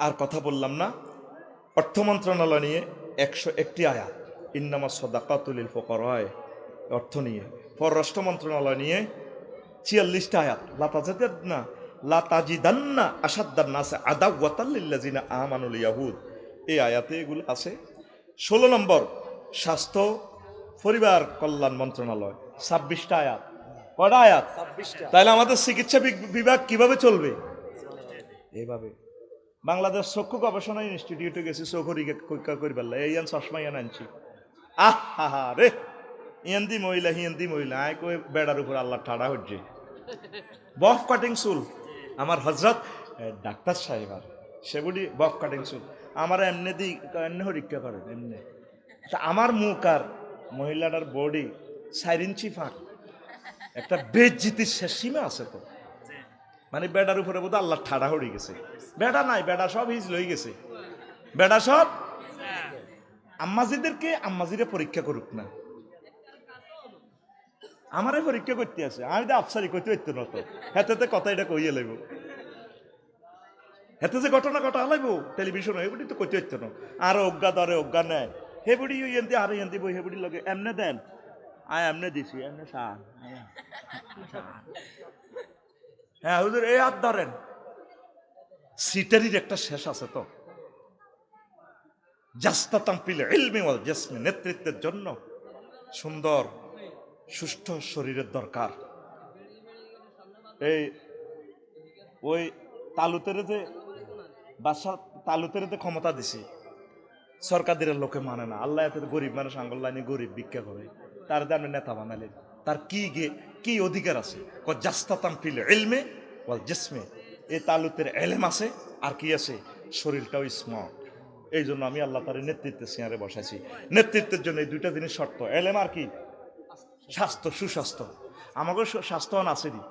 আর কথা বললাম না। অর্থ মন্ত্রণালয় নিয়ে 101টি আয়াত, ইন্নামা সাদাকাতুল লিল ফুকারা, অর্থ নিয়ে। পররাষ্ট্র মন্ত্রণালয় নিয়ে 46টা আয়াত, লাতাজিদান্না আশাদ্দান নাসি আদাওয়াতাল লিল্লাযিনা আমানুল ইয়াহুদ, এই আয়াতে এগুলো আছে। 16 নম্বর স্বাস্থ্য পরিবার কল্যাণ মন্ত্রণালয়, 26টা আয়াত। কয়টা আয়াত? 26টা। তাহলে আমাদের চিকিৎসা বিভাগ কিভাবে চলবে? এইভাবে। বাংলাদেশ চক্ষু গবেষণা ইনস্টিটিউটে গেছি, চোখরি পরীক্ষা করি পারলা, এই চশমা ইয়ান আনছি। আহা রে, হিন্দি মহিলা, হিন্দি মহিলা, আয় কই বেড়ার উপর আল্লাহ ঠাড়া হচ্ছে। বফ কাটিং চুল, আমার হজরত ডাক্তার সাহেব আর সেগুলি বফ কাটিং চুল আমার এমনি দিই, এমনি পরীক্ষা করেন এমনি। আমার মুখ আর মহিলাটার বডি 4 ইঞ্চি ফাঁক, একটা বেজ্জিতির শেষ সীমা আছে তো। মানে বেড়ার উপরে বোধ আল্লাহ ঠাড়া হয়ে গেছে। বেড়া নাই, বেড়া সব হিজ লই গেছে, বেড়া সব। আম্মাজিদেরকে আম্মাজিরে পরীক্ষা করুক না, আমারে পরীক্ষা করতে আছে। আমি তো আফসারি করতে হইতো না তো, হেতে কথা এটা কইয়ে লাইব, হেতে যে ঘটনা ঘটা লাইব টেলিভিশনে, এগুলি তো করতে হইতো না। আরো অজ্ঞা ধরে অজ্ঞা নেয়, হেবুড়ি এনতি আরো এনতি বই, হেবুড়ি লগে এমনে দেন, আয় এমনে দিছি, এমনে সান। হ্যাঁ হুজুর এই হাত ধরেন। সিটারির একটা শেষ আছে তো। জাস্তাতাম ফিল ইলমি ওয়াল জিসমি, নেতৃত্বের জন্য সুন্দর সুষ্ঠু শরীরের দরকার। এই ওই তালুতের যে বাদশা, তালুতের যে ক্ষমতা দিছে, সরকারের লোকে মানে না। আল্লাহ এত গরিব মানুষ, আঙ্গল লাইনে গরিব ভিক্ষা করে, তার আপনি নেতা বানালেন, তার কি অধিকার আছে? জাস্তাতাম ফিল ইলমি ওয়াল জিসমি, এই তালুতের এলেম আছে, আর কি আছে? শরীরটাও স্মার্ট। এই জন্য আমি আল্লাহ তার নেতৃত্বের চেয়ারে বসাইছি। নেতৃত্বের জন্য এই 2টা জিনিস শর্ত, এলেম আর কি? স্বাস্থ্য, সুস্বাস্থ্য। আমাকে স্বাস্থ্যবান আসেনি,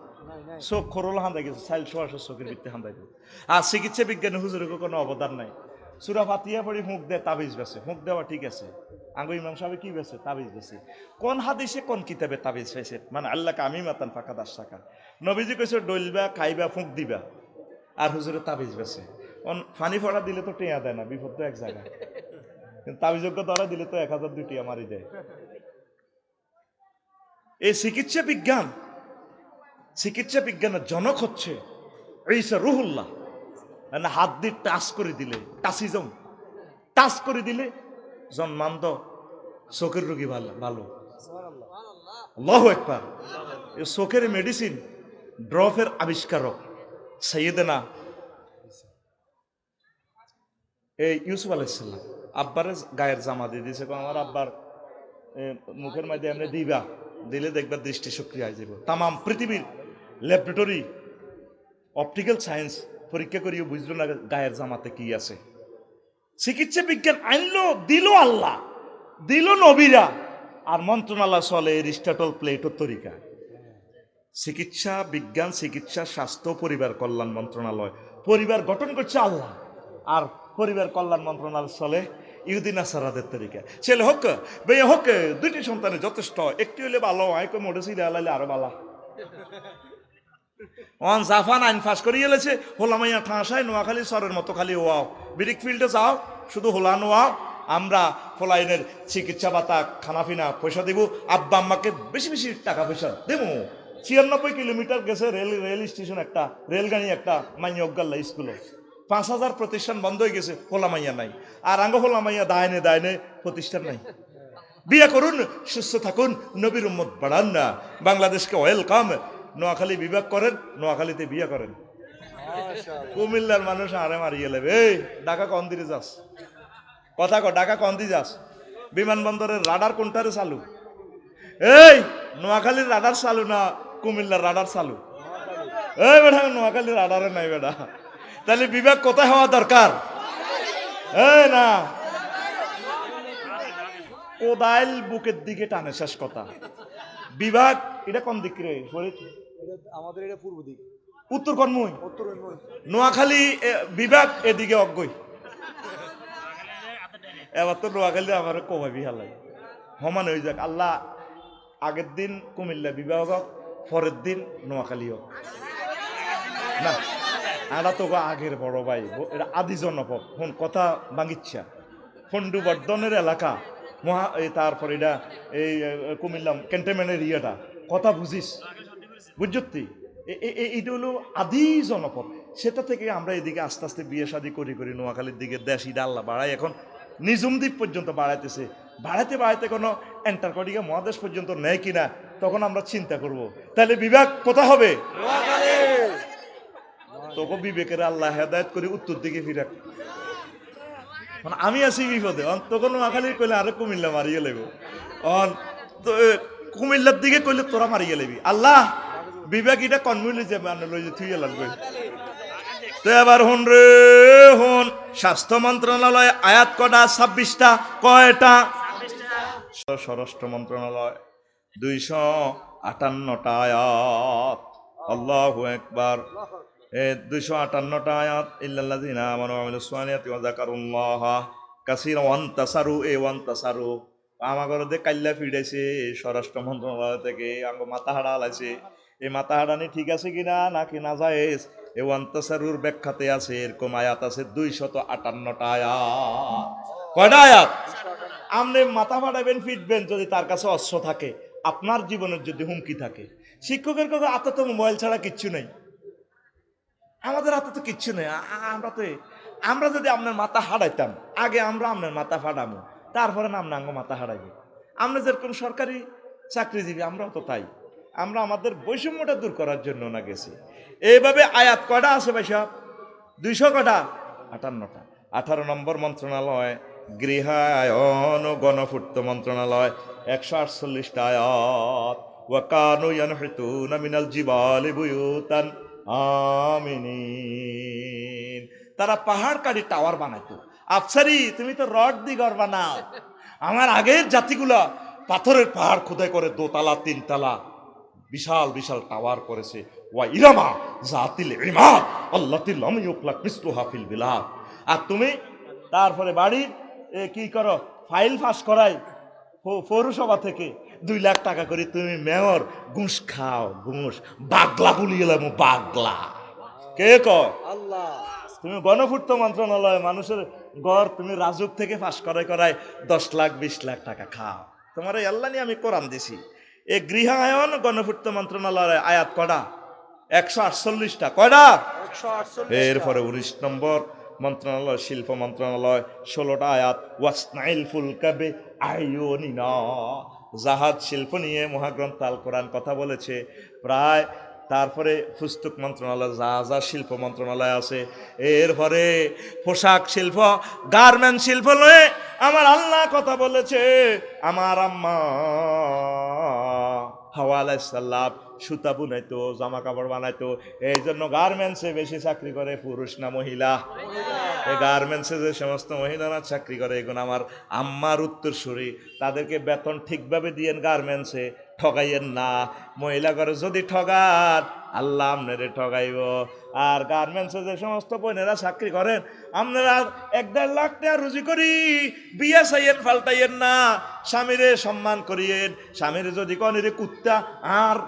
চোখ খরল হান্দাই গেছে, চাইল শোয়াশ চোখের ভিত্তি হান্দাই দেব। আর চিকিৎসা বিজ্ঞানে হুজুরের কোনো অবদান নাই। সুরা ফাতিয়া পড়ি হুঁক দেয়, তাবিজ বেছে। হুঁক দেওয়া ঠিক আছে, আঙ্গু ইমাম সাহেব কি বেছে? তাবিজ বেছে। কোন হাদিসে কোন কিতাবে তাবিজ পাইছে? মানে আল্লাহ আমি মাতান ফাঁকা 10 টাকা। নবীজি কইছে ডলবা খাইবা ফুঁক দিবা, আর হুজুরে তাবিজ বেছে। ফানি ফড়া দিলে তো টেয়া দেয় না, বিপদ তো এক জায়গায়। কিন্তু তাবিজজ্ঞ ধরা দিলে তো 1000-2 টিয়া মারি দেয়। এই চিকিৎসা বিজ্ঞানের জনক হচ্ছে ঈসা রুহুল্লাহ, মানে হাত দিয়ে টাচ করে দিলে, টাচিজম টাচ করে দিলে জন্মান্ধ চোখের রোগী ভালো ভালো। আল্লাহু আকবার। এই চোখের মেডিসিন ড্রপের আবিষ্কারক সাইয়েদেনা এই ইউসুফ আলাইহিস সালাম আব্বারে গায়ের জামা দিয়ে দিয়েছে, আমার আব্বার মুখের মধ্যে এমনি দিবা, দিলে দেখবা দৃষ্টি সক্রিয় হয়ে যাব। তামাম পৃথিবীর ল্যাবরেটরি অপটিক্যাল সায়েন্স পরীক্ষা করিও বুঝলো না গায়ের জামাতে কি আছে। চিকিৎসা বিজ্ঞান আনলো, দিল আল্লাহ, দিল নবীরা, আর মন্ত্রণালয় চলে এরিস্টটল প্লেটোর তরিকা। চিকিৎসা বিজ্ঞান, চিকিৎসা স্বাস্থ্য পরিবার কল্যাণ মন্ত্রণালয়, পরিবার গঠন করছে আল্লাহ, আর পরিবার কল্যাণ মন্ত্রণালয় চলে ইহুদি নাসারাদের তরিকা। ছেলে হোক মেয়ে হোক, দুইটি সন্তানের যথেষ্ট, একটি হলে ভালো, আইকো মোটেসি আলাইলে আরো ভালো। অন জাফান আইন ফাঁস করিয়ে এলেছে, হোলামাইয়া ঠাঁসায় নোয়াখালী সরের মতো খালি ওয়াও, ব্রিক ফিল্ডে যাও শুধু হোলা নোয়াও, আমরা ফলাইনের চিকিৎসা ভাতা খানাফিনা পয়সা দিব, আব্বা আম্মাকে বেশি বেশি টাকা পয়সা দেবো। 96 কিলোমিটার গেছে রেল স্টেশন, একটা রেলগাড়ি, একটা মাইয়া অজ্ঞাল্লা স্কুল, 5000 প্রতিষ্ঠান বন্ধ হয়ে গেছে, হোলামাইয়া নাই। আর আঙ্গ হোলামাইয়া দায়নে দায়নে প্রতিষ্ঠান নাই। বিয়ে করুন, সুস্থ থাকুন, নবীর উম্মত বাড়ান না, বাংলাদেশকে ওয়েলকাম। নোয়াখালী বিভাগ করেন, নোয়াখালীতে বিয়ে করেন। কুমিল্লার মানুষ আরে মারিয়ে লেবে, এই ঢাকা কন দিকে যাস, কথা ক, ঢাকা কন দি যাস, বিমানবন্দরের রাডার কোনটারে চালু? এই নোয়াখালীর রাডার চালু না কুমিল্লার রাডার চালু? এই বেটা নোয়াখালীর রাডারে নাই বেটা, তাহলে বিভাগ কোথায় হওয়া দরকার? এই না কোদাইল বুকের দিকে টানে, শেষ কথা। বিভাগ এটা কোন দিক রে? আমাদের এটা পূর্ব দিক, উত্তর কর্মই, নোয়াখালী বিভাগ এদিকে অজ্ঞই। এবার তো নোয়াখালী আমার কমাবি হালাই সমান হয়ে যাক। আল্লাহ আগের দিন কুমিল্লা বিভাগ হোক, পরের দিন নোয়াখালী হোক না, এটা তো আগের বড় ভাই, এটা আদি জনপদ। ফোন কথা বাঙ্গিচ্ছা ফন্ডু বর্ধনের এলাকা মহা, তারপর এটা এই কুমিল্লা ক্যান্টনমেন্টের ইয়েটা, কথা বুঝিস, বুঝতি? এইটা হলো আদি জনপদ। সেটা থেকে আমরা এদিকে আস্তে আস্তে বিয়ে শাদী করি করি নোয়াখালীর দিকে দেশি ডাল্লা বাড়াই, এখন নিজুম দ্বীপ পর্যন্ত বাড়াইতেছে। বাড়াইতে বাড়াইতে কোনো অ্যান্টার্কটিকা মহাদেশ পর্যন্ত নেয় কিনা, তখন আমরা চিন্তা করব। তাহলে বিভাগ কোথায় হবে? তখন বিবেকের আল্লাহ হেদায়েত করে উত্তর দিকে ফিরাক। আমি আছি বিপদে, তখন নোয়াখালী কইলে আরে কুমিল্লা মারিয়ে লেব, কুমিল্লার দিকে কইলে তোরা মারিয়ে লেবি। আল্লাহ বিবেক এটা কনমিলে যে থুই লাগবে। তো এবার হন রে হন, স্বাস্থ্য মন্ত্রণালয় আয়াত কটা? 26টা। কয়টা? স্বরাষ্ট্র মন্ত্রণালয় 258টা আয়াত। আল্লাহু আকবার। 258টা আয়াত। ইল্লাল্লাযিনা আমানু ওয়া আমিলুস সালিহাতি ওয়া যাকারুল্লাহা কাসীরান ওয়া আনতাসারু ওয়ান্তাসারু। আমার ঘরে কাল্লা ফিডাইছে স্বরাষ্ট্র মন্ত্রণালয় থেকে, আঙ্গ মাথা হাড়া আলাইছে। এই মাথা হাড়ানি ঠিক আছে কিনা নাকি না জায়েজ, এ ওয়ান্তাসারুর ব্যাখ্যাতে আছে এরকম আয়াত আছে 258টা আয়াত। কয়টা আয়াত? আপনি মাথা ফাটাবেন, ফিটবেন যদি তার কাছে অস্ত্র থাকে, আপনার জীবনের যদি হুমকি থাকে। শিক্ষকের কথা হাতে তো মোবাইল ছাড়া কিচ্ছু নেই, আমাদের হাতে তো কিচ্ছু নেই। আমরা যদি আপনার মাথা হারাইতাম, আগে আমরা আপনার মাথা ফাটাবো, তারপরে না আপনার মাথা হারাইবে। আমরা যেরকম সরকারি চাকরিজীবী, আমরাও তো তাই। আমরা আমাদের বৈষম্যটা দূর করার জন্য না গেছি। এইভাবে আয়াত কয়টা আছে ভাই সাহেব? 200 কটা? 58টা। 18 নম্বর মন্ত্রণালয় গৃহায়ন ও গণপূর্ত মন্ত্রণালয় 148টা আয়াত। ওয়া কানু ইয়ানহিতুনা মিনাল জিবালি বুয়ুতান আমিনিন। তারা পাহাড় কাটি টাওয়ার বানাইতো। আফসারি তুমি তো রড দি ঘর বানাও। আমার আগের জাতিগুলা পাথরের পাহাড় খোদাই করে 2 তালা 3 তালা বিশাল বিশাল টাওয়ার করেছে। ওয়া ইরামা জাতিল ইমাদ আল্লাতী লাম ইউখলাক মিসলুহা ফিল বিলাদ। আর তুমি তারপরে বাড়ির কি করো, ফাইল ফাঁস করাই পৌরসভা থেকে 2 লাখ টাকা করে তুমি মেয়র ঘুষ খাও, ঘুষ বাগলা বলিয়ে এলাম, বাগলা কে কয়? আল্লাহ। তুমি গণপূর্ত মন্ত্রণালয় মানুষের গড় তুমি রাজুক থেকে ফাঁস করাই 10 লাখ 20 লাখ টাকা খাও। তোমার এই আল্লাহ নিয়ে আমি কোরআন দিছি। এই গৃহায়ন গণপূর্ত মন্ত্রণালয়ের আয়াত কটা? 148টা। কয়টা? এরপরে 19 নম্বর মন্ত্রণালয় শিল্প মন্ত্রণালয় 16টা আয়াত ওয়াসনাইল ফুলকাবে আইয়ুনিনা, জাহাজ শিল্প নিয়ে মহাগ্রন্থ আল কোরআন কথা বলেছে প্রায়। তারপরে পুস্তক মন্ত্রণালয়, যা শিল্প মন্ত্রণালয় আছে। এরপরে পোশাক শিল্প, গার্মেন্ট শিল্প নিয়ে আমার আল্লাহ কথা বলেছে। আমার আম্মা হাওয়া আলাইহিস সালাম সুতা বুনাইতো, জামা কাপড় বানাইতো। এই জন্য গার্মেন্টসে বেশি চাকরি করে পুরুষ না মহিলা? এই গার্মেন্টসে যে সমস্ত মহিলারা চাকরি করে এগুলো আমার আম্মার উত্তরসূরি। তাদেরকে বেতন ঠিকভাবে দিয়েন গার্মেন্টসে, ঠগাইয়েন না। মহিলা করে যদি ঠগান আল্লাহ আপনারে ঠগাইব। আর গার্মেন্টসে যে সমস্ত বোনেরা চাকরি করেন, আপনারা 1-1.5 লাখ টাকা রুজি করি, বিয়া চাইয়েন ফাল্টাইয়েন না। স্বামীরে সম্মান করিয়েন। স্বামীরে যদি কনের কুত্তা আর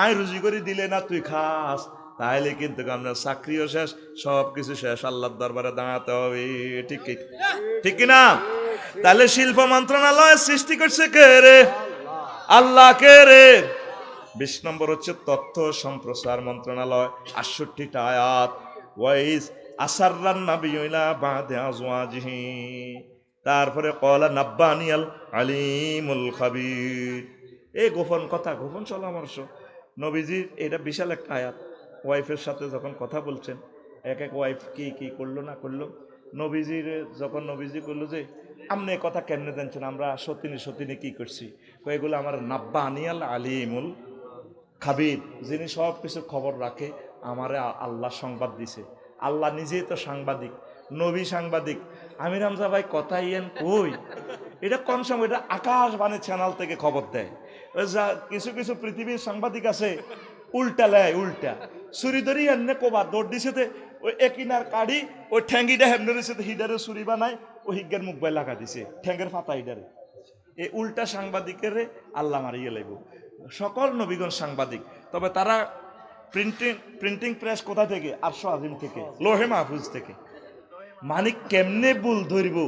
আয় রুজি করে দিলে না তুই খাস, তাহলে কিন্তু আপনার চাকরিও শেষ, সব কিছু শেষ, আল্লাহর দরবারে দাঁড়াতে হবে। ঠিক ঠিক কিনা? তাহলে শিল্প মন্ত্রণালয় সৃষ্টি করছে কে রে? আল্লাহ। কে রে? 20 নম্বর হচ্ছে তথ্য সম্প্রচার মন্ত্রণালয়, 68টা আয়াত ওয়াইস আসাররান নাবিয়্যিলা বাদা আজওয়াজিহি। তারপরে ক্বালা নাব্বানিয়াল আলিমুল খাবীর। এই গোপন কথা, গোপন পরামর্শ নবীজির, এটা বিশাল একটা আয়াত। ওয়াইফের সাথে যখন কথা বলছেন, এক এক ওয়াইফ কি করলো না করলো, নবীজির যখন নবীজি করলো যে আপনি কথা কেমনে জানছেন আমরা সতিনী কি করছি, এগুলো আমার নাব্বা আনিয়াল আলিমুল খাবির, যিনি সব কিছু খবর রাখে, আমারে আল্লাহ সংবাদ দিছে। আল্লাহ নিজেই তো সাংবাদিক, নবী সাংবাদিক। আমির হামজা ভাই কথা ইয়েন কই, এটা কোন সময়, এটা আকাশবাণী চ্যানেল থেকে খবর দেয়। যা কিছু কিছু পৃথিবীর সাংবাদিক আছে উল্টা লেয়, উল্টা ছুরি ধরি এমনি কোবার দৌড় দিছে, ওই একিনার কাড়ি ওই ঠ্যাঙ্গিটা হেমনে রয়েছে, হিডারে ছুরি বানায় ওই হিজ্ঞার মুখ বাই লাগা দিছে, ঠ্যাঙ্গের ফাতা হিডারে। এই উল্টা সাংবাদিকের আল্লাহ মারিয়ে লাগব। সকল নবীগণ সাংবাদিক, তবে তারা প্রিন্টিং প্রেস কোথা থেকে? আরশে আজিম থেকে, লোহে মাহফুজ থেকে। মানে কেমনে ভুল ধরব,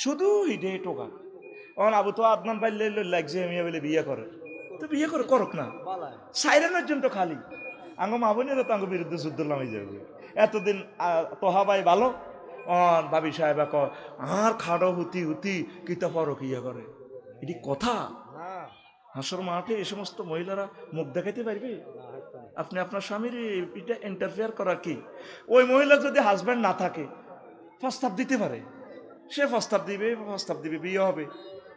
শুধু হিডে টোকা। আবু তো আদনান ভাই লাগছে আমি বলে বিয়ে করে, তো বিয়ে করে করক না, সাইরেনের জন্য খালি আঙ্গ মা বোনেরও তো আঙ্গ বিরুদ্ধে যুদ্ধ নামে যাবে। এতদিন তোহা ভাই ভালো, ভাবি সাহেব আর খাড়ো হুতি কিতা পর কিয়া করে, এটি কথা? হাসর মাঠে এই সমস্ত মহিলারা মুখ দেখাইতে পারবে? আপনি আপনার স্বামীর এটা ইন্টারফেয়ার করা কি? ওই মহিলা যদি হাজব্যান্ড না থাকে প্রস্তাব দিতে পারে, সে প্রস্তাব দিবে, বিয়ে হবে,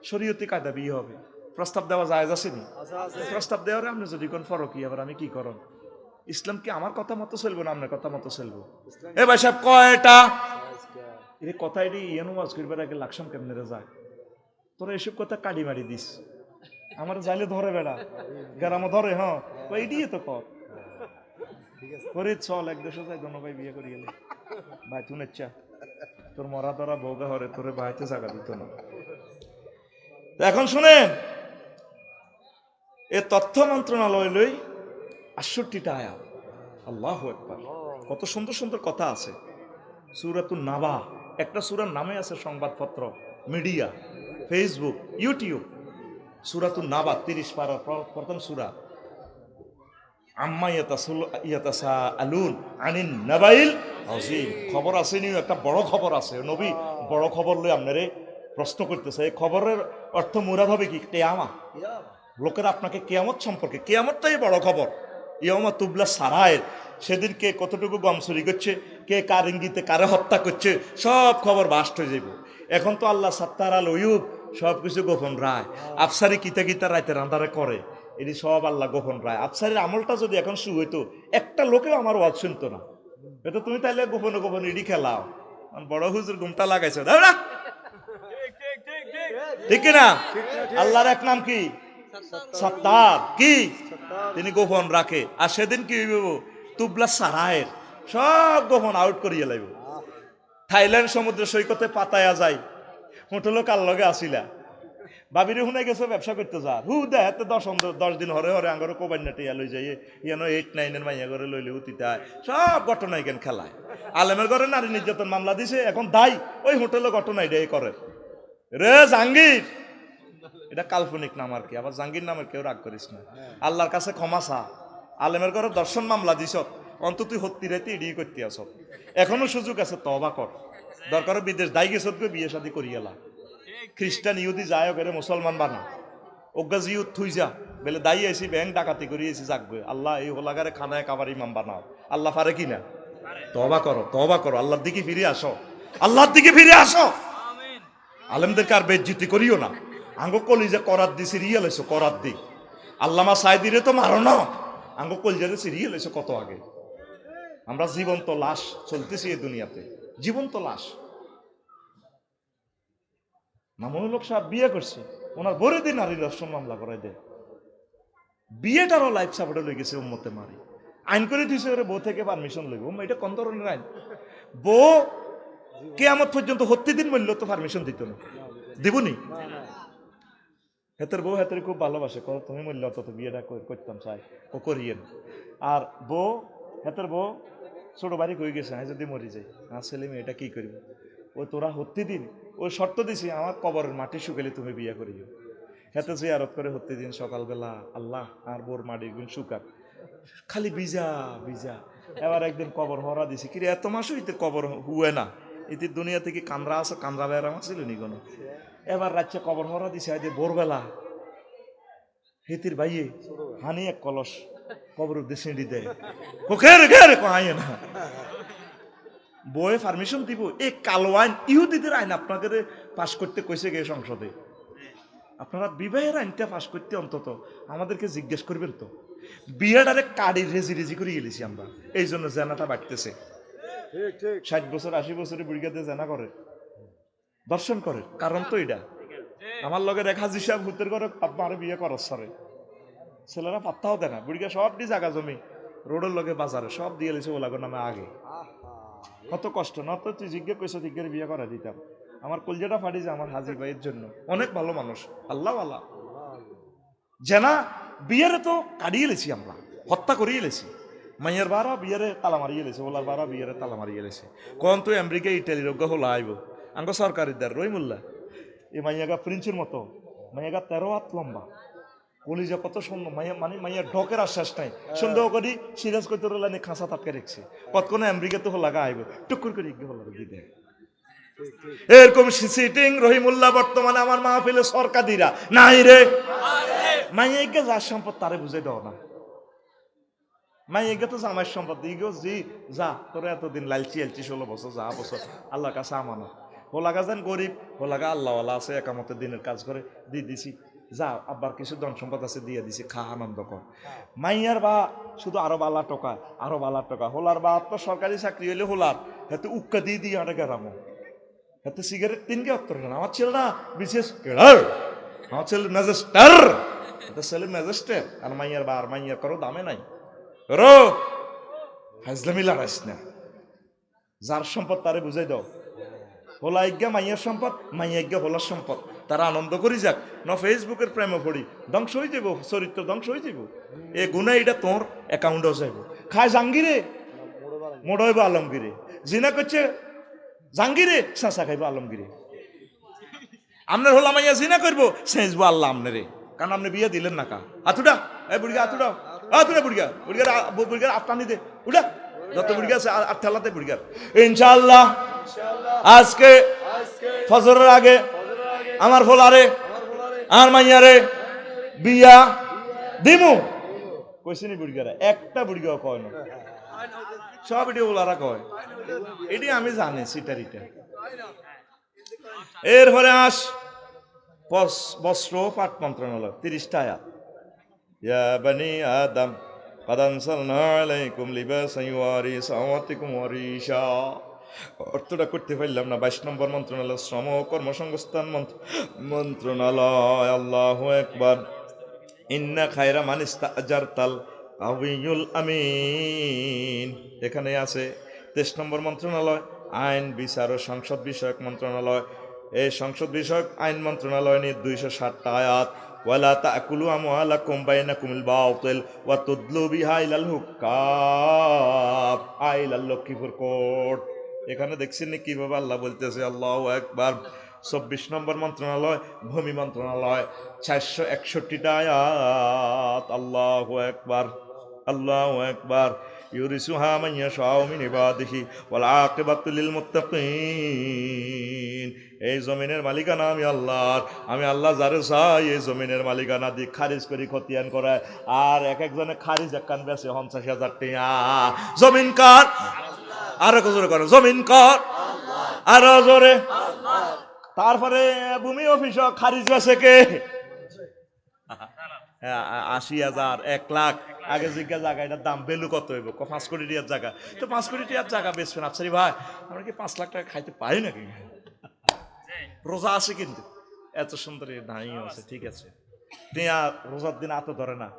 শরীয়তি কায়দা বিয়ে হবে। প্রস্তাব দেওয়া জায়েজ আছে নি? প্রস্তাব দেওয়ারে আপনি যদি কোন ফরকি, আবার আমি কি করন? ইসলাম কি আমার কথা মতো চলবো না আপনার কথা মতো চলবো? এ ভাই সাহেব কয়টা এই কথা, এটি ইয়ানো ওয়াজ করবার আগে লাকসাম কেমনে যায়, তোরা এসব কথা কাড়ি মারি দিস, আমার যাইলে ধরে বেড়া, গ্রামে ধরে। হ্যাঁ এইটিই তো কর করে চল, এক দেশে যাই দোনো ভাই বিয়ে করে গেলে ভাই তুই নেচ্ছা তোর মরা ধরা বউগা হরে তোরে ভাইতে জায়গা দিত না। এখন শুনেন, এ তথ্য মন্ত্রণালয় লই 68টা আয়াত। আল্লাহু আকবার, কত সুন্দর সুন্দর কথা আছে। সূরাতুন নাবা, একটা সূরার নামে আছে সংবাদপত্র, মিডিয়া, ফেসবুক, ইউটিউব। সূরাতুন নাবা 30 পারার প্রথম সূরা। আম্মা ইয়াতাসাআলুন আনিন নাবাইল আযীম। খবর আছে নি, একটা বড় খবর আছে। নবী বড় খবর লই আপনারে প্রশ্ন করতেছে। এই খবরের অর্থ মুরাদ হবে কি? কিয়ামত। লোকেরা আপনাকে কিয়ামত সম্পর্কে, কিয়ামতটাই বড় খবর। ইয়াউমা তুবলা সারায়ের, সেদিন কে কতটুকু গম চুরি করছে, কে কার ইঙ্গিতে কারে হত্যা করছে, সব খবর বাস্ট হয়ে যাইব। এখন তো আল্লাহ সাত্তার আল উয়ুব, সব কিছু গোপন রায়। আফসারি কিতা রাইতে রান্দারে করে, এটি সব আল্লাহ গোপন রায়। আফসারের আমলটা যদি এখন শুরু হইতো, একটা লোকেও আমার ওয়াজ শুনতো না। এটা তুমি তাইলে গোপনে গোপনে ইডি খেলাও, বড় হুজুর ঘুমটা লাগাইছে, ঠিক না? আল্লাহর এক নাম কি? সত্তার। কি? তিনি গোপন রাখে। আর সেদিন কি হইব? তুবলা সারায়ের, সব গোপন আউট করিয়ে লাইব। থাইল্যান্ড সমুদ্র সৈকতে পাতায়া যায়, হোটেলও কার লগে আসিলা, বাবিরে শুনে গেছে ব্যবসা করতে যা, দেখতে 10 দিন হরে আঙ্গর কোবাইনাটে লই যাই, ইয়ানো 8-9 মাইয়া করে লইলে উতিতায়, সব ঘটনা এখান খেলায়। আলেমের ঘরে নারী নির্যাতন মামলা দিছে, এখন দায় ওই হোটেলে ঘটনা এটাই করে। রে জাহাঙ্গীর, এটা কাল্পনিক নাম আর কি, আবার জাহাঙ্গীর নামের কেউ রাগ করিস না, আল্লাহর কাছে ক্ষমা চা। আলেমের ঘরে দর্শন মামলা দিছ, অন্তত তুই হত্তি রাইতে এড়িয়ে করতে আস, এখনো সুযোগ আছে, তওবা কর। দরকার বিদেশ দায়ী গেছ বিয়ে শাদী করিয়েলা, খ্রিস্টান ইহুদি যায় করে মুসলমান বানা, অজ্ঞা জিউ থুই যা বেলে দায়ী আইসি ব্যাংক ডাকাতি করিয়েছি জাগবে, আল্লাহ এই হোলাগারে খানায় কাবার ইমাম বানাও, আল্লাহ পারে কি না? তওবা করো, তওবা করো, আল্লাহর দিকে ফিরে আসো, আল্লাহর দিকে ফিরে আসো। আলেমদেরকে আর বেজ্জিতি করিও না। আঙ্গো কলিজা করাত দি সিরিয়াল এসো, করাত দি আল্লামা সাইদিরে তো মারো না, আঙ্গো কলিজারে সিরিয়াল এসো কত আগে। আমরা জীবন্ত লাশ চলতেছি এই দুনিয়াতে, জীবন্ত লাশ। মামুনুল হক সাহেব বিয়ে করছে, ওনার বড় দিন নারী দর্শন মামলা করাই দেয়, বিয়েটারও লাইফ সাপোর্টে লই গেছে উম্মতে মারি, আইন করে দিয়েছে ওরে বউ থেকে পারমিশন লইব। এটা কোন ধরনের আইন? বউ কিয়ামত পর্যন্ত হত্যি দিন মূল্য তো পারমিশন দিত না, দিবনি? হেতের বউ হেতের খুব ভালোবাসে, কত তুমি মূল্য তত বিয়েটা করতাম চাই, ও করিয়েন। আর বউ হেতের বউ ছোট বাড়ি কই গেছে, আমি যদি মরি যাই আর ছেলে মেয়েটা কি করবো, ও তোরা হত্যি দিন ওই শর্ত দিছি আমার কবরের মাটি শুকালে তুমি বিয়ে করিও। হেতে জিয়ারত করে হত্যি দিন সকালবেলা, আল্লাহ আর বোর মাটি গুণ শুকাক, খালি ভিজা ভিজা। এবার একদিন কবর হরা দিছি, কিরে এত মাস হইতে কবর হুয়ে না, এতে দুনিয়া থেকে কামরা আছে, কামরা বেড়াম আছিল নি কোনো। এবার রাত্রে কবর হরা দিছে, আজ ভোরবেলা হেতির ভাইয়ে হানি এক কলস কবর উদ্দেশ্যে দেয়, ঘেরে ঘেরে আইয়ে না। বয়ে পারমিশন দিব, এই কালো আইন ইহুদিদের আইন আপনাকে পাশ করতে কইছে গে সংসদে, আপনারা বিবাহের আইনটা পাশ করতে অন্তত আমাদেরকে জিজ্ঞেস করবেন তো। বিয়েটারে কাড়ি রেজি রেজি করে গেলেছি আমরা, এই জন্য জেনাটা বাড়তেছে। 60 বছর 80 বছরে বুড়িগাতে জেনা করে, দর্শন করে, কারণ তো এটা। আমার লগের এক হাজি সাহেব হুতের ঘরে আব্বার বিয়ে করস সরে, ছেলেরা পাত্তাও দেয় না, বুড়িগা সব দিয়ে জায়গা জমি রোডের লগে বাজারে সব দিয়ে লিছে ওলাগোর নামে আগে। কত কষ্ট, নত তুই জিজ্ঞেস কইস দিকের বিয়ে করা দিতাম। আমার কলজাটা ফাটি যে আমার হাজি ভাইয়ের জন্য, অনেক ভালো মানুষ, আল্লাহ আল্লাহ। জেনা বিয়েরে তো কাটিয়ে লেছি আমরা, হত্যা করিয়ে লেছি। মাইয়ের বারা বিয়েরে তালা মারিয়ে লেছে, ওলার বারা বিয়েরে তালা মারিয়ে লেছে। কোন তুই আমেরিকা ইটালির অজ্ঞ হলো আইব আঙ্গ সরকারি দ্বার রইমুল্লা, এই মাইয়াগা প্রিন্সের মতো, মাইয়াগা 13 হাত লম্বা, কলিজা কত সুন্দর, মাইয়া মানে মাইয়ার ঢকের আশ্বাস নাই। সন্দেহ করি সিরাজ কত লাইনে খাঁচা তাটকে রেখছে, কতক্ষণে আমেরিকা তো লাগা আইব, টুকুর করে ইগে হলো দিদে। এরকম সিটিং রহিমুল্লাহ বর্তমানে আমার মাহফিলে সরকারিরা নাই রে। মাইয়াকে যার সম্পদ তারে বুঝে দাও না, মাইয়াকে তো জামাইয়ের সম্পদ দিগো জি যা, তোরা এতদিন লালচি আলচি 16 বছর যা বছর আল্লাহর কাছে আমানত, হোলাগা যেন গরিব, হোলাগা আল্লাহওয়ালা আছে, একামতের দিনের কাজ করে দিয়ে দিছি, যা আব্বার কিছু ধন সম্পদ আছে দিয়ে দিছি, খা আনন্দ কর। মাইয়ার বা শুধু আরো বালা টাকা, আরো বালা টাকা, হোলার বা তো সরকারি চাকরি হইলে হোলার হাতে উক্কা দিয়ে দিয়ে আটে গেরামো, হাতে সিগারেট 3 কে অত্তর কেন। আমার ছেলেরা বিশেষ কেড়ার, আমার ছেলে ম্যাজিস্টার, এটা ছেলে ম্যাজিস্টার, আর মাইয়ার বা আর মাইয়ার কারো দামে নাই। রো হাজলামি লাগাইস না, যার সম্পদ তারে বুঝাই দাও, হোলা ইজ্ঞা মাইয়ার সম্পদ, মাইয়া ইজ্ঞা হোলার সম্পদ, তারা আনন্দ করি যাক। ন ফেসবুকের প্রেমে পড়ি, ধ্বংস হয়ে যাব, চরিত্র ধ্বংস হয়ে যাব, এ গুণা এটা তোর অ্যাকাউন্টও যাইব। খায় জাঙ্গিরে মোড় হইব আলমগিরে, জিনা করছে জাঙ্গিরে চাষা খাইব আলমগিরে। আপনার হোলা মাইয়া জিনা করবো সেজবো আল্লাহ আপনারে, কারণ আপনি বিয়ে দিলেন না কা। আতুডা এ বুড়িগা আতুডা, আতুডা বুড়িগা, বুড়িগার আটটানি দে উঠা, যত বুড়িগা আছে আর ঠেলাতে বুড়িগার। ইনশাআল্লাহ আজকে ফজরের আগে আমার ফোলারে আর মাইয়ারে বিয়া দিমু কইছিনি বুড়িগারা, একটা বুড়িগাও কয় না, সব এটি ওলারা কয়, এটি আমি জানি সিটারিটা। এরপরে আস বস্ত্র পাট মন্ত্রণালয় 30টা আয়াত, ইয়া বানি আদম قد أنزلنا عليكم لباسا يواري سوآتكم وريشا। অর্থটা করতে পারলাম না। 22 নম্বর মন্ত্রণালয় শ্রম ও কর্মসংস্থান মন্ত্রণালয়। আল্লাহু আকবার। ইন্না খায়রা মান ইস্তাজারতাল কাউইয়ুল আমিন, এখানে আছে। 23 নম্বর মন্ত্রণালয় আইন বিচার ও সংসদ বিষয়ক মন্ত্রণালয়। এই সংসদ বিষয়ক আইন মন্ত্রণালয় নিয়ে 260টা আয়াত। ওয়ালা তাকুলু আমওয়ালাকুম বাইনাকুম বিল বাতিল ওয়া তুদলু বিহা ইলাল হুকাম, আইলাল লক্ষ্মীপুর কোর্ট। এখানে দেখছেন কিভাবে আল্লাহ বলতেছে, আল্লাহু আকবার। 24 নম্বর মন্ত্রণালয় ভূমি মন্ত্রণালয়, 461টা আয়াত। আল্লাহু আকবার, আল্লাহু আকবার। ইউরিসুহা মান ইয়াশাউ মিন ইবাদিহি ওয়াল আকিবাতু লিল মুত্তাকিন। এই জমিনের মালিকানা আমি আল্লাহর, আমি আল্লাহ যারে চাই এই জমিনের মালিকানা দি খারিজ করি খতিয়ান করায়। আর এক একজনে খারিজ একখান বেছে 50,000 টাকা। জমিন কার? আরো জোরে করে জমিন কার? আরো জোরে। তারপরে ভূমি অফিস খারিজ বেছে কে? 80,000, 1 লাখ। আগে জিজ্ঞাসা জায়গা এটার দাম ভ্যালু কত হইব? 5 কোটি টাকার জায়গা। তো 5 কোটি টাকার জায়গা বেচবেন আফসারি ভাই, আমরা কি 5 লাখ টাকা খাইতে পারি নাকি? রোজা আছে কিন্তু এত সুন্দর দাঁড়িয়ে আছে, ঠিক আছে। টিয়া রোজার দিন আত ধরে না,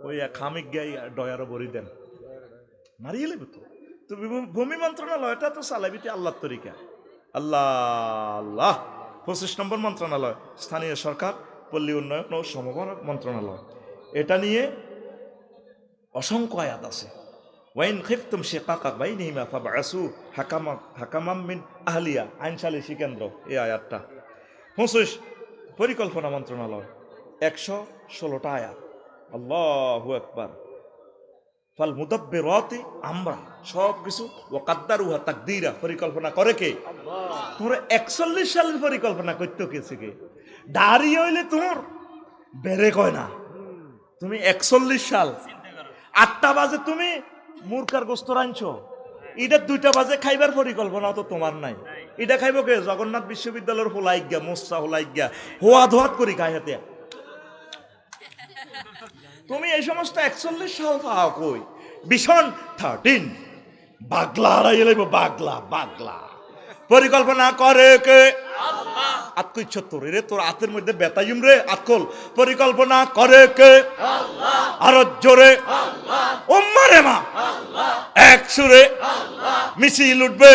ওই খামিক গাই ডয়ারও বড়ি দেন, মারিয়ে লেবে তো। তো ভূমি মন্ত্রণালয়টা তো চালাবিতে আল্লাহর তরিকা। আল্লাহ আল্লাহ। 25 নম্বর মন্ত্রণালয় স্থানীয় সরকার, পল্লী উন্নয়ন ও সমবায় মন্ত্রণালয়। এটা নিয়ে অসংখ্য আয়াত আছে। ওয়াইন খিফতুম শিকাকা বাইনিহিমা ফাবআসু হাকামান মিন আহলিয়া, আইন সালিসি কেন্দ্র, এই আয়াতটা। 25 পরিকল্পনা মন্ত্রণালয়, 116টা আয়াত। আল্লাহু আকবার। ফাল মুদাব্বিরাতি আমরা, সব কিছু ওয়াকাদ্দারুহা তাকদীরা, পরিকল্পনা করে কে? তোমরা 41 সালের পরিকল্পনা করতে কেছে কে? দাঁড়িয়ে হইলে তোর বেড়ে কয় না। তুমি 41 সাল 8টা বাজে তুমি মুরকার গোস্ত রাঁধছো, এটা 2টা বাজে খাইবার পরিকল্পনা তো তোমার নাই। এটা খাইব কে? জগন্নাথ বিশ্ববিদ্যালয়ের হোলাই গিয়া, মোসা হোলাই গিয়া, হোয়া ধোয়াত করি খাই হাতে। তুমি এই সমস্ত 41 সাল পাও কই? ভীষণ 13 বাগলা হারাই লাইব, বাগলা বাগলা। পরিকল্পনা করে কে? আত্ম ইচ্ছা তোর রে, তোর হাতের মধ্যে বেতাইম রে আতকল। পরিকল্পনা করে কে? আরো জোরে উম্মারে মা, এক সুরে মিছিল উঠবে।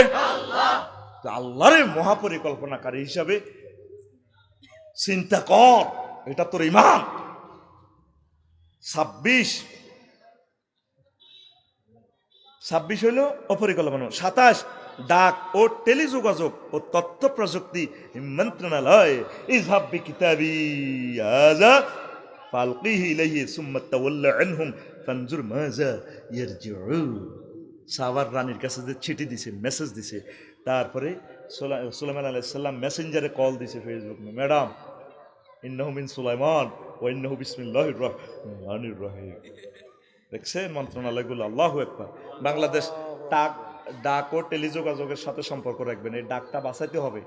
আল্লাহরে মহাপরিকল্পনাকারী হিসাবে চিন্তা কর, এটা তোর ইমান। 26 হইল অপরিকল্পনা। 27 ডাক ও টেলিযোগাযোগ ও তথ্য প্রযুক্তি মন্ত্রণালয়। ইযহাব বিকিতাবি হাযা ফালকিহি ইলাইহি সুম্মা তাওয়াল্লা আনহুম ফানজুর মাযা ইয়ারজিউন। সাওয়ার রানীর কাছে যে চিঠি দিছে, মেসেজ দিছে, তারপরে সুলাইমান আলাইহিস সালাম মেসেঞ্জারে কল দিছে ফেসবুক, ম্যাডাম ইন্নাহু মিন সুলাইমান ওয়া ইন্নাহু বিসমিল্লাহির রহমানির রহিম। দেখছেন মন্ত্রণালয়গুলো। আল্লাহু আকবার। বাংলাদেশ ডাক ও টেলিযোগাযোগের সাথে সম্পর্ক রাখবেন, এই ডাকটা বাঁচাইতে হবে।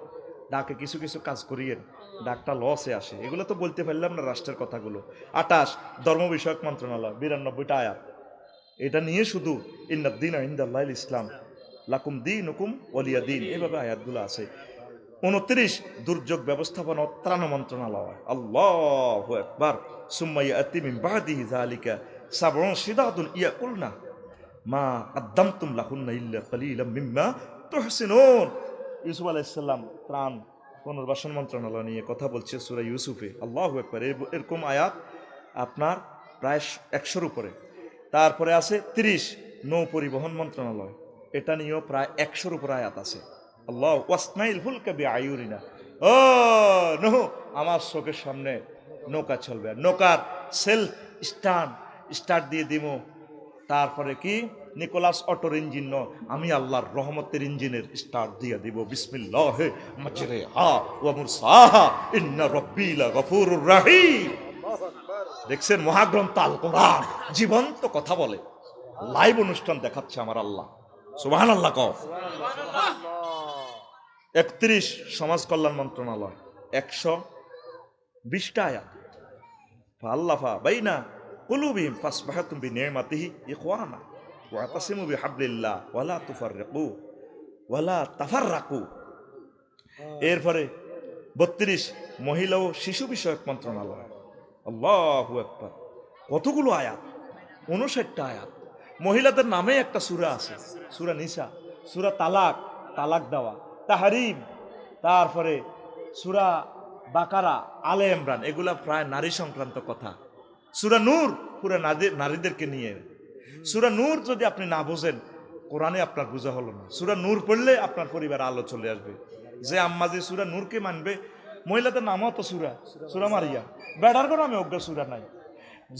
ডাকে কিছু কিছু কাজ করিয়েন, ডাকটা লসে আসে। এগুলো তো বলতে পারলাম না রাষ্ট্রের কথাগুলো। 28 ধর্ম বিষয়ক মন্ত্রণালয়, 92টা আয়াত। এটা নিয়ে শুধু ইন্নাদ-দীনা ইনদাল্লাহিল ইসলাম লাকুম দীনুকুম ওয়ালিয়া দীন, এভাবে আয়াতগুলো আছে। 29 দুর্যোগ ব্যবস্থাপনা ও ত্রাণ মন্ত্রণালয়। আল্লাহু আকবার। সুম্মা ইয়াতি মিন বাদিহি যালিকা সাবউন শিদাদুন ইয়াকুলনা মা আদ্দামতুম লাহুন্না ইল্লা কালিলাম মিম্মা তুহসিনুন। ইউসুফ আলাইহিস সালাম ত্রাণ পুনর্বাসন মন্ত্রণালয় নিয়ে কথা বলছে সূরা ইউসুফে। আল্লাহু আকবার। এরকম আয়াত আপনার প্রায় 100-র উপরে। তারপরে আছে 30 নৌ পরিবহন মন্ত্রণালয়, এটা নিয়েও প্রায় 100-র উপর আয়াত আছে। আল্লাহ ওয়াসনাইল ফুলকা বিআয়ুরিনা, ও নূহ আমার চোখের সামনে নৌকা চলবে, নৌকার সেলফ স্টার্ট দিয়ে দিব। তারপরে কি? নিকোলাস অটোর ইঞ্জিন ন, আমি আল্লাহর রহমতের ইঞ্জিনের স্টার্ট দিয়ে দিব। বিসমিল্লাহি মাজরিহা ওয়া মুরসাহা ইন্না রাব্বি লাগফুরুর রহিম। দেখছেন মহাগ্রন্থ আল কোরআন জীবন্ত কথা বলে, লাইভ অনুষ্ঠান দেখাচ্ছে আমার আল্লাহ। সুবহানাল্লাহ কও। 31 সমাজ কল্যাণ মন্ত্রণালয়, 120টা আয়াত। ফাআল্লাফা বাইনা কুলুবিহিম ফাসবাহাতুম বিনি'মাতিহি ইখওয়ানা ওয়া তাসিমু বিহাবলিল্লাহ ওয়ালা তুফাররিকু ওয়ালা তাফাররাকু। এরপরে 32 মহিলা ও শিশু বিষয়ক মন্ত্রণালয়। আল্লাহু আকবার। কতগুলো আয়াত? 59টা আয়াত। মহিলাদের নামে একটা সূরা আছে, সূরা নিসা, সূরা তালাক, তালাক দেওয়া, তাহরিম, তারপরে সূরা বাকারা, আলে ইমরান, এগুলা প্রায় নারী সংক্রান্ত কথা। সূরা নূর পুরো নারীদেরকে নিয়ে। সূরা নূর যদি আপনি না বোঝেন, কোরআনে আপনার বোঝা হলো না। সূরা নূর পড়লে আপনার পরিবার আলো চলে আসবে। যে আম্মা যে সূরা নূরকে মানবে, মহিলাদের নামও তো সূরা মারিয়া, বেড়ার কোনো আমি অজ্ঞ সূরা নাই।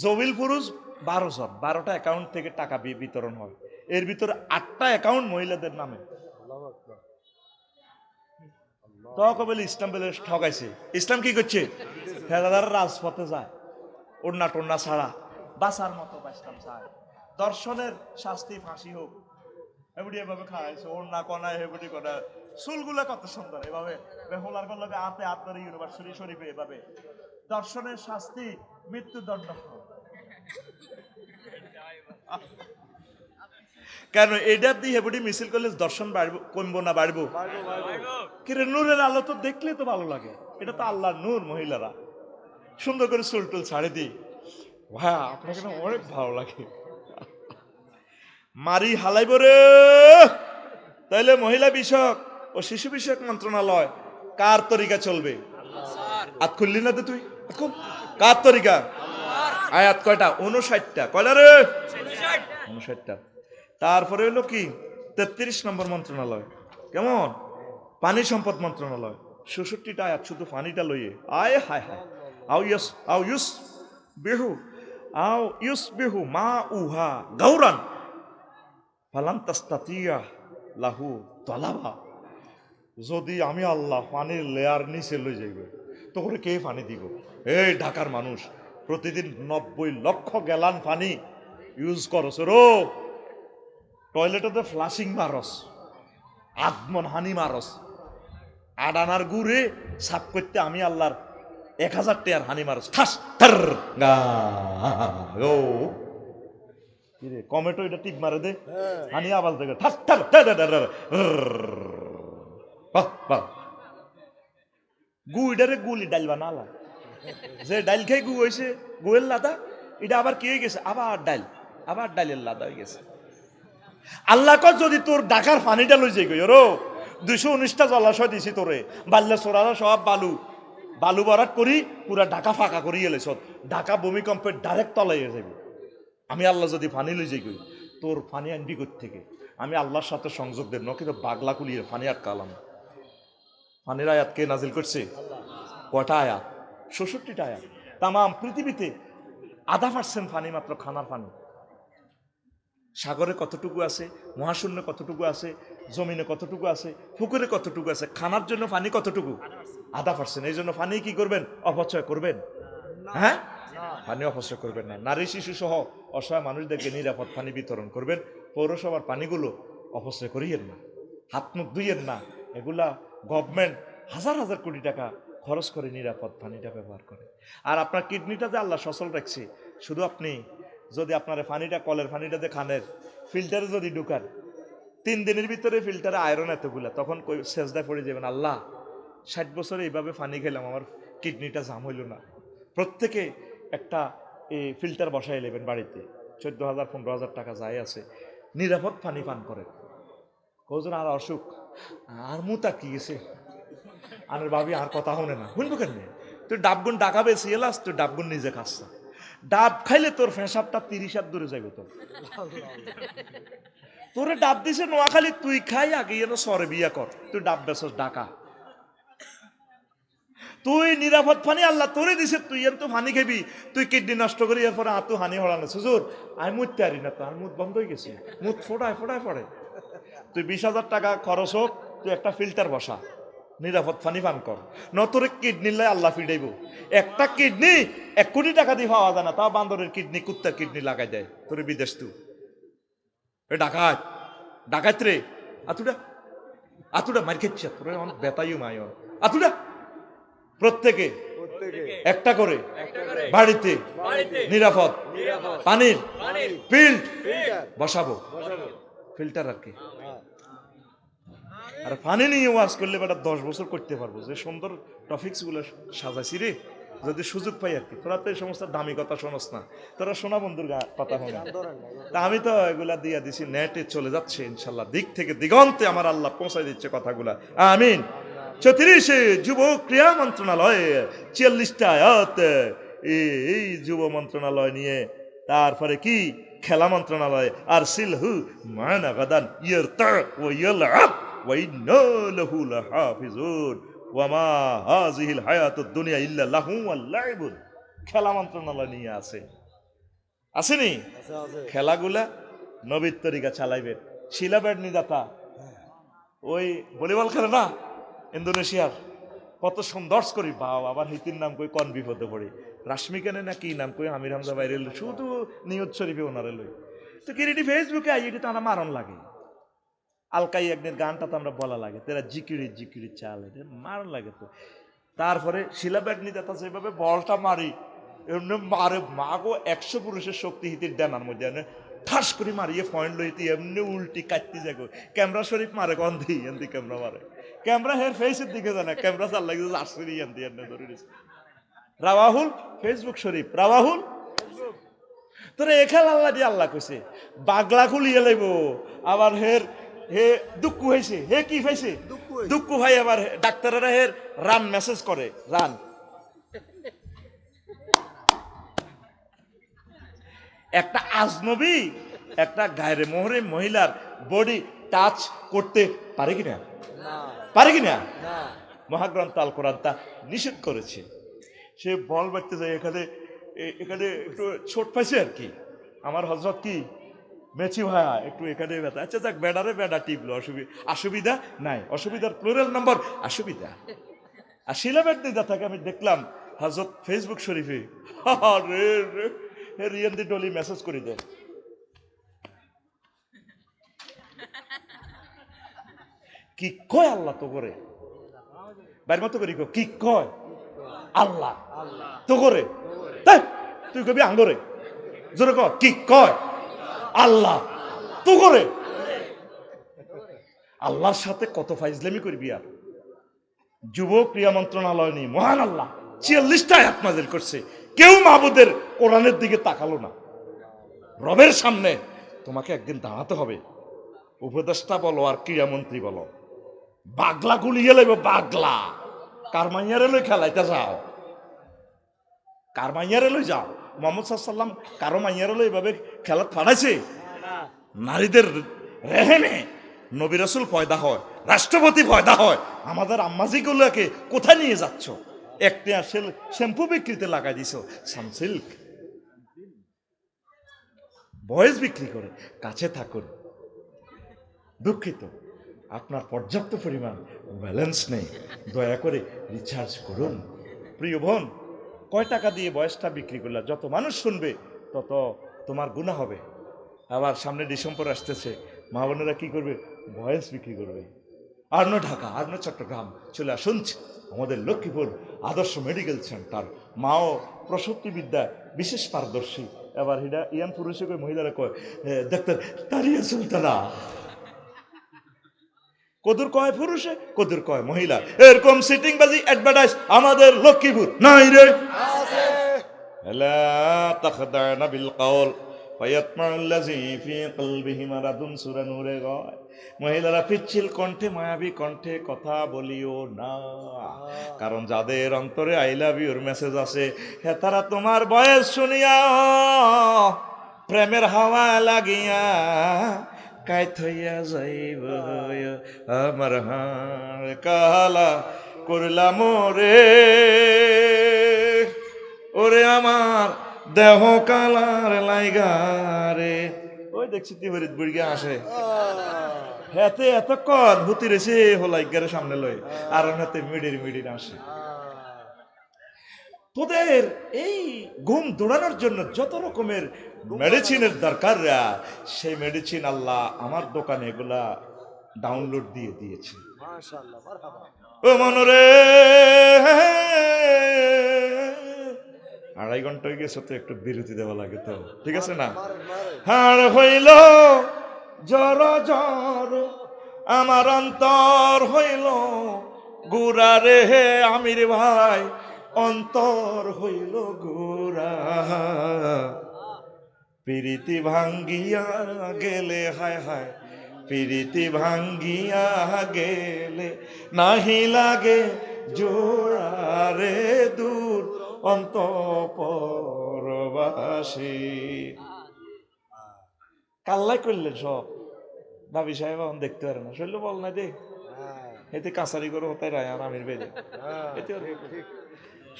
জবিল ফুরুজ 12 জন, 12টা অ্যাকাউন্ট থেকে টাকা বিতরণ হয়। এর ভিতরে 8টা অ্যাকাউন্ট মহিলাদের নামে। আল্লাহু আকবার। তখন বলে ইসলাম বলে ঠকাইছে। ইসলাম কি করছে? ফেরাদার রাজপথে যায়, ওড়না টোড়না ছাড়া, বাঁচার মতো ইসলাম চায়। দর্শনের শাস্তি ফাঁসি হোক, এমনি এভাবে খাওয়াইছে, ওড়না কনায় হেবুটি কনা, চুলগুলা কত সুন্দর, এভাবে বেহুলার করলে হাতে হাত ধরে ইউনিভার্সিটি শরীফে এভাবে। দর্শনের শাস্তি মৃত্যুদণ্ড। কেন এটা দিয়ে হেবুটি মিছিল করলে দর্শন বাড়বো, কমবো না বাড়বো? কিরে নূরের আলো তো দেখলে তো ভালো লাগে, এটা তো আল্লাহর নূর। মহিলারা সুন্দর করে চুল টুল ছাড়ে দিই, ভাই আপনাকে না অনেক ভালো লাগে। মারি হালাইব রে। তাইলে মহিলা বিষয়ক ও শিশু বিষয়ক মন্ত্রণালয় কার তরিকা চলবে? আত খুললি না তো তুই, কার তরিকা? আয়াত কয়টা? 59টা। কয়টা রে? 59টা। তারপরে হলো কি 33 নম্বর মন্ত্রণালয়, কেমন? পানি সম্পদ মন্ত্রণালয়, 66টা আয়াত শুধু পানিটা লইয়ে। আয় হায় হায়। আও ইউস বিহু মা উহা গাউরান ফালান তাস্তাতিয়া লাহু তলাবা। যদি আমি আল্লাহ পানির লেয়ার নিচে লই যাইব, তো করে কে পানি দিব? এই ঢাকার মানুষ প্রতিদিন 90 লক্ষ গ্যালান পানি ইউজ করছ রো। টয়লেটে ফ্লাশিং মারস, আদমন হানি মারস, আডানার গুড়ে সাফ করতে আমি আল্লাহর 1000 টাকার হানি মারস। ঠাস থার গা গো। কিরে কমেটো এটা টিপ মারে দে, হানি আওয়াজ দেখে ঠাস থার গুইডারে গুলি ডাইল বানালা। যে ডাইল খাই গু হয়েছে, গুয়ের লাদা, এটা আবার কি হয়ে গেছে? আবার ডাইলের লাদা হয়ে গেছে। আল্লাহ কর যদি তোর ঢাকার পানিটা লই যাই গো, 219টা জলাশয় দিছি তোরে, বাল্য সোরারা সব বালু ভরাট করি, পুরা ঢাকা ফাঁকা করি এলেছ, ঢাকা ভূমিকম্পের ডাইরেক্ট তলাইয়ে যাবে। আমি আল্লাহ যদি পানি লই যাই গই, তোর পানি আনবি থেকে আমি আল্লাহর সাথে সংযোগ দেব না, কিন্তু বাগলা কুলিয়ে পানি আটকালাম। পানির আয়াত কে নাজিল করছে? কয়টা আয়াত? 66টা আয়াত। তাম পৃথিবীতে 0.5% পানি মাত্র খানার পানি। সাগরে কতটুকু আছে, মহাশূন্য কতটুকু আছে, জমিনে কতটুকু আছে, পুকুরে কতটুকু আছে, খানার জন্য পানি কতটুকু? 0.5%। এই জন্য পানি কি করবেন? অপচয় করবেন? হ্যাঁ, পানি অপচয় করবেন না। নারী শিশু সহ অসহায় মানুষদেরকে নিরাপদ পানি বিতরণ করবেন। পৌরসভার পানিগুলো অপচয় করিয়েন না, হাত মুখ ধুইয়েন না। এগুলা গভর্নমেন্ট হাজার হাজার কোটি টাকা খরচ করে নিরাপদ পানিটা ব্যবহার করে। আর আপনার কিডনিটা যে আল্লাহ সচল রাখছে, শুধু আপনি যদি আপনার পানিটা কলের পানিটাতে খানের ফিল্টারে যদি ঢুকান, 3 দিনের ভিতরে ফিল্টারে আয়রন এতগুলা, তখন সেজদায় পড়ে যাবেন, আল্লাহ 60 বছরে এইভাবে পানি খেলাম, আমার কিডনিটা জাম হইল না। প্রত্যেকে একটা ফিল্টার বসাই নেবেন বাড়িতে, 14,000 15,000 টাকা যায় আছে, নিরাপদ পানি পান করেন। কজন আর অসুখ আর মুতা কি গেছে, আর ভাবি আর কথা হনে না, শুনবো কেন? তুই ডাবগুন ডাকাবে সিয়েলাস, তুই ডাবগুন নিজে খাস না। ডাব খাইলে তোর ফেঁসাবটা 30 হাত দূরে যাইব। তোরে ডাব দিছে নোয়াখালী, তুই খাই আগে যেন সরে বিয়া কর, তুই ডাব বেসস ডাকা। তুই নিরাপদ পানি আল্লাহ তোরে দিছে, তুই এর তো পানি খাবি, তুই কিডনি নষ্ট করি, এরপরে আতু হানি হড়ানো। সুজুর আমি মুততে পারি না, তো আর মুত বন্ধ হয়ে গেছে, মুত ফোটায় পড়ে। তুই 20,000 টাকা খরচ হোক, তুই একটা ফিল্টার বসা, নিরাপদ পানি পান কর। নতরে কিডনি লাই আল্লাহ ফিডাইব। একটা কিডনি 1 কোটি টাকা দিয়ে পাওয়া যায় না, তাও বান্দরের কিডনি, কুত্তার কিডনি লাগাই দেয় তোর বিদেশ। তুই ডাকাত রে, আতুটা মার খেচ্ছে তোর, বেতাইও মায়ন আতুটা। প্রত্যেকে একটা করে বাড়িতে নিরাপদ পানির ফিল্ড বসাবো। ফিল্টার আর কি, আর পানি নিয়ে ওয়াজ করলে বেটা 10 বছর করতে পারবো। যে সুন্দর টপিকস গুলো সাজাইছি রে, যদি সুযোগ পাই আর কি। তোরা তো এই সমস্ত দামি কথা শোনস না, তোরা সোনা বন্ধুর কথা শোনা। তা আমি তো এগুলা দিয়া দিছি, নেটে চলে যাচ্ছে ইনশাল্লাহ, দিক থেকে দিগন্তে আমার আল্লাহ পৌঁছাই দিচ্ছে কথাগুলা। আমিন। 34 যুব ক্রিয়া মন্ত্রণালয়, 44টা আয়াত এই যুব মন্ত্রণালয় নিয়ে। তারপরে কি খেলা মন্ত্রণালয়, আর সিলহু মানা গাদান ইয়ারতা ওয়া ইয়ালআব ওয়া ইন্না লাহু লাহাফিজুন ওয়া মা হাযিহিল হায়াতুদ দুনিয়া ইল্লা লাহু ওয়া লাইবুন। খেলা মন্ত্রণালয় নিয়ে আসেনি খেলাগুলা নবীর তরিকা চালাইবেন। শিলাবের নিদাতা ওই ভলিবল খেলে না ইন্দোনেশিয়ার, কত সুন্দর করি বাও, আবার হিতির নাম কই কন বিপদে পড়ি, রাশ্মিকানে না কি নাম কই আমির হামজা বাইরে শুধু নিয়ত শরীফে ওনারে লই। তো কিরিটি ফেসবুকে আইডি তো আমার মারণ লাগে, আলকাই একদিন গানটা তো আমরা বলা লাগে, তেরা জিকিরি জিকিরি চাল, এটা মারণ লাগে তো। তারপরে শিলাবেগ নিদাতা যেভাবে বলটা মারি এমনি মারে মাগো 100 পুরুষের শক্তি হিতির ডানার মধ্যে ঠাস করে মারিয়ে পয়েন্ট লইতে এমনি উল্টি কাটতে যাগো। ক্যামেরা শরীফ মারে গন্ধি এমনি ক্যামেরা মারে, ক্যামেরা হের ফেসের দিকে জানা ক্যামেরা চাল লাগে আসরি এমনি এমনি ধরে দিচ্ছে। রাওয়াহুল ফেসবুক শরীফ, রাওয়াহুল তোরা এখানে আল্লাহ দিয়ে আল্লাহ কইছে বাগলা খুলিয়ে লাইব, আবার হের হে দুঃখ হয়েছে, হে কি হয়েছে দুঃখ ভাই, আবার ডাক্তারেরা হের রান মেসেজ করে, রান একটা আজনবী একটা গায়রে মোহরে মহিলার বডি টাচ করতে পারে কিনা, পারে কিনা? মহাগ্রন্থ আল কোরআন তা নিষেধ করেছে। সে বল বাড়তে যায়, এখানে এখানে একটু ছোট পাইছে আর কি, আমার হজরত কি মেচি ভাইয়া একটু এখানে ব্যথা, আচ্ছা যাক বেডারে বেডা টিপলো, অসুবিধা নাই, অসুবিধার প্লুরাল নম্বর অসুবিধা। আর শিলাবের দিদা থাকে আমি দেখলাম হজরত ফেসবুক শরীফে রে রে রিয়ান্দি ডলি মেসেজ করে দেয়, কি কয় আল্লাহ তো করে বাইর মতো করি কি কয় আল্লাহ তো করে, তাই তুই কবি আঙ্গরে জোরে কর কি কয় আল্লাহ তো করে। আল্লাহর সাথে কত ফাইজলামি করবি আর। যুব ক্রিয়া মন্ত্রণালয় নিয়ে মহান আল্লাহ 46টা আয়াত নাযিল করছে, কেউ মাহবুদের কোরআনের দিকে তাকালো না। রবের সামনে তোমাকে একদিন দাঁড়াতে হবে, উপদেষ্টা বলো আর ক্রীড়ামন্ত্রী বলো, বাগলা গুলিয়ে লাইব, বাগলা কার মাইয়ারে লই খেলাইতে যাও, কার মাইয়ারে লই যাও। মোহাম্মদ সাল্লাম কারো মাইয়ারে লই এভাবে খেলা ফাড়াইছে? নারীদের রেহেমে নবী রাসূল পয়দা হয়, রাষ্ট্রপতি পয়দা হয়, আমাদের আম্মাজিগুলোকে কোথায় নিয়ে যাচ্ছ? একটা শ্যাম্পু বিক্রিতে লাগাই দিছ সানসিল্ক, বয়েস বিক্রি করে, কাছে থাকুন। দুঃখিত আপনার পর্যাপ্ত পরিমাণ ব্যালেন্স নেই, দয়া করে রিচার্জ করুন। প্রিয় বোন, কয় টাকা দিয়ে বয়সটা বিক্রি করলে যত মানুষ শুনবে তত তোমার গুনাহ হবে। আবার সামনে ডিসেম্বর আসতেছে, মা বোনেরা কি করবে? বয়স বিক্রি করবে। আর্ন ঢাকা, আর্ন চট্টগ্রাম চলে আসুন আমাদের লক্ষ্মীপুর আদর্শ মেডিকেল সেন্টার, মাও প্রসূতিবিদ্যা বিশেষ পারদর্শী। এবার হিডা ইয়ান পুরুষে কয়, মহিলারা কয় ডাক্তার তারিয়া সুলতানা, কদুর কয় পুরুষে, কদুর কয় মহিলা, এরকম সিটিং বাজি অ্যাডভার্টাইজ আমাদের লক্ষ্মীপুর নাই রে। লা তাখদানা বিল কওল ফায়াতমাউল্লাযী ফি কলবিহি মারাদুন, সূরা নূরে কয় মহিলারা পিচ্ছিল কণ্ঠে মায়াবী কণ্ঠে কথা বলিও না, কারণ যাদের অন্তরে আই লাভ ইউর মেসেজ আছে হ্যাঁ তারা তোমার বয়স শুনিয়া প্রেমের হাওয়া লাগিয়া কাইত হইয়া যাইব, আমার হাড় কালা করলাম রে, ওরে আমার দেহ কালার লাইগারে। ওই দেখছি তিহরিত বুড়িয়া আসে, হাতে এতক্ষণ হুতি রেছে হোলাইগারে সামনে লই, আর হাতে মিডির মিডির আসে। তোদের এই ঘুম দৌড়ানোর জন্য যত রকমের মেডিসিনের দরকার, সেই মেডিসিন আল্লাহ আমার দোকানে এগুলা ডাউনলোড দিয়ে দিয়েছে। ও মনরে 2.5 ঘন্টা হয়ে গেছে তো, একটু বিরতি দেওয়া লাগে তো, ঠিক আছে না? হাড় হইল জর জর আমার অন্তর হইল গুড়া রে, হে আমির ভাই অন্তর হইল গুড়া, প্রীতি ভাঙ্গিয়া গেলে হায় হায়, প্রীতি ভাঙ্গিয়া গেলে নাহি লাগে জোড়া রে, দূর অন্তঃপরবাসী। কাল্লাই করলেন সব, ভাবি সাহেব এখন দেখতে পারে না, শৈল বল না দেখ এতে কাছারি করে হতাই রায় আর আমির বেদে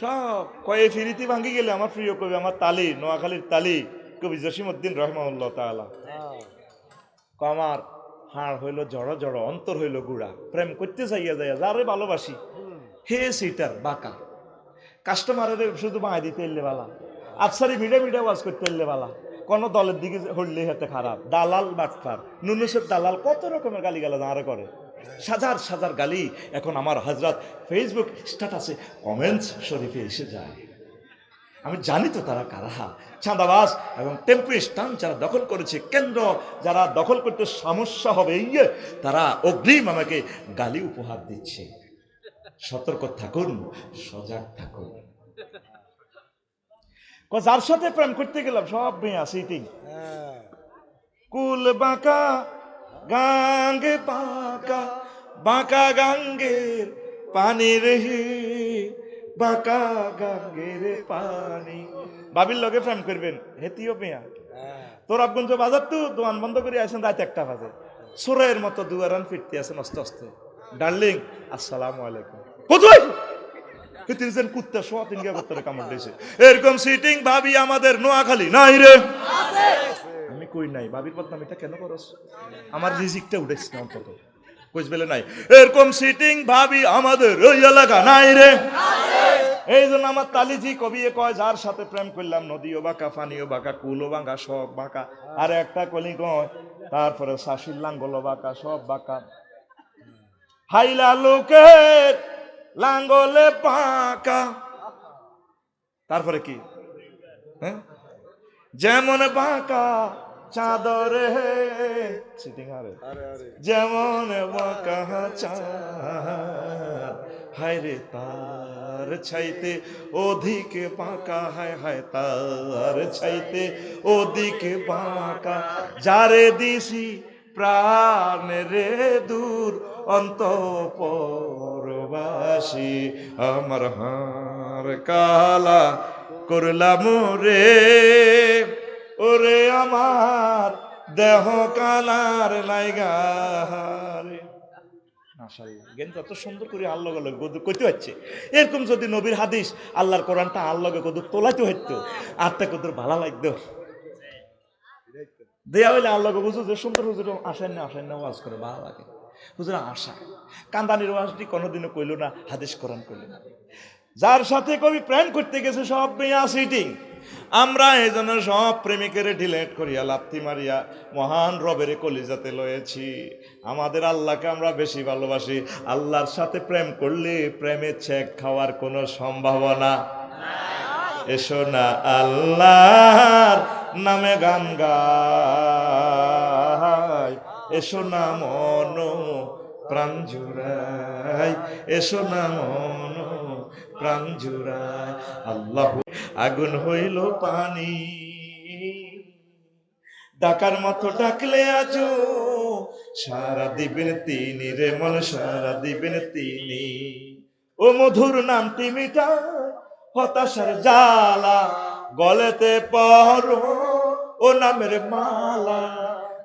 সব কয়ে ফিরিতি ভাঙ্গি গেলে আমার প্রিয় কবি, আমার তালি, নোয়াখালীর তালি কবি জসিমউদ্দিন রহমাহুল্লাহ তাআলা আমার হাড় হইল জড় জড়, অন্তর হইল গুড়া, প্রেম করতে চাইয়া যাইয়া যারে ভালোবাসি হে সিটার বাঁকা, কাস্টমারের শুধু বাঁয় দিতে এলে বালা, আফসারি মিডে মিডে ওয়াজ করতে এলে বালা, কোনো দলের দিকে হইলে হাতে খারাপ, দালাল বাটফার নুনুসের দালাল কত রকমের গালি গালা আরে করে, সাজার সাজার গালি এখন আমার হযরত ফেসবুক স্ট্যাটাসে কমেন্টস শরীফে এসে যায়। আমি জানি তো তারা কারা, চাঁদাবাজ এবং টেম্পো স্ট্যান্ড যারা দখল করেছে, কেন্দ্র যারা দখল করতে সমস্যা হবে, তারা অগ্রিম আমাকে গালি উপহার দিচ্ছে। সতর্ক থাকুন, সজাগ থাকুন। যার সাথে প্রেম করতে গেলাম সব মেয়ে সিটিং, কুল বাঁকা গাঙ্গে বাঁকা, বাঁকা গাঙ্গের পানি রেহে, বাঁকা গাঙ্গের পানি। বাবির লগে প্রেম করবেন হেতিও মেয়া, তোর আপগঞ্জ বাজার তো দোয়ান বন্ধ করে আসেন রাত 1টা বাজে, সোরের মতো দুয়ারান ফিরতে আসেন আস্তে আস্তে, ডার্লিং আসসালামু আলাইকুম, কোথায় পৃথিবীর কুত্তা সোয়া 3 গিয়া করতে কামড় দিয়েছে। এরকম সিটিং ভাবি আমাদের নোয়াখালী নাই রে, আমি কই নাই, বাবির বদনামিটা কেন করস, আমার রিজিকটা উঠেছে না অন্তত কইস বেলে নাই। এরকম সিটিং ভাবি আমাদের ওই এলাকা নাই রে, এই জন্য আমার তালিজি কবি কয় যার সাথে প্রেম করলাম নদীও বাঁকা, ফানিও বাঁকা, কুলও বাঁকা, সব বাঁকা। আর একটা কলি কয় তারপরে শাশুর লাঙ্গলও বাঁকা, সব বাঁকা। হাইলা লোকের লাঙ্গলে বাঁকা, তারপরে কি হ্যাঁ, যেমন বাঁকা চাদরে সিটিং আরে, যেমন বাঁকা চাঁদ, হায় রে তার ছাইতে ওদিকে বাঁকা, হায় হায় তার ছাইতে ওদিকে বাঁকা, যারে দিছি প্রাণ রে দূর অন্তঃপরবাসী, আমার হার কালা করলাম রে, ওরে আমার দেহ কালার লাইগা রে। মাশাআল্লাহ, কিন্তু এত সুন্দর করে আল্লাহ কইতে হচ্ছে। এরকম যদি নবীর হাদিস আল্লাহর কোরআনটা আল্লাহকে কত তোলাইতে হইতো, আত্মা কত ভালো লাগতো দেয়া হইলে আল্লাহকে বুঝো যে সুন্দর হুজুর আসেন না ওয়াজ করে ভালো লাগে, হুজুর আশা কান্দানির ওয়াজটি কোনোদিনও কইল না, হাদিস কোরআন কইল না। যার সাথে কবি প্রেম করতে গেছে সব মেয়া সিটিং, আমরা এই জন্য সব প্রেমিকের ডিলেট করিয়া লাথি মারিয়া মহান রবের কলিজাতে লয়েছি। আমাদের আল্লাহকে আমরা বেশি ভালোবাসি, আল্লাহর সাথে প্রেম করলে প্রেমের চেক খাওয়ার কোনো সম্ভাবনা। এসো না আল্লাহর নামে গান গাই, এসো না মন প্রাণ জুড়াই, এসো না মন প্রাণ জুড়াই। আল্লাহ আগুন হইল পানি, ডাকার মতো ডাকলে আজো সারা দিবেন তিনি রে মন, সারা দিবেন তিনি। ও মধুর নামটি মিটায় হতাশার জ্বালা, গলেতে পরো ও নামের মালা,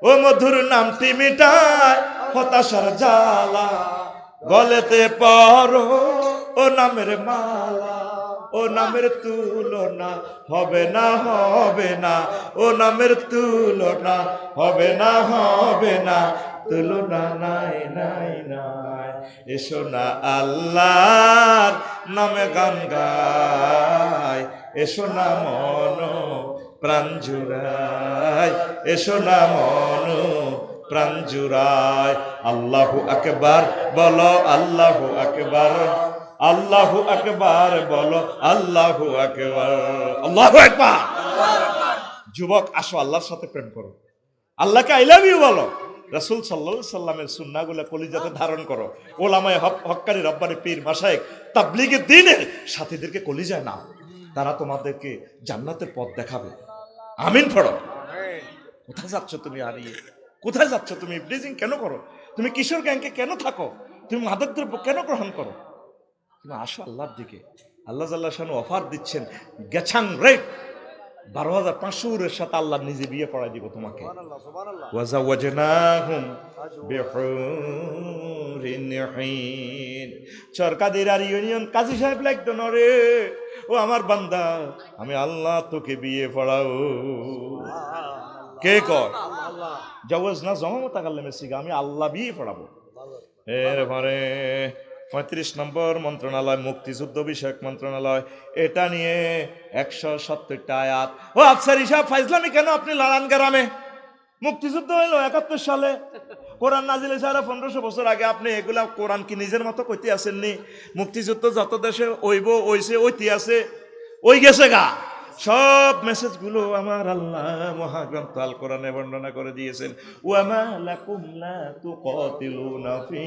ও মধুর নামটি মিটায় হতাশার জ্বালা, গলেতে পরো ও নামের মালা, ও নামের তুলনা হবে না হবে না, ও নামের তুলনা হবে না হবে না, তুলনা নাই নাই নাই। এসো না আল্লাহর নামে গান গাই, এসো না মন প্রাণ জুড়াই, এসো না মন প্রাণ জুড়াই। আল্লাহু আকবার বলো, আল্লাহু আকবার, আল্লাহু আকবার বলো, আল্লাহু আকবার, আল্লাহু আকবার। যুবক আসো আল্লাহর সাথে প্রেম করো, আল্লাহকে আই লাভ ইউ বলো, রাসূল সাল্লাল্লাহু আলাইহি সাল্লামের সুন্নাহগুলো কলিজাতে ধারণ করো, ওলামায়ে হক্কানি রব্বানি পীর মাশায়েখ তাবলীগের দ্বীনের সাথীদেরকে কলিজায় নাও, তারা তোমাদেরকে জান্নাতের পথ দেখাবে। আমিন পড়ো। কোথায় যাচ্ছ তুমি হারিয়ে, কোথায় যাচ্ছ তুমি, ব্লিজিং কেন করো, তুমি কিশোর গ্যাংকে কেন থাকো, তুমি মাদক দ্রব্য কেন গ্রহণ করো, তুমি আসো আল্লাহর দিকে। আল্লাহ জাল্লাহ শানু অফার দিচ্ছেন, গেছাং রেট 12,500 সাথে আল্লাহ নিজে বিয়ে পড়াই দিব তোমাকে। ওয়াজাওয়াজনাহুম বিহুরিন হিন। সরকারের ইউনিয়ন কাজী সাহেব লাগতো না রে, ও আমার বান্দা, আমি আল্লাহ তোকে বিয়ে পড়াও। কে কয় আল্লাহ জাওয়াজ না জমা মোতাকাল্লিমের সিগা, আমি আল্লাহ বিয়ে পড়াবো। ভালো এরপরে 35 নম্বর মন্ত্রণালয়, মুক্তিযুদ্ধ বিষয়ক মন্ত্রণালয়, এটা নিয়ে 170টা আয়াত। ও আফসার হিসাব ফাইজলামি কেন আপনি লালান গ্রামে? মুক্তিযুদ্ধ হইলো 71 সালে, কোরআন নাজিল হয়েছে আরো 1500 বছর আগে। আপনি এগুলা কোরআন কি নিজের মতো কইতে আসেননি? মুক্তিযুদ্ধ যত দেশে ওইব ওইছে ওইতে আছে ওই গেছে গা, সব মেসেজগুলো আমার আল্লাহ মহাগ্রন্থ আল কোরআনে বর্ণনা করে দিয়েছেন। ওয়ামা লাকুম লা তুকাতিলুনা ফি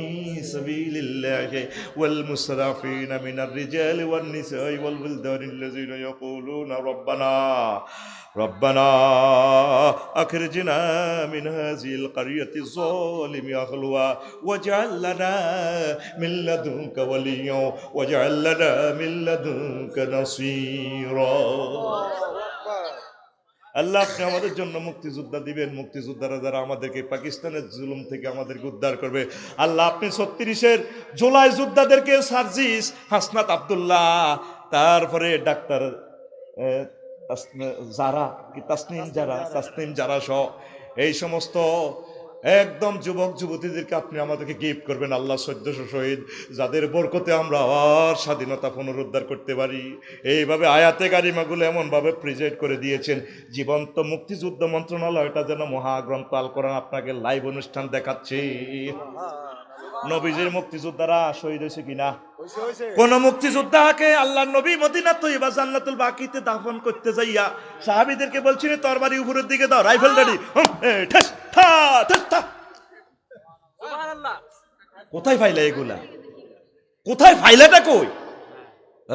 সাবিলিল্লাহি ওয়াল মুসরাফিনা মিনার রিজালি ওয়ান নিসাই ওয়াল ওয়িলদানিল্লাযিনা ইয়াকুলুনা রব্বানা রব্বানা আখরিজনা মিন হাযিল কারিয়াতিজ যালিমি আহলুহা ওয়াজআল লানা মিন লাদুনকা ওয়ালিয়্যা ওয়াজআল লানা মিন লাদুনকা নাসীরা। আল্লাহ আপনি আমাদের জন্য মুক্তিযোদ্ধা দিবেন, মুক্তিযোদ্ধারা যারা আমাদেরকে পাকিস্তানের জুলুম থেকে আমাদেরকে উদ্ধার করবে। আল্লাহ আপনি 36-এর জুলাই যোদ্ধাদেরকে, সার্জিস, হাসনাত আব্দুল্লাহ, তারপরে ডাক্তার যারা কি তাসনিম যারা সহ এই সমস্ত একদম যুবক যুবতীদেরকে আপনি আমাদেরকে গিফট করবেন আল্লাহ 1400 শহীদ, যাদের বরকতে আমরা আবার স্বাধীনতা পুনরুদ্ধার করতে পারি। এইভাবে আয়াতে কারিমাগুলো এমনভাবে প্রেজেন্ট করে দিয়েছেন, জীবন্ত মুক্তিযুদ্ধ মন্ত্রণালয়টা যেন মহাগ্রন্থ আল কোরআন আপনাকে লাইভ অনুষ্ঠান দেখাচ্ছে। নবীজির মুক্তিযোদ্ধারা শহীদ হয়েছে কিনা? কোন মুক্তিযোদ্ধাকে আল্লাহ নবী মদিনা তৈবা জান্নাতুল বাকিতে দাফন করতে যাইয়া সাহাবীদেরকে বলছিলেন তরবারি উপরের দিকে দাও, রাইফেল রেডি, কোথায় ফাইলা এগুলা? কোথায় ফাইলাটা কই?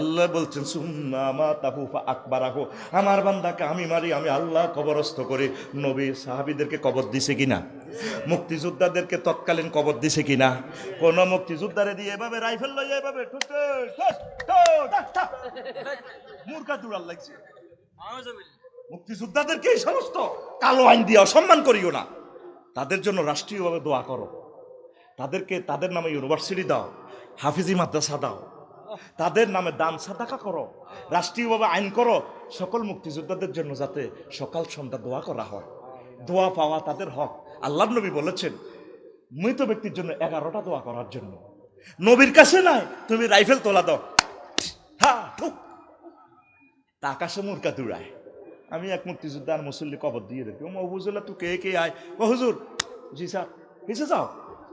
আল্লাহ বলছেন সুম্মা মাতাহু ফাআকবারাহু, আমার বান্দাকে আমি মারি, আমি আল্লাহ কবরস্থ করে। নবী সাহাবীদেরকে কবর দিছে কিনা? মুক্তিযোদ্ধাদেরকে তৎকালীন কবর দিছে কিনা? কোন মুক্তিযোদ্ধারে দিয়ে এভাবে রাইফেল লইয়া এভাবে মূর্খা দূরাল লাগছে। মুক্তিযোদ্ধাদেরকে এই সমস্ত কালো আইন দিয়ে অসম্মান করিও না। তাদের জন্য রাষ্ট্রীয়ভাবে দোয়া করো, তাদেরকে তাদের নামে ইউনিভার্সিটি দাও, হাফিজি মাদ্রাসা দাও, তাদের নামে দান সাদাকা করো, রাষ্ট্রীয়ভাবে আইন করো সকল মুক্তিযোদ্ধাদের জন্য, যাতে সকাল সন্ধ্যা দোয়া করা হয়। দোয়া পাওয়া তাদের হক। আল্লাহর নবী বলেছেন মৃত ব্যক্তির জন্য 11টা দোয়া করার জন্য। নবীর কাছে নাই, তুমি রাইফেল তোলা দাও, হ্যাঁ ঠুক, তা আকাশে মুরকা দূরায়। আমি এক মুক্তিযোদ্ধা আর মুসল্লি কবর দিয়ে দেখি, ও মা হুজুল্লাহ তুই কে আয়? ও হুজুর, জি স্যার, কিসে যাও?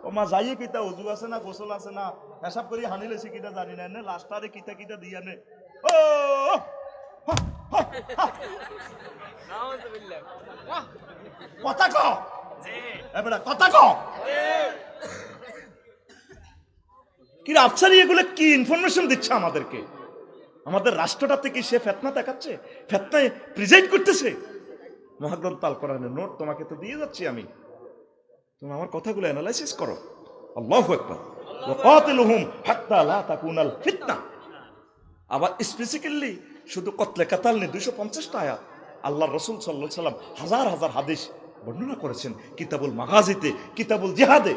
ও মা যাইয়ে কিতা উজু আছে না, গোসল আছে না, হিসাব করি হানি লেছি কিটা জানি না, লাস্টারে কিতা কিতা দিয়া নে। ও কথা ক, এবারে কথা ক। কি আফসারি এগুলো কি ইনফরমেশন দিচ্ছে আমাদেরকে? আমাদের রাষ্ট্রটা থেকে সে ফেতনা দেখাচ্ছে, ফেতনায় প্রিজাইড করতেছে। মহাগ্রন্থ আল কোরআনের নোট তোমাকে তো দিয়ে যাচ্ছি আমি, তুমি আমার কথাগুলো অ্যানালাইসিস করো। আল্লাহু আকবার। ওয়াকাতিলুহুম হাত্তা লা তাকুনাল ফিতনা। আবার স্পেসিফিক্যালি শুধু কতলে কাতাল নেই, 250টা আয়াত। আল্লাহর রাসূল সাল্লাল্লাহু আলাইহি সাল্লাম হাজার হাজার হাদিস বর্ণনা করেছেন কিতাবুল মাগাজিতে, কিতাবুল জিহাদে।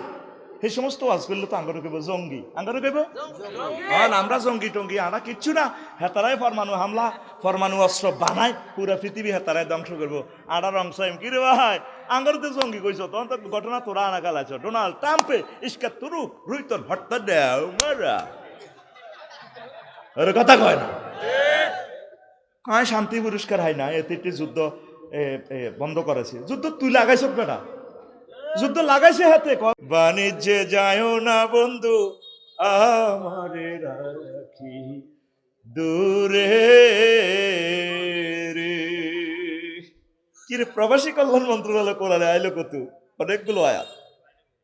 এই সমস্ত ওয়াজ করলে তো আঙ্গারও কেব জঙ্গি, আঙ্গারও কেব আমরা জঙ্গি টঙ্গি, আমরা কিচ্ছু না। হেতারাই ফরমানু হামলা, ফরমানু অস্ত্র বানায়, পুরা পৃথিবী হেতারাই ধ্বংস করবো। আড়ার অংশ কি রে ভাই, আঙ্গারতে জঙ্গি কইছ, তখন তো ঘটনা তোরা আনা গালাছ। ডোনাল্ড ট্রাম্পে ইস্কা তুরুক রুইতন হট্টা দেও মারা, ওর কথা কয় না। কয় শান্তি পুরস্কার হয় না, এতে যুদ্ধ বন্ধ করেছে। যুদ্ধ তুই লাগাইছ বেটা, যুদ্ধ লাগাইছে হাতে। বাণিজ্যে যায় না বন্ধু আমারে রাখি দূরে রে। কি রে, প্রবাসী কল্যাণ মন্ত্রণালয় কোরআনে আইলো কত অনেকগুলো আয়াত।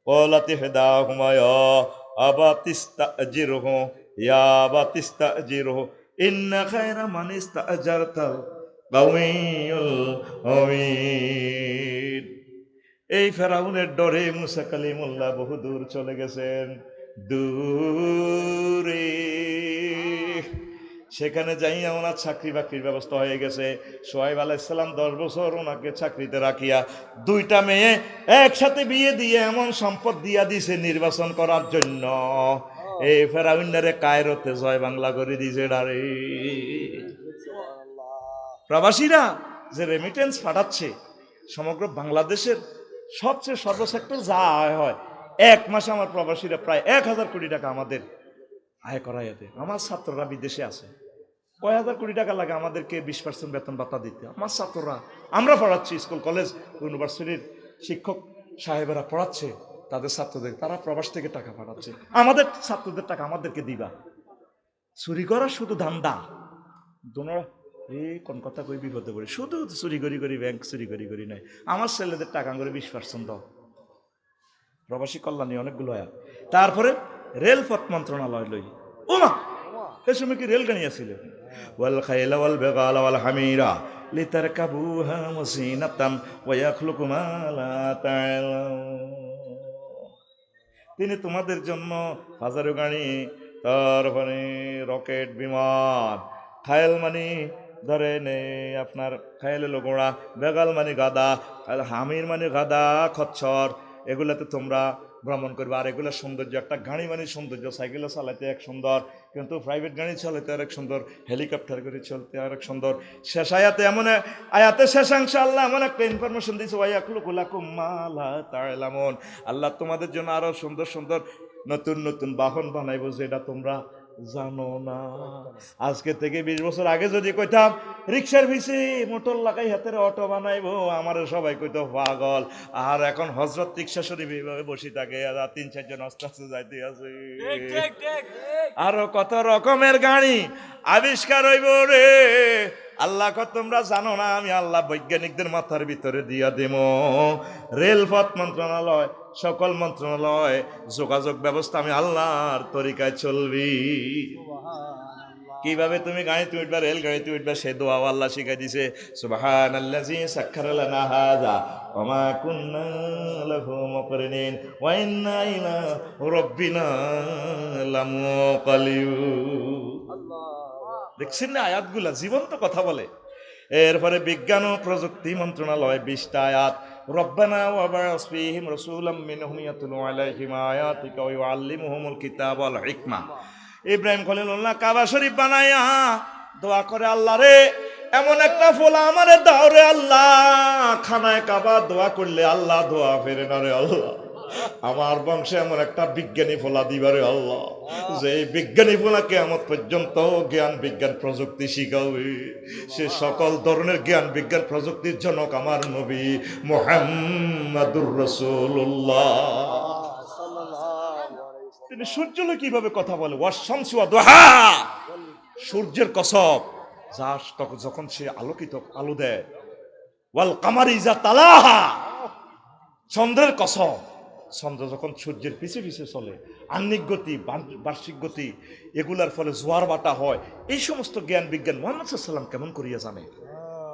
কলাতে হেদা হুমায়া আবা তিস্তাজিরহ ইয়া বা তিস্তাজিরহ ইন্না খায়রা মান ইস্তাজারতাল কাউইয়ুল আমিন। এই ফেরাউনের ডরে মুসা কালিমুল্লাহ বহু দূর চলে গেছেন, দূরে। সেখানে যাইয়া ওনার চাকরি বাকরির ব্যবস্থা হয়ে গেছে। সোহাইব আলাইহিস সালাম 10 বছর ওনাকে চাকরিতে রাখিয়া 2টা মেয়ে একসাথে বিয়ে দিয়ে এমন সম্পদ দিয়া দিছে নির্বাচন করার জন্য। এই ফেরাউনের কায়রোতে জয় বাংলা করে দিছে ডারে। প্রবাসীরা যে রেমিটেন্স পাঠাচ্ছে, সমগ্র বাংলাদেশের সবচেয়ে সর্বসেক্টর যা আয় হয়, এক মাসে আমার প্রবাসীরা প্রায় 1,000 কোটি টাকা আমাদের আয় করাই দেয়। আমার ছাত্ররা বিদেশে আছে, কয় হাজার কোটি টাকা লাগে আমাদেরকে 20% বেতন ভাতা দিতে। আমার ছাত্ররা, আমরা পড়াচ্ছি, স্কুল কলেজ ইউনিভার্সিটির শিক্ষক সাহেবেরা পড়াচ্ছে তাদের ছাত্রদের, তারা প্রবাস থেকে টাকা পাঠাচ্ছে। আমাদের ছাত্রদের টাকা আমাদেরকে দিবা। চুরি করা শুধু ধান্দা, দোনোরা কোন কথা কই বিপদে পড়ি, শুধু চুরি করি ব্যাংক চুরি করি নাই। আমার ছেলেদের টাকা করে 20% দাও। প্রবাসী কল্যাণী অনেকগুলো আয়াত। তারপরে রেলপথ মন্ত্রণালয় লই, ওমা সে সময় কি রেলগাড়ি আছিল? ওয়াল খাইলা ওয়াল বিগালা ওয়াল হামিরা লিতারকাবুহা ওয়াসিনাতান ওয়া ইয়াখলুকু মা লা তা'লামুন। তিনি তোমাদের জন্য হাজারো গাড়ি, তারপরে রকেট বিমান, খায়েল মানে ধরেন আপনার খায়েল হলো ঘোড়া, বেগাল মানে গাদা, আর হামির মানে গাদা খচ্চর, এগুলাতে তোমরা ভ্রমণ করবে। আর এগুলো সৌন্দর্য, একটা গাড়ি মানে সৌন্দর্য, সাইকেলে চালাতে এক সুন্দর, কিন্তু প্রাইভেট গাড়ি চালাতে আরেক সুন্দর, হেলিকপ্টার করে চলতে আরেক সুন্দর। শেষ আয়াতে এমন আয়াতে শেষাংশ আল্লাহ এমন একটা ইনফরমেশন দিয়েছে, ওয়াইয়াখলুকুলাকুম মা লা তা'লামুন। আল্লাহ তোমাদের জন্য আরো সুন্দর সুন্দর নতুন নতুন বাহন বানাইবো যেটা তোমরা জানো না। আজকে থেকে 20 বছর আগে যদি কইতাম রিক্সার ভিসি মোটর লাগাই হাতের অটো বানাইবো, আমার সবাই কইতো পাগল। আর এখন হযরত রিক্সা শরীফ এইভাবে বসে থাকে, আর 3-4 জন আস্তে আস্তে যাইতে আছে। আরো কত রকমের গাড়ি আবিষ্কার হইব রে। আল্লাহ কত তোমরা জানো না, আমি আল্লাহ বৈজ্ঞানিকদের মাথার ভিতরে দিয়া দেব। রেলপথ মন্ত্রণালয়, সকল মন্ত্রণালয়, যোগাযোগ ব্যবস্থা আমি আল্লাহর তরিকায় চলবি। কিভাবে তুমি গাড়িতে উঠবা, রেল গাড়িতে উঠবা, সে দোয়াও আল্লাহ শিখাই দিছে। সুবহানাল্লাযী সাখখারা লানা হাযা ওয়া মা কুন্না লাহু মুকরিনিন ওয়া ইন্না ইলা রাব্বিনা লামুনকালিবুন। দেখছেন না আয়াতগুলা জীবন্ত কথা বলে। এরপরে বিজ্ঞান ও প্রযুক্তি মন্ত্রণালয় 20টা আয়াত। রব্বানা ওয়া বা'আস ফীহিম রাসূলাম মিনহুম ইয়াতলু আলাইহিম আয়াতিকা ওয়া ইউআল্লিমুহুমুল কিতাবা ওয়াল হিকমা। ইব্রাহিম খলিলুল্লাহ কাবা শরীফ বানায়া দোয়া করে, আল্লাহ রে এমন একটা ফোলা আমারে দাও রে আল্লাহ। খানায় কাবা দোয়া করলে আল্লাহ দোয়া ফেরে না রে আল্লাহ। আমার বংশে এমন একটা বিজ্ঞানী ফোলা দিবারে আল্লাহ, যে বিজ্ঞানী ফোলা কিয়ামত পর্যন্ত জ্ঞান বিজ্ঞান প্রযুক্তি শিখাবে। সে সকল ধরনের জ্ঞান বিজ্ঞান প্রযুক্তির জনক আমার নবী মুহাম্মাদুর রাসূলুল্লাহ। তিনি সূর্যলে কিভাবে কথা বলে, ওয়াশ-শামসি ওয়া দুহা, সূর্যের কসম যখন সে আলোকিত আলো দেয়, ওয়াল কামারি ইযা তালাহা, চন্দ্রের কসম, চন্দ্র যখন সূর্যের পিছে পিছে চলে, আহ্নিক গতি বার্ষিক গতি, এগুলার ফলে জোয়ার বাটা হয়। এই সমস্ত জ্ঞান বিজ্ঞান মুহাম্মদ সাল্লাল্লাহু আলাইহি ওয়াসাল্লাম কেমন করিয়া জানে।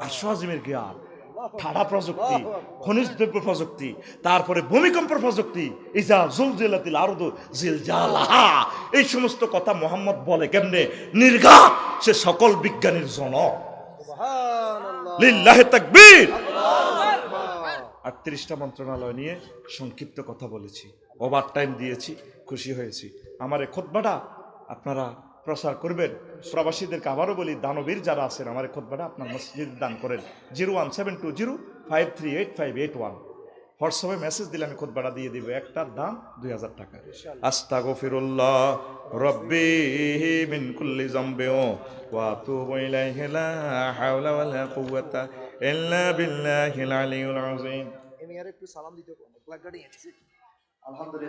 আর সোয়াজিমের জ্ঞান, ঠাড়া প্রযুক্তি, খনিজ দ্রব্য প্রযুক্তি, তারপরে ভূমিকম্প প্রযুক্তি, ইজা জুলজিলাতিল আরদু জিলজালাহা, এই সমস্ত কথা মোহাম্মদ বলে কেমনে, নির্ঘাত সে সকল বিজ্ঞানীর জনক। লিল্লাহি তাকবীর। 38টা মন্ত্রণালয় নিয়ে সংক্ষিপ্ত কথা বলেছি, ওভার টাইম দিয়েছি, খুশি হয়েছি। আমার এই খুতবাটা আপনারা প্রচার করবেন। প্রবাসীদেরকে আবারও বলি, দানবীর যারা আছেন আমার এই খুতবাটা আপনার মসজিদ দান করেন। 01720538581। হোয়াটসঅ্যাপে মেসেজ দিলে আমি খুতবাটা দিয়ে দিব, একটার দাম 2000 টাকা। আস্তাগফিরুল্লাহ রব্বি মিন কুল্লি যামবিন ওয়া আতুবু ইলাইহি লা হাওলা ওয়ালা কুওয়াতা ইল্লা বিল্লাহিল আলিয়্যিল আযীম। আমি আর একটু সালাম দিতে, আলহামদুলিল্লাহ।